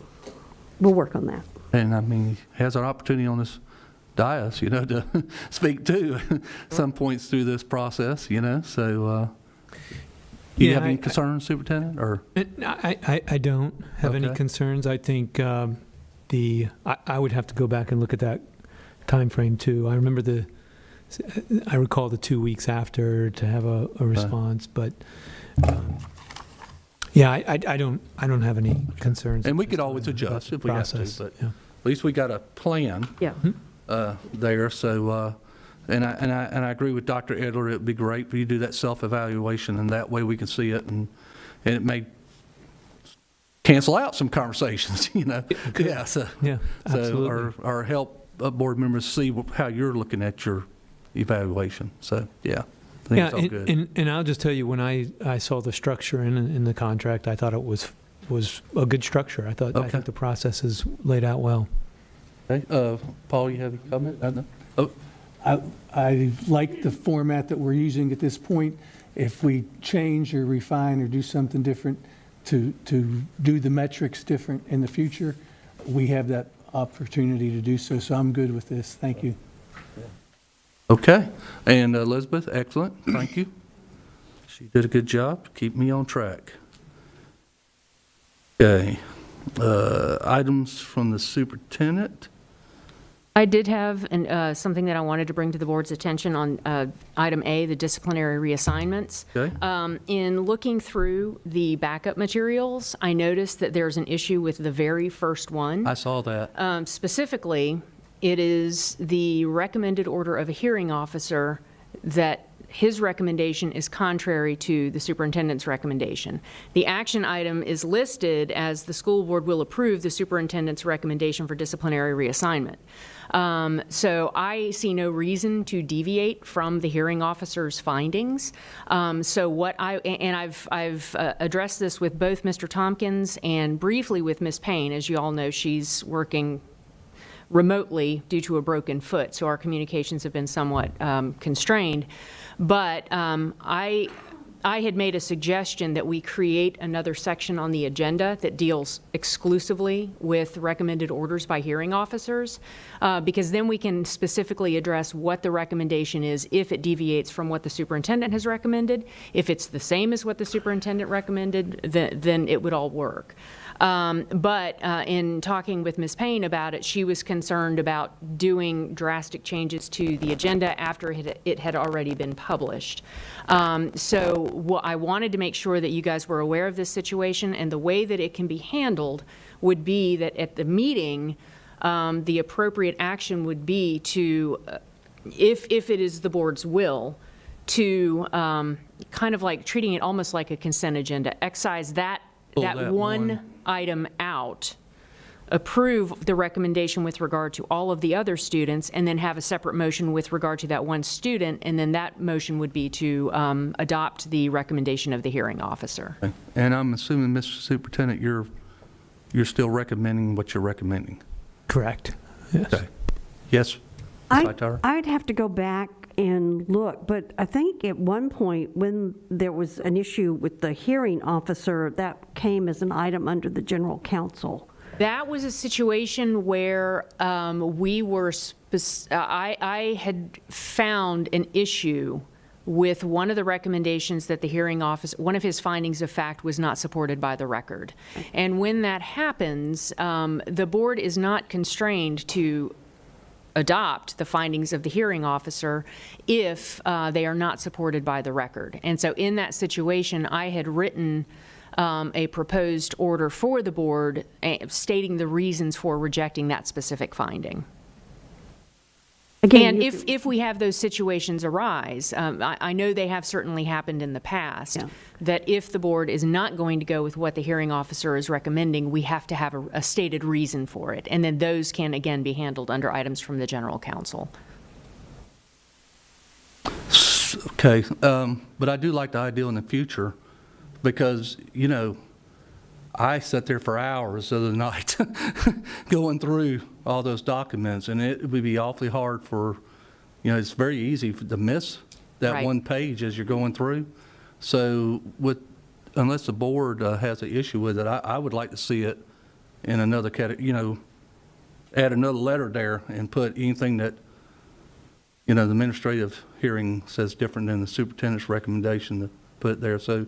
we'll work on that. and I mean, he has an opportunity on this dais, to speak to some points through this process, so, do you Yeah, have any I- concerns, Superintendent, or? I don't have any Okay. concerns. I think I would have to go back and look at that time frame too. I recall the 2 weeks after to have a response, but yeah, I don't have any concerns. And we at could this always time about adjust the if we have to, process. but Yeah. at least we got a plan Yeah. there, so, and I agree with Dr. Edler, it'd be great for you to do that self-evaluation, and that way we can see it, and it may cancel out some conversations, Yeah, so. Yeah, So, absolutely. or help board members see how you're looking at your evaluation, so, yeah. I think Yeah, it's all good. and I'll just tell you, when I saw the structure in the contract, I thought it was a good structure. I Okay. think the process is laid out well. Okay, Paul, you have a comment? Oh, I like the format that we're using at this point. If we change or refine or do something different to do the metrics different in the future, we have that opportunity to do so. So I'm good with this. Thank you. okay, and Elizabeth, excellent, thank you. She did a good job, keep me on track. Okay, items from the superintendent. I did have something that I wanted to bring to the board's attention on item A, the disciplinary reassignments. Okay. In looking through the backup materials, I noticed that there's an issue with the very first one. I saw that. Specifically, it is the recommended order of a hearing officer that his recommendation is contrary to the superintendent's recommendation. The action item is listed as the school board will approve the superintendent's recommendation for disciplinary reassignment. So I see no reason to deviate from the hearing officer's findings. So I've addressed this with both Mr. Tompkins and briefly with Ms. Payne. As you all know, she's working remotely due to a broken foot, so our communications have been somewhat constrained. But I had made a suggestion that we create another section on the agenda that deals exclusively with recommended orders by hearing officers, because then we can specifically address what the recommendation is if it deviates from what the superintendent has recommended. If it's the same as what the superintendent recommended, then it would all work. But in talking with Ms. Payne about it, she was concerned about doing drastic changes to the agenda after it had already been published. So I wanted to make sure that you guys were aware of this situation, and the way that it can be handled would be that at the meeting, the appropriate action would be to, if it is the board's will, to kind of like treating it almost like a consent agenda, excise that one item out, approve the recommendation with regard to all of the other students, and then have a separate motion with regard to that one student, and then that motion would be to adopt the recommendation of the hearing officer. Okay. And I'm assuming, Mr. Superintendent, you're still recommending what you're recommending? Correct. Yes. Okay. Yes, Ms. Hightower? I'd have to go back and look, but I think at one point when there was an issue with the hearing officer, that came as an item under the General Counsel. That was a situation where I had found an issue with one of the recommendations that the hearing officer, one of his findings of fact was not supported by the record. And when that happens, the board is not constrained to adopt the findings of the hearing officer if they are not supported by the record. And so in that situation, I had written a proposed order for the board stating the reasons for rejecting that specific finding. Again, and if we have those situations arise, I know they have certainly happened in the past, that if the board is not going to go with what the hearing officer is recommending, we have to have a stated reason for it. And then those can, again, be handled under items from the General Counsel. Okay, but I do like the idea in the future because, you know, I sat there for hours the other night going through all those documents, and it would be awfully hard for, you know, it's very easy to miss that Right. one page as you're going through. So unless the board has an issue with it, I would like to see it in another category, you know, add another letter there and put anything that, you know, the administrative hearing says different than the superintendent's recommendation to put it there. So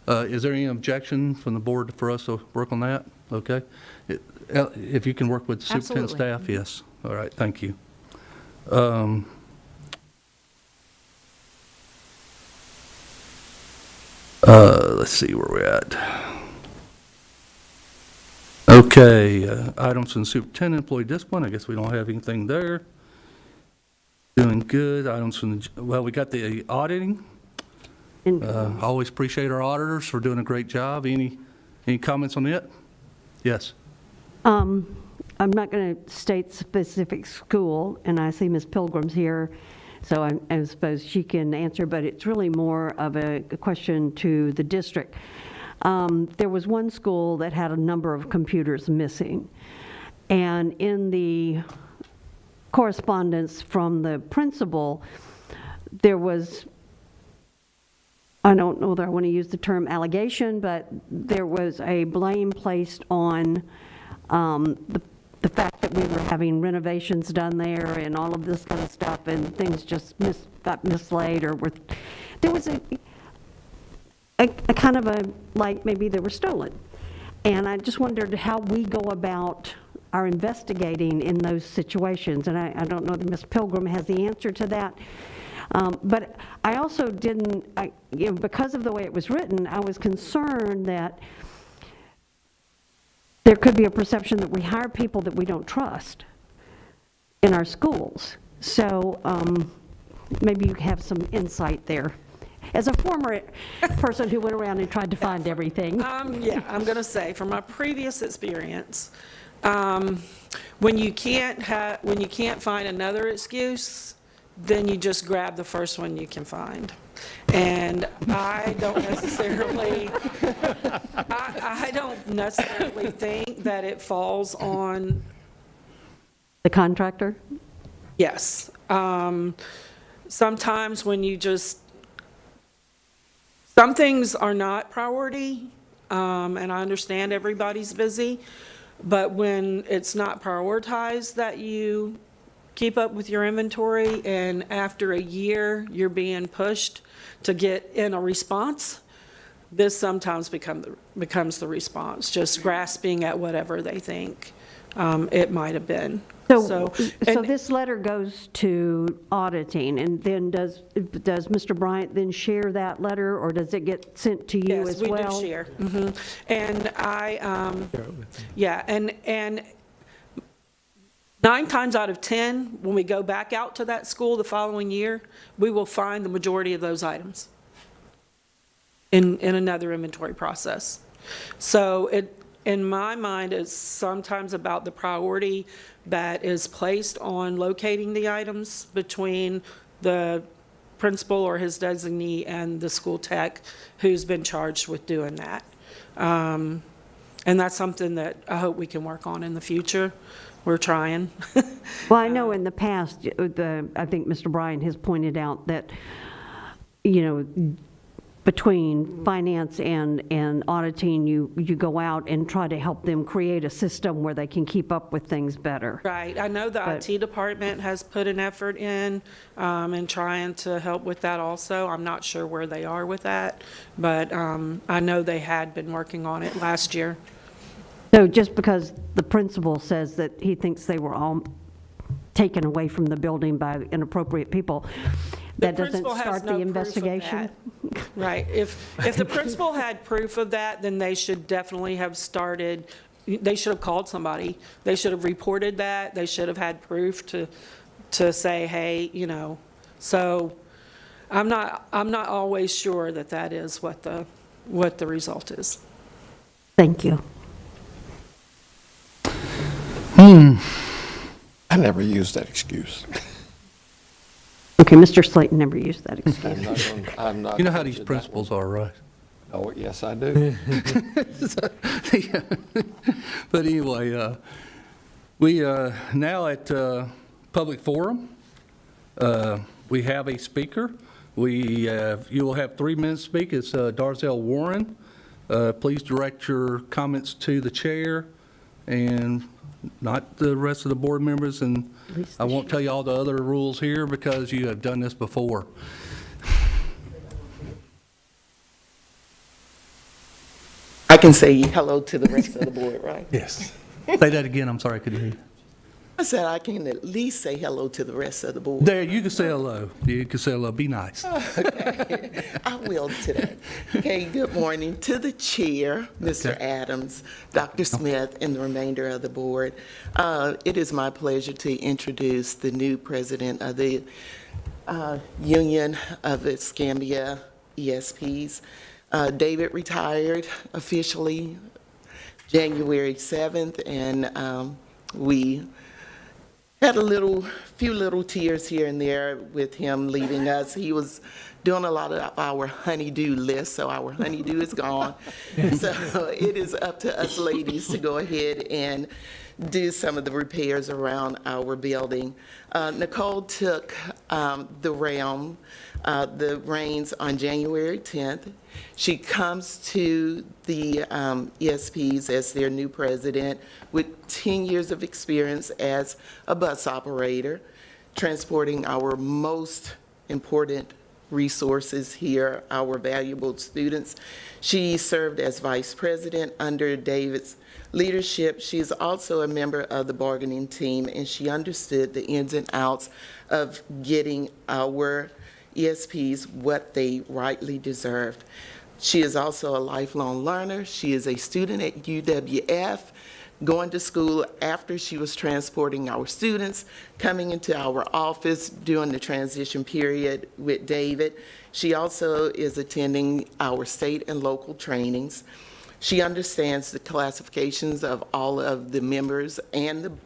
is there any objection from the board for us to work on that? Okay. If you can work with the superintendent staff, yes. All right, thank you. Let's see where we're at. Okay, items from the superintendent, employee discipline. I guess we don't have anything there. Doing good. Items from the, well, we got the auditing. Always appreciate our auditors for doing a great job. Any comments on it? Yes. I'm not going to state specific school, and I see Ms. Pilgrim's here, so I suppose she can answer, but it's really more of a question to the district. There was one school that had a number of computers missing, and in the correspondence from the principal, there was, I don't know that I want to use the term allegation, but there was a blame placed on the fact that we were having renovations done there and all of this kind of stuff, and things just got mislaid, or there was a kind of a, like maybe they were stolen. And I just wondered how we go about our investigating in those situations. And I don't know that Ms. Pilgrim has the answer to that. But I also didn't, you know, because of the way it was written, I was concerned that there could be a perception that we hire people that we don't trust in our schools. So maybe you have some insight there. As a former person who went around and tried to find everything. Yeah, I'm going to say, from my previous experience, when you can't find another excuse, then you just grab the first one you can find. And I don't necessarily, I don't necessarily think that it falls on the contractor? Yes. Sometimes when you just, some things are not priority, and I understand everybody's busy, but when it's not prioritized that you keep up with your inventory, and after a year, you're being pushed to get in a response, this sometimes becomes the response, just grasping at whatever they think it might have been. So and- this letter goes to auditing, and then does Mr. Bryant then share that letter, or does it get sent to you as well? Yes, we do share. Mhm. And and 9 times out of 10, when we go back out to that school the following year, we will find the majority of those items in another inventory process. So in my mind, it's sometimes about the priority that is placed on locating the items between the principal or his designee and the school tech who's been charged with doing that. And that's something that I hope we can work on in the future. We're trying. Well, I know in the past, I think Mr. Bryan has pointed out that, between finance and auditing, you go out and try to help them create a system where they can keep up with things better. Right. I know the IT department has put an effort in trying to help with that also. I'm not sure where they are with that, but I know they had been working on it last year. So just because the principal says that he thinks they were all taken away from the building by inappropriate people, that doesn't start the investigation? Right. If the principal had proof of that, then they should definitely have started, they should have called somebody. They should have reported that. They should have had proof to say, hey, So I'm not always sure that is what the result is. Thank you. I never used that excuse. Okay, Mr. Slayton never used that excuse. I'm not You know how gonna these do that principals are, right? one. Oh, yes, I do. But anyway, we now at public forum. We have a speaker. You will have 3 minutes to speak. It's Darzell Warren. Please direct your comments to the chair and not the rest of the board members. And I won't tell you all the other rules here because you have done this before. I can say hello to the rest of the board, right? Yes. Say that again. I'm sorry, I couldn't hear you. I said I can at least say hello to the rest of the board. There, you can say hello. You can say hello. Be nice. Okay, I will today. Okay, good morning to the chair, Mr. Adams, Dr. Smith, and the remainder of the board. It is my pleasure to introduce the new president of the Union of ESCAMBIA ESPs. David retired officially January 7th, and we had a few little tears here and there with him leaving us. He was doing a lot of our honeydew list, so our honeydew is gone. So it is up to us ladies to go ahead and do some of the repairs around our building. Nicole took the reins on January 10th. She comes to the ESPs as their new president with 10 years of experience as a bus operator, transporting our most important resources here, our valuable students. She served as vice president under David's leadership. She is also a member of the bargaining team, and she understood the ins and outs of getting our ESPs what they rightly deserved. She is also a lifelong learner. She is a student at UWF, going to school after she was transporting our students, coming into our office during the transition period with David. She also is attending our state and local trainings. She understands the classifications of all of the members and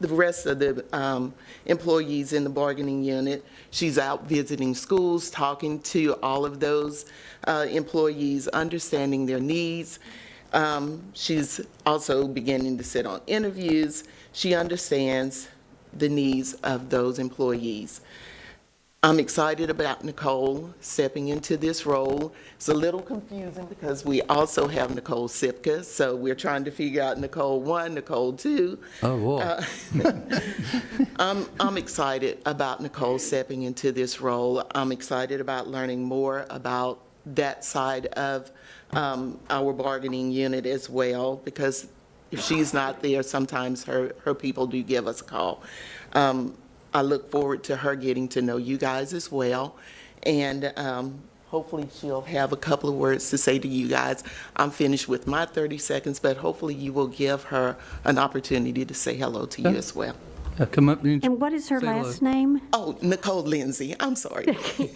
the rest of the employees in the bargaining unit. She's out visiting schools, talking to all of those employees, understanding their needs. She's also beginning to sit on interviews. She understands the needs of those employees. I'm excited about Nicole stepping into this role. It's a little confusing because we also have Nicole Sipka, so we're trying to figure out Nicole 1, Nicole 2. Oh, boy. I'm excited about Nicole stepping into this role. I'm excited about learning more about that side of our bargaining unit as well, because if she's not there, sometimes her people do give us a call. I look forward to her getting to know you guys as well, and hopefully she'll have a couple of words to say to you guys. I'm finished with my 30 seconds, but hopefully you will give her an opportunity to say hello to you as well. Come up and And what is her say hello. last name? Oh, Nicole Lindsay, I'm sorry.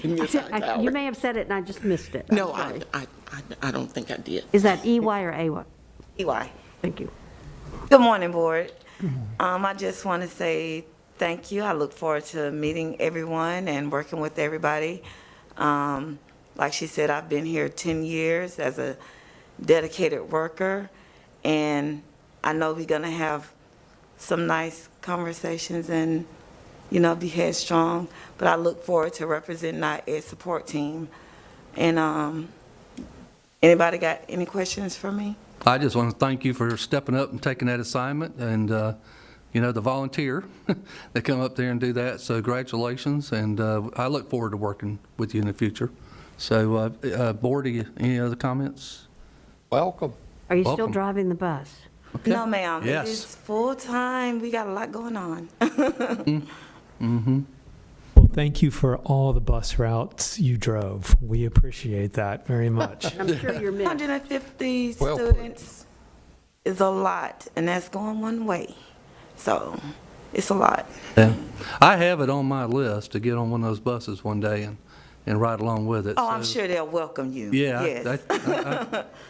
Miss Hightower. You may have said it and I just missed it. No, I'm sorry. I don't think I did. Is that EY or AY? EY. Thank you. Good morning, Board. I just want to say thank you. I look forward to meeting everyone and working with everybody. Like she said, I've been here 10 years as a dedicated worker, and I know we're going to have some nice conversations and, be headstrong, but I look forward to representing our ed support team. And anybody got any questions for me? I just want to thank you for stepping up and taking that assignment, and, the volunteer that come up there and do that, so congratulations, and I look forward to working with you in the future. So, Board, any other comments? Welcome. Are you still Welcome. driving the bus? Okay. No, ma'am. Yes. It is full-time. We got a lot going on. Well, thank you for all the bus routes you drove. We appreciate that very much. I'm sure you're missed. 150 Well put. students is a lot, and that's going one way. So it's a lot. Yeah. I have it on my list to get on one of those buses one day and ride along with it. Oh, I'm so- sure they'll welcome you. Yeah, Yes.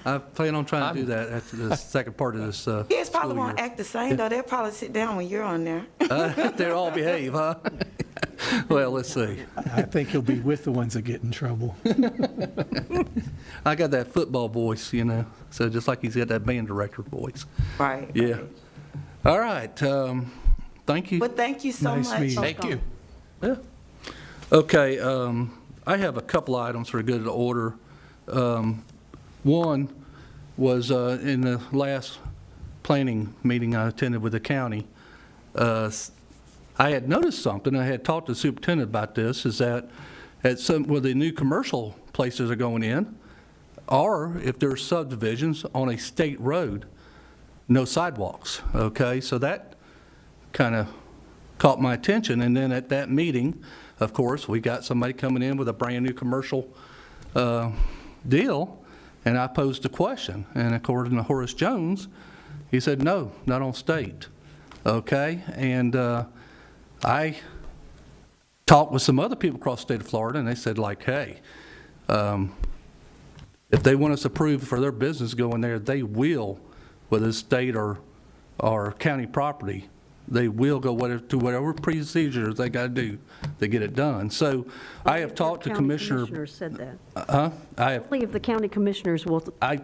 I plan on trying to do that after the second part of this Kids probably school won't year. act the same, though. They'll probably sit down when you're on there. They'll all behave, huh? Well, let's see. I think he'll be with the ones that get in trouble. I got that football voice, so just like he's got that band director voice. Right. Yeah. All right, thank you. But thank you so Nice much. meeting you. Thank you. Yeah. Okay, I have a couple items that are good to order. One was in the last planning meeting I attended with the county. I had noticed something, I had talked to the superintendent about this, is that at some, where the new commercial places are going in, or if there's subdivisions on a state road, no sidewalks, okay? So that kind of caught my attention, and then at that meeting, of course, we got somebody coming in with a brand-new commercial deal, and I posed a question, and according to Horace Jones, he said, no, not on state, okay? And I talked with some other people across the state of Florida, and they said, like, hey, if they want us approved for their business going there, they will, whether it's state or county property, they will go to whatever procedures they got to do to get it done. So I have talked to Commissioner. Commissioner said that. I have. Only if the county commissioners will. I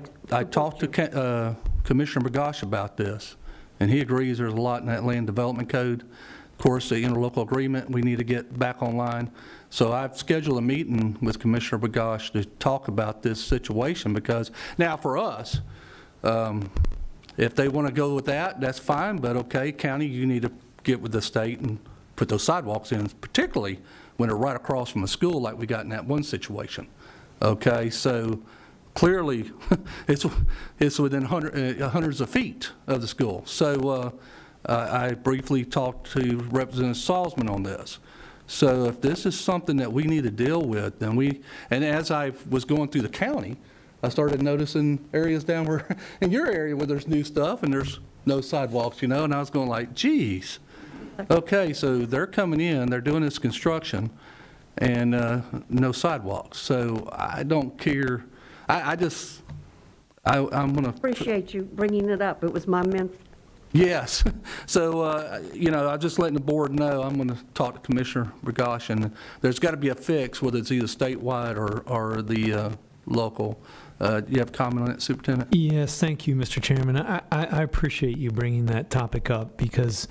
talked to Commissioner Bagosh about this, and he agrees there's a lot in that land development code. Of course, the interlocal agreement, we need to get back online. So I've scheduled a meeting with Commissioner Bagosh to talk about this situation, because now for us, if they want to go with that, that's fine, but okay, county, you need to get with the state and put those sidewalks in, particularly when they're right across from a school like we got in that one situation. Okay, so clearly, it's within hundreds of feet of the school. So I briefly talked to Representative Salzman on this. So if this is something that we need to deal with, then and as I was going through the county, I started noticing areas down where, in your area where there's new stuff and there's no sidewalks, and I was going like, geez. Okay, so they're coming in, they're doing this construction, and no sidewalks. So I don't care. I'm going to. Appreciate you bringing it up. It was my Yes. So, I'm just letting the board know, I'm going to talk to Commissioner Bagosh, and there's got to be a fix, whether it's either statewide or the local. Do you have a comment on that, Superintendent? Yes, thank you, Mr. Chairman. I appreciate you bringing that topic up because,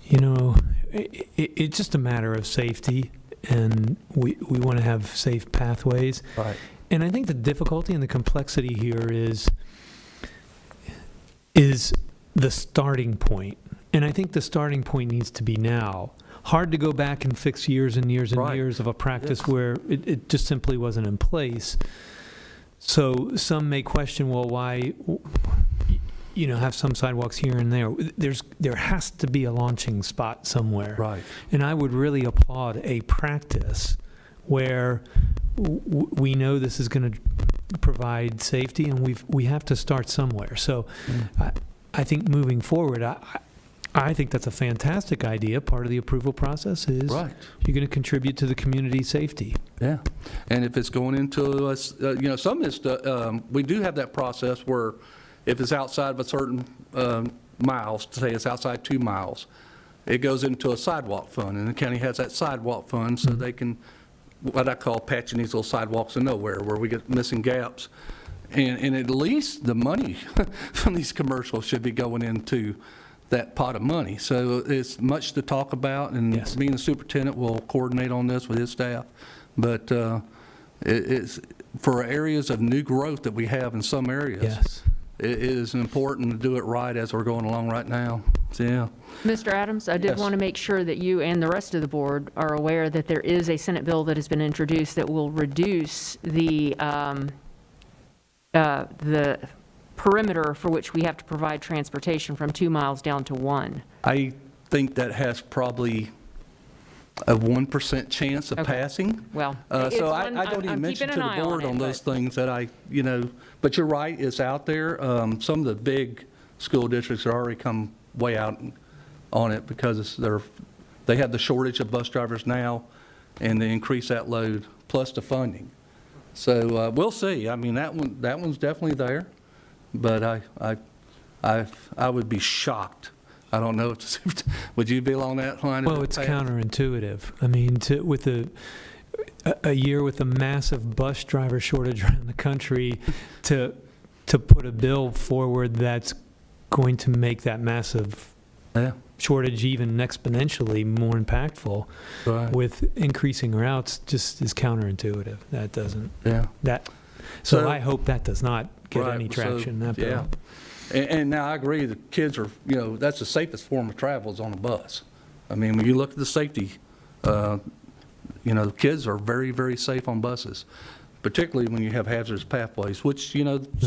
it's just a matter of safety, and we want to have safe pathways. Right. And I think the difficulty and the complexity here is the starting point. And I think the starting point needs to be now. hard to go back and fix years and years and Right. years of a practice Yes. where it just simply wasn't in place. So some may question, well, why, have some sidewalks here and there? There has to be a launching spot somewhere. Right. And I would really applaud a practice where we know this is going to provide safety, and we have to start somewhere. So I think moving forward, I think that's a fantastic idea. Part of the approval process is Right. you're going to contribute to the community safety. Yeah, and if it's going into us, some of this stuff, we do have that process where if it's outside of a certain miles, say it's outside 2 miles, it goes into a sidewalk fund, and the county has that sidewalk fund so they can, what I call patching these little sidewalks of nowhere where we get missing gaps. And at least the money from these commercials should be going into that pot of money. So it's much to talk about, and Yes. being the superintendent will coordinate on this with his staff. But it's for areas of new growth that we have in some areas. Yes. It is important to do it right as we're going along right now. So, yeah. Mr. Adams, I did Yes. want to make sure that you and the rest of the board are aware that there is a Senate bill that has been introduced that will reduce the perimeter for which we have to provide transportation from 2 miles down to 1. I think that has probably a 1% chance of Okay. passing. Well, So it's I one- don't I'm even mention keeping to an the eye on board it, on those but- things that but you're right, it's out there. Some of the big school districts are already come way out on it because they have the shortage of bus drivers now, and they increase that load, plus the funding. So we'll see. I mean, that one's definitely there, but I would be shocked. I don't know if would you be along that line? Well, it's counterintuitive. I mean, with a year with a massive bus driver shortage around the country, to put a bill forward that's going to make that massive shortage even exponentially more impactful Right. with increasing routes just is counterintuitive. That doesn't. Yeah. So I hope that does not get Right, any so, traction. That bill. yeah. And now I agree, the kids are, that's the safest form of travel is on a bus. I mean, when you look at the safety, the kids are very, very safe on buses, particularly when you have hazardous pathways, which,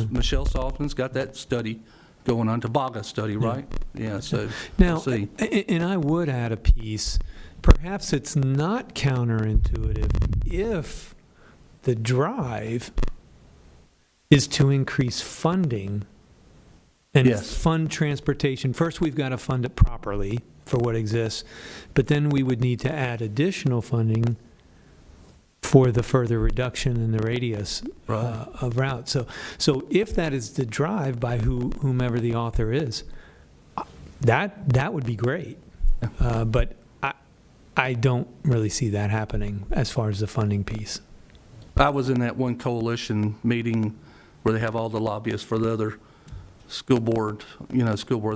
Michelle Salton's got that study going on, Tobaga study, right? Yeah, so Now, we'll see. and I would add a piece, perhaps it's not counterintuitive if the drive is to increase funding and Yes. fund transportation. First, we've got to fund it properly for what exists, but then we would need to add additional funding for the further reduction in the radius of route. So if that is the drive by whomever the author is, that would be great. But I don't really see that happening as far as the funding piece. I was in that one coalition meeting where they have all the lobbyists for the other school boards.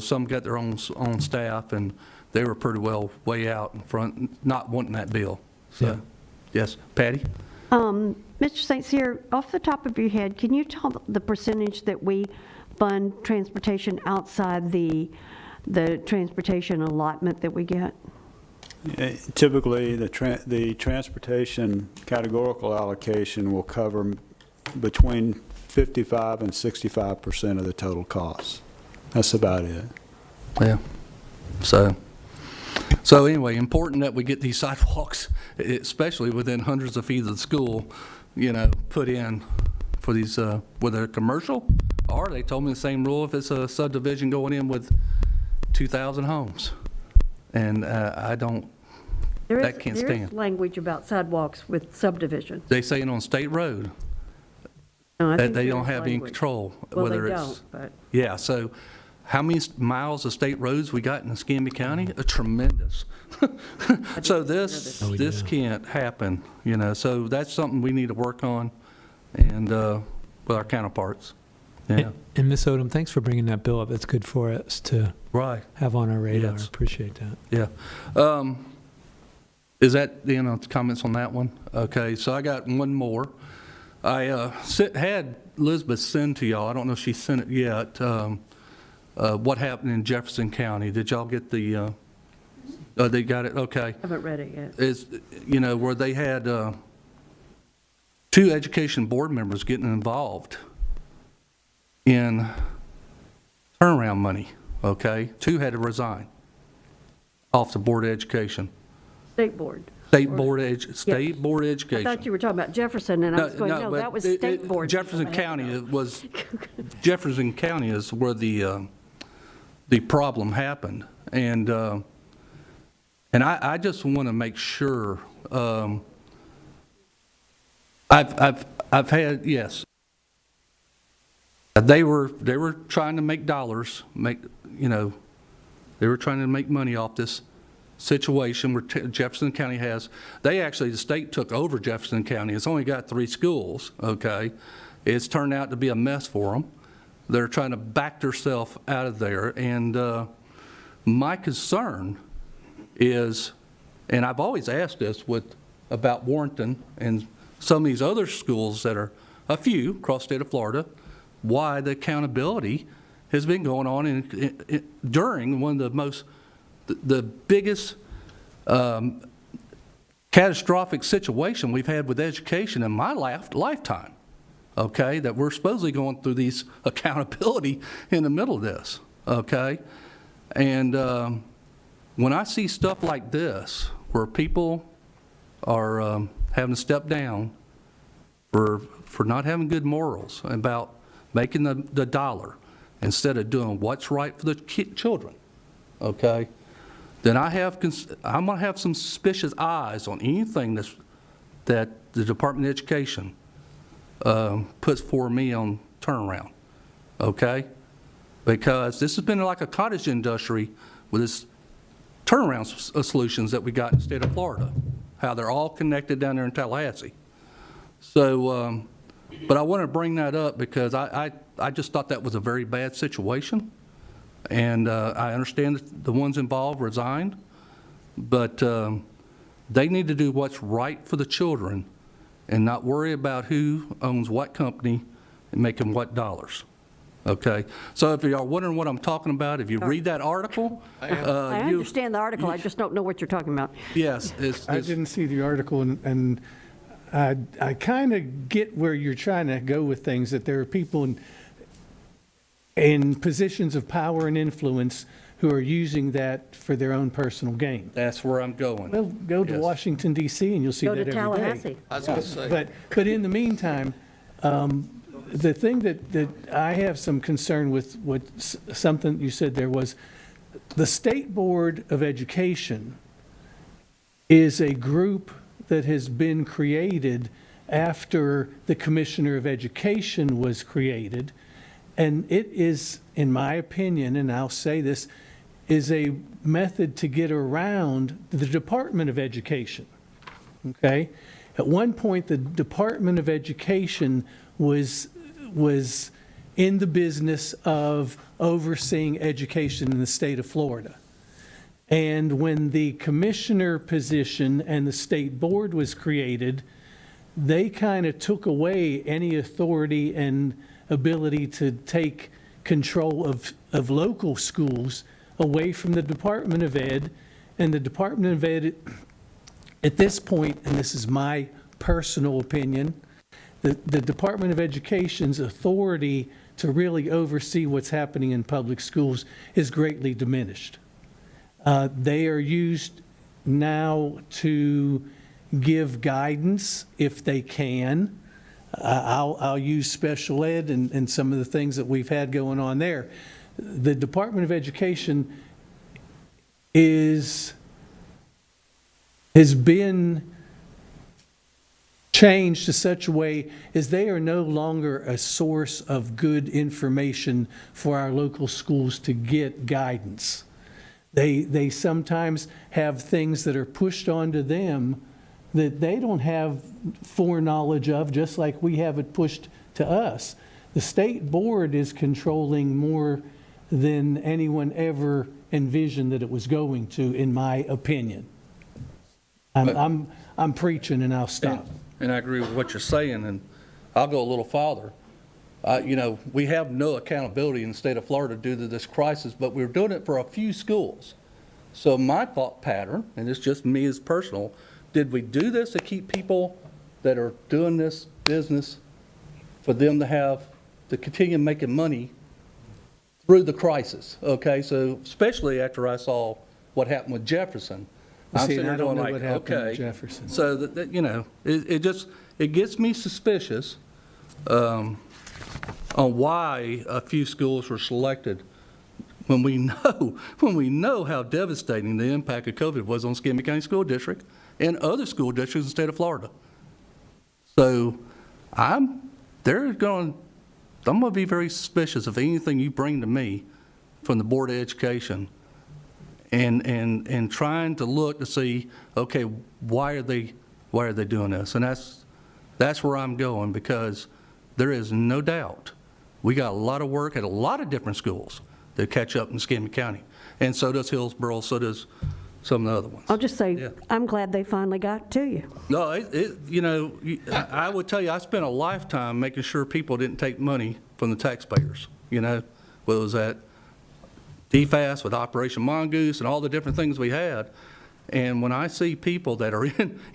Some got their own staff, and they were pretty well way out in front, not wanting that bill. So, Yeah. Yes, Patty? Mr. St. Cyr, off the top of your head, can you tell the percentage that we fund transportation outside the transportation allotment that we get? Typically, the transportation categorical allocation will cover between 55 and 65% of the total costs. That's about it. Yeah. So anyway, important that we get these sidewalks, especially within hundreds of feet of the school, put in for these, whether they're commercial, or they told me the same rule if it's a subdivision going in with 2,000 homes. And that can't There stand. is language about sidewalks with subdivisions. They saying on state road No, I that think they there don't is have any language. control. Well, whether they it's don't, but. Yeah, so how many miles of state roads we got in Escambia County? Tremendous. So this can't happen, so that's something we need to work on and with our counterparts. Yeah. And Ms. Odom, thanks for bringing that bill up. It's good for us to have on our radar. Yes. Appreciate that. Yeah. Is that the end of comments on that one? Okay, so I got one more. I had Elizabeth send to y'all, I don't know if she sent it yet, what happened in Jefferson County. Did y'all get the Oh, they got it, okay. Haven't read it yet. Is, where they had 2 education board members getting involved in turnaround money, okay? 2 had to resign off the Board of Education. State board. State Board of Education. I thought you were talking about Jefferson, and I was going, no, but that was state board. Jefferson County, Jefferson County is where the problem happened. And I just want to make sure, I've had, yes. They were trying to make dollars, they were trying to make money off this situation where Jefferson County has, the state took over Jefferson County. It's only got 3 schools, okay? It's turned out to be a mess for them. They're trying to back themselves out of there. And my concern is, and I've always asked this about Warrenton and some of these other schools that are a few across the state of Florida, why the accountability has been going on during one of the biggest catastrophic situation we've had with education in my lifetime, okay, that we're supposedly going through these accountability in the middle of this, okay? And when I see stuff like this, where people are having to step down for not having good morals about making the dollar instead of doing what's right for the children, okay, then I'm going to have some suspicious eyes on anything that the Department of Education puts for me on turnaround, okay? Because this has been like a cottage industry with this turnaround solutions that we got in the state of Florida, how they're all connected down there in Tallahassee. So, but I want to bring that up because I just thought that was a very bad situation. And I understand that the ones involved resigned, but they need to do what's right for the children and not worry about who owns what company and making what dollars. Okay? So if you're wondering what I'm talking about, if you read that article. I understand the article, I just don't know what you're talking about. Yes. I didn't see the article, and I kind of get where you're trying to go with things, that there are people in positions of power and influence who are using that for their own personal gain. That's where I'm going. Well, go to Washington, D.C., and you'll see that every day. Go to Tallahassee. I was going to say. But in the meantime, the thing that I have some concern with, something you said there was, the State Board of Education is a group that has been created after the Commissioner of Education was created. And it is, in my opinion, and I'll say this, is a method to get around the Department of Education, okay? At one point, the Department of Education was in the business of overseeing education in the state of Florida. And when the commissioner position and the state board was created, they kind of took away any authority and ability to take control of local schools away from the Department of Ed. And the Department of Ed, at this point, and this is my personal opinion, the Department of Education's authority to really oversee what's happening in public schools is greatly diminished. They are used now to give guidance if they can. I'll use special ed and some of the things that we've had going on there. The Department of Education has been changed to such a way as they are no longer a source of good information for our local schools to get guidance. They sometimes have things that are pushed onto them that they don't have foreknowledge of, just like we have it pushed to us. The state board is controlling more than anyone ever envisioned that it was going to, in my opinion. I'm preaching, and I'll stop. And I agree with what you're saying, and I'll go a little farther. We have no accountability in the state of Florida due to this crisis, but we're doing it for a few schools. So my thought pattern, and it's just me as personal, did we do this to keep people that are doing this business, for them to continue making money through the crisis, okay? So especially after I saw what happened with Jefferson. I'm See, sitting there and I don't going know like, what happened with okay. Jefferson. So that, you know, it gets me suspicious on why a few schools were selected when we know how devastating the impact of COVID was on Escambia County School District and other school districts in the state of Florida. So I'm going to be very suspicious of anything you bring to me from the Board of Education and trying to look to see, okay, why are they doing this? And that's where I'm going, because there is no doubt we got a lot of work at a lot of different schools that catch up in Escambia County. And so does Hillsborough, so does some of the other ones. I'll just say, Yeah. I'm glad they finally got to you. No, you know, I would tell you, I spent a lifetime making sure people didn't take money from the taxpayers, you know, whether it was at DFAS with Operation Mongoose and all the different things we had. And when I see people that are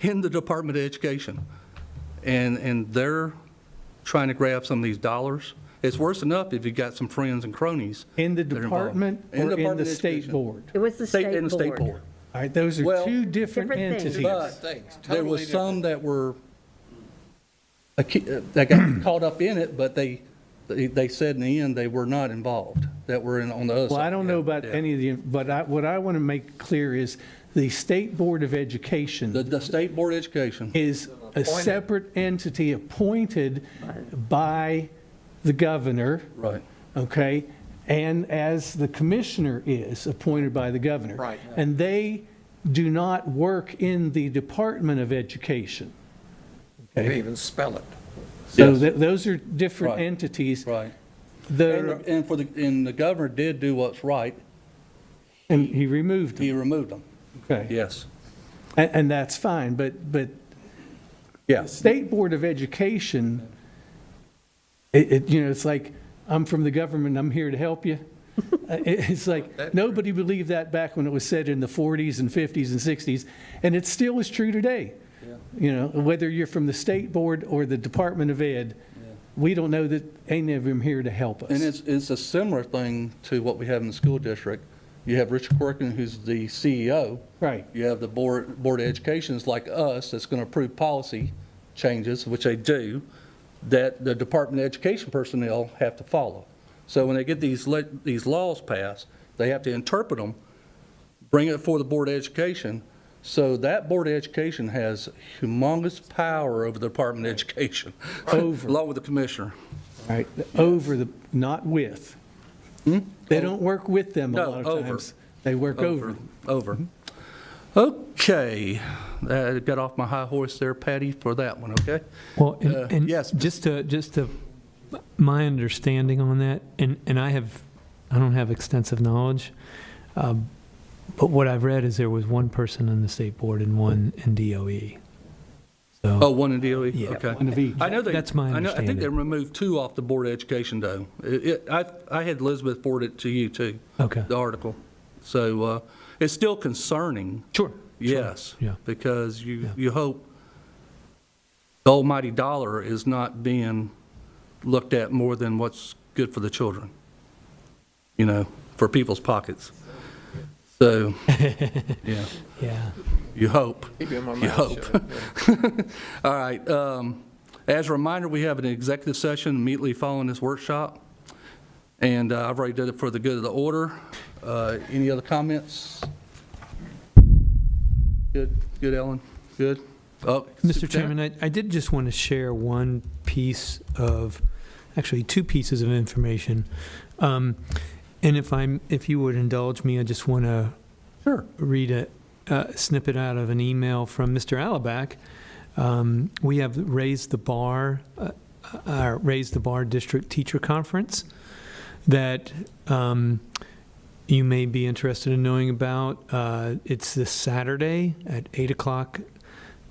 in the Department of Education and they're trying to grab some of these dollars, it's worse enough if you've got some friends and cronies. In the that are involved. department or in Department the of state Education. board? It was the state In the state board. All right, those are Well, two different Different things. entities. But there was some that were, that got caught up in it, but they said in the end they were not involved, that were on the other side. Well, I don't know about Yeah. any of the, but what I want to make clear is the State Board of Education The State Board of Education. is a separate entity appointed by the governor, Right. okay? And as the commissioner is appointed by the governor. Right. And they do not work in the Department of Education. You even spell it. So Yes. those are different Right. entities. Right. The- And the governor did do what's right. And he removed He them. removed them. Okay. Yes. And that's fine, but Yeah. the State Board of Education, you know, it's like, I'm from the government, I'm here to help you. It's like, nobody believed that back when it was said in the 40s and 50s and 60s, and it still is true today. You know, whether you're from the State Board or the Department of Ed, we don't know that any of them here to help us. And it's a similar thing to what we have in the school district. You have Richard Corcoran, who's the CEO. Right. You have the Board of Education is like us, that's going to approve policy changes, which they do, that the Department of Education personnel have to follow. So when they get these laws passed, they have to interpret them, bring it before the Board of Education. So that Board of Education has humongous power over the Department of Education, along with the commissioner. Right, over the, not with. They don't work with them a No, lot of over. times. They work over. Over. Okay, I got off my high horse there, Patty, for that one, okay? Well, and yes. just to my understanding on that, and I don't have extensive knowledge, but what I've read is there was one person in the state board and one in DOE. So, Oh, one in DOE? Yeah, Okay. one of each. I know That's my I think they understanding. removed 2 off the Board of Education, though. I had Elizabeth forward it to you, too. Okay. The article. So it's still concerning. Sure. Yes. Yeah. Because you hope the almighty dollar is not being looked at more than what's good for the children, you know, for people's pockets. So, yeah. Yeah. You hope. Keeping my You mouth hope. shut. All right. As a reminder, we have an executive session immediately following this workshop, and I've already did it for the good of the order. Any other comments? Good, Ellen? Good? Oh, Mr. Chairman, I did just want to share one piece of, actually 2 pieces of information. And if you would indulge me, I just want to read a snippet out of an email from Mr. Alaback. We have raised the bar district teacher conference that you may be interested in knowing about. It's this Saturday at 8 o'clock,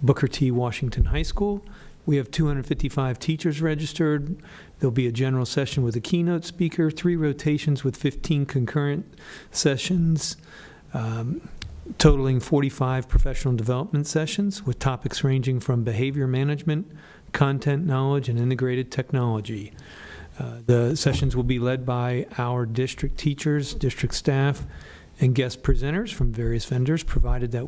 Booker T. Washington High School. We have 255 teachers registered. There'll be a general session with a keynote speaker, 3 rotations with 15 concurrent sessions. totaling 45 professional development sessions with topics ranging from behavior management, content knowledge, and integrated technology. The sessions will be led by our district teachers, district staff, and guest presenters from various vendors providers that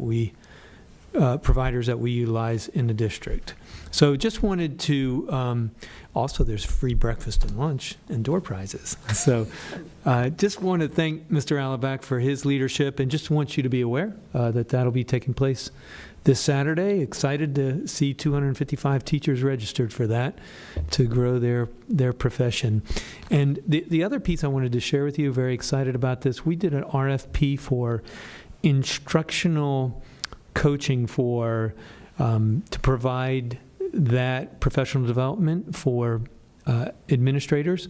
we utilize in the district. So just wanted to, also there's free breakfast and lunch and door prizes. So just want to thank Mr. Alabac for his leadership, and just want you to be aware that that'll be taking place this Saturday. Excited to see 255 teachers registered for that to grow their profession. And the other piece I wanted to share with you, very excited about this, we did an RFP for instructional coaching for to provide that professional development for administrators.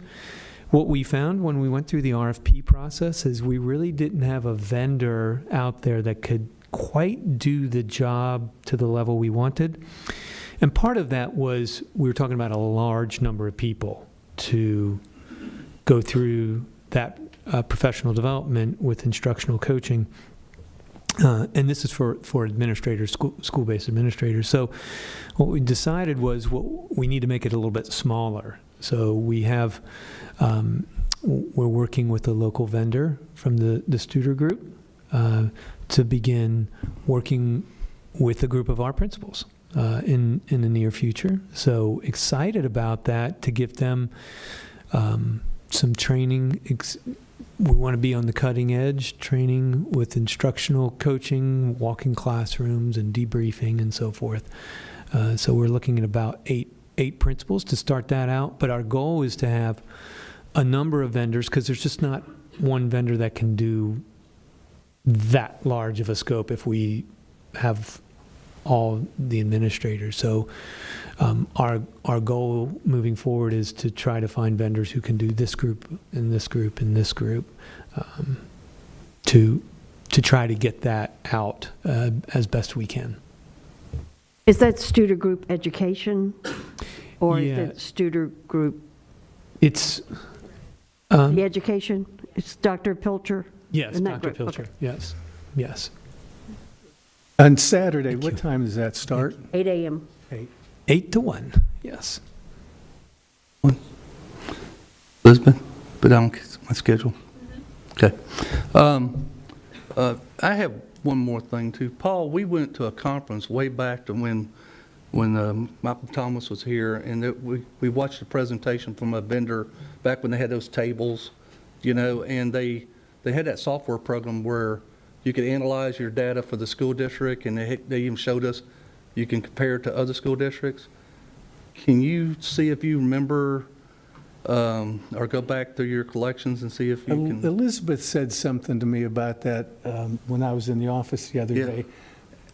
What we found when we went through the RFP process is we really didn't have a vendor out there that could quite do the job to the level we wanted. And part of that was we were talking about a large number of people to go through that professional development with instructional coaching. And this is for administrators, school-based administrators. So what we decided was we need to make it a little bit smaller. So we have, we're working with a local vendor from the Studer Group to begin working with a group of our principals in the near future. So excited about that, to give them some training. We want to be on the cutting edge, training with instructional coaching, walking classrooms and debriefing and so forth. So we're looking at about eight principals to start that out. But our goal is to have a number of vendors, because there's just not one vendor that can do that large of a scope if we have all the administrators. So our goal moving forward is to try to find vendors who can do this group and this group and this group, to try to get that out as best we can. Is that Studer Group Education, or Yeah. is it Studer Group It's the education? It's Dr. Pilcher? yes, in that Dr. group? Pilcher. Okay. Yes. On Saturday, what time does that start? 8 a.m. 8 to 1. Yes. Elizabeth, put down my schedule. Okay. I have one more thing too. Paul, we went to a conference way back to when Michael Thomas was here, and we watched a presentation from a vendor back when they had those tables, and they had that software program where you could analyze your data for the school district, and they even showed us you can compare it to other school districts. Can you see if you remember, or go back through your collections and see if you can? Elizabeth said something to me about that when I was in the office the other day.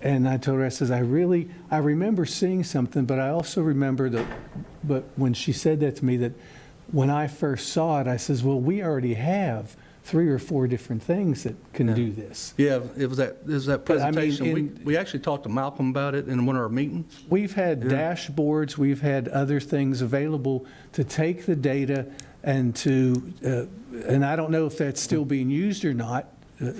And I told her, I says, I remember seeing something, but I also remember but when she said that to me, that when I first saw it, I says, well, we already have 3 or 4 different things that can do this. Yeah, it was that presentation. We actually talked to Malcolm about it in one of our meetings. We've had dashboards, we've had other things available to take the data and and I don't know if that's still being used or not,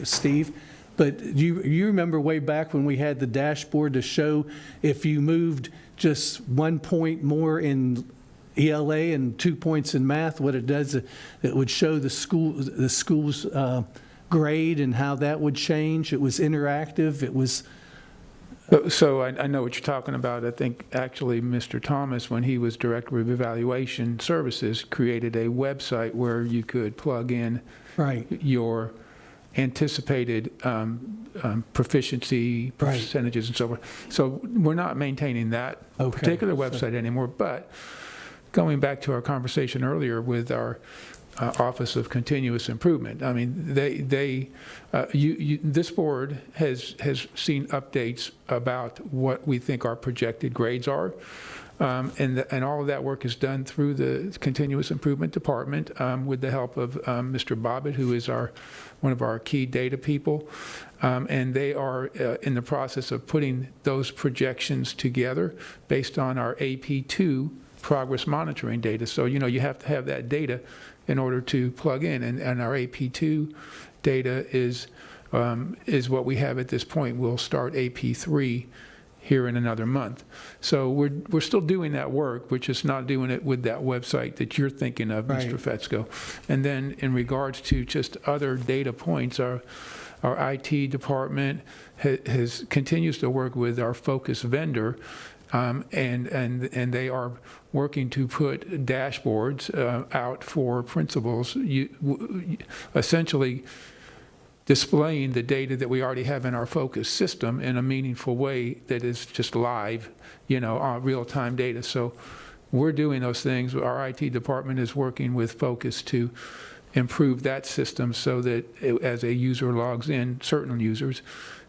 Steve, but you remember way back when we had the dashboard to show if you moved just 1 point more in ELA and 2 points in math, what it does, it would show the school's grade and how that would change. It was interactive. It was. So I know what you're talking about. I think actually Mr. Thomas, when he was Director of Evaluation Services, created a website where you could plug in your anticipated proficiency percentages and so forth. So we're not maintaining that particular website anymore, but going back to our conversation earlier with our Office of Continuous Improvement, I mean, this board has seen updates about what we think our projected grades are, and all of that work is done through the Continuous Improvement Department with the help of Mr. Bobbitt, who is one of our key data people, and they are in the process of putting those projections together based on our AP2 progress monitoring data. So, you have to have that data in order to plug in. And our AP2 data is what we have at this point. We'll start AP3 here in another month. So we're still doing that work. We're just not doing it with that website that you're thinking of, Right. Mr. Fetzko. And then in regards to just other data points, our IT department continues to work with our focus vendor, and they are working to put dashboards out for principals, essentially displaying the data that we already have in our focus system in a meaningful way that is just live, real-time data. So we're doing those things. Our IT department is working with Focus to improve that system so that as a user logs in, certain users,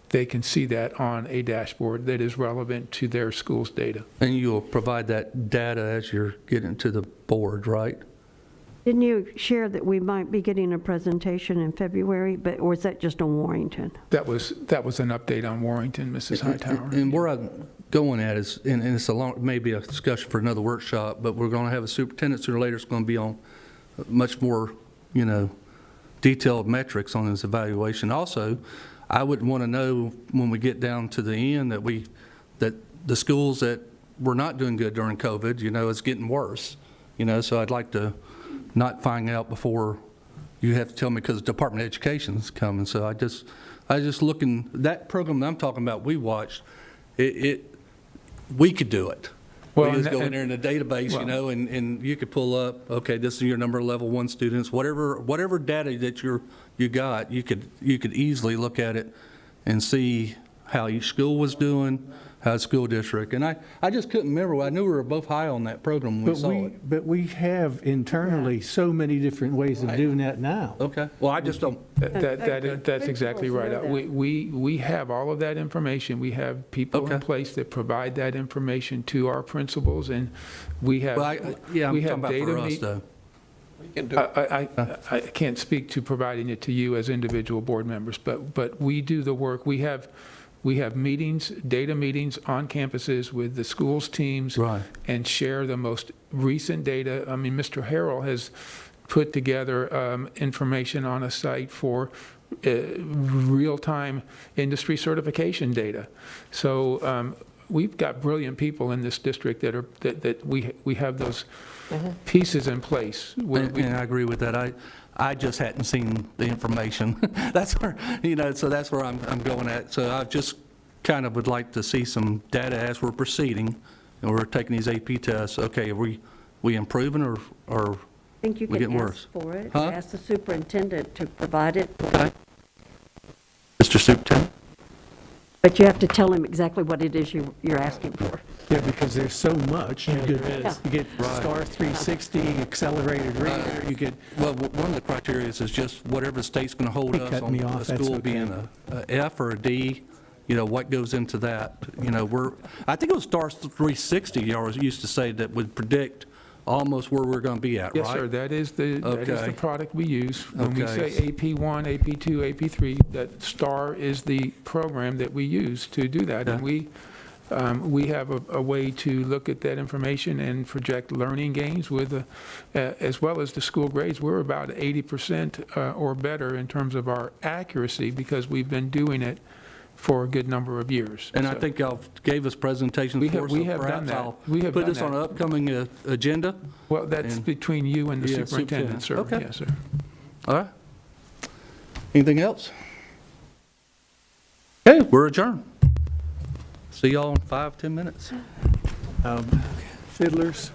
they can see that on a dashboard that is relevant to their school's data. And you'll provide that data as you're getting to the board, right? Didn't you share that we might be getting a presentation in February, or is that just on Warrington? That was an update on Warrington, Mrs. Hightower. And where I'm going at is, and it's maybe a discussion for another workshop, but we're going to have a superintendent sooner or later. It's going to be on much more, detailed metrics on his evaluation. Also, I would want to know when we get down to the end that the schools that were not doing good during COVID, it's getting worse. So I'd like to not find out before you have to tell me, because the Department of Education is coming. So I just looking, that program that I'm talking about, we watched, we could do it. Well, We just go in there in the database, well, and you could pull up, okay, this is your number of level 1 students, whatever data that you got, you could easily look at it and see how each school was doing, how the school district. And I just couldn't remember. I knew we were both high on that program when we saw it. But we have internally so many different ways of doing that now. Okay. Well, I just don't. That's exactly right. We have all of that information. We have people in place that provide that information to our principals, and we have Well, I'm talking about for us, though. I can't speak to providing it to you as individual board members, but we do the work. We have meetings, data meetings on campuses with the schools teams, Right. and share the most recent data. I mean, Mr. Harrell has put together information on a site for real-time industry certification data. So we've got brilliant people in this district that we have those pieces in place. And I agree with that. I just hadn't seen the information. That's where, so that's where I'm going at. So I just kind of would like to see some data as we're proceeding and we're taking these AP tests. Okay, are we improving or I think you we can getting ask worse? for it. Huh? Ask the superintendent to provide it. Okay. Mr. Superintendent? But you have to tell him exactly what it is you're asking for. Yeah, because there's so much. You get Right. Star 360, accelerated reader, you get, Well, one of the criteria is just whatever the state's going to hold He us cut on me a off, that's school okay. being a F or a D, what goes into that. I think it was Star 360 you always used to say that would predict almost where we're going to be at, right? Yes, sir, that is the Okay. product we use. When we Okay. say AP1, AP2, AP3, that STAR is the program that we use to do that. And we have a way to look at that information and project learning gains as well as the school grades. We're about 80% or better in terms of our accuracy because we've been doing it for a good number of years. And I So- think y'all gave us presentations We for have- us, we so have done perhaps that. I'll We have put done this on that. an upcoming agenda. Well, that's And- between you and the Yeah, superintendent, sir. Okay. Yes, sir. All right. Anything else? Okay, we're adjourned. See y'all in 5-10 minutes. fiddlers.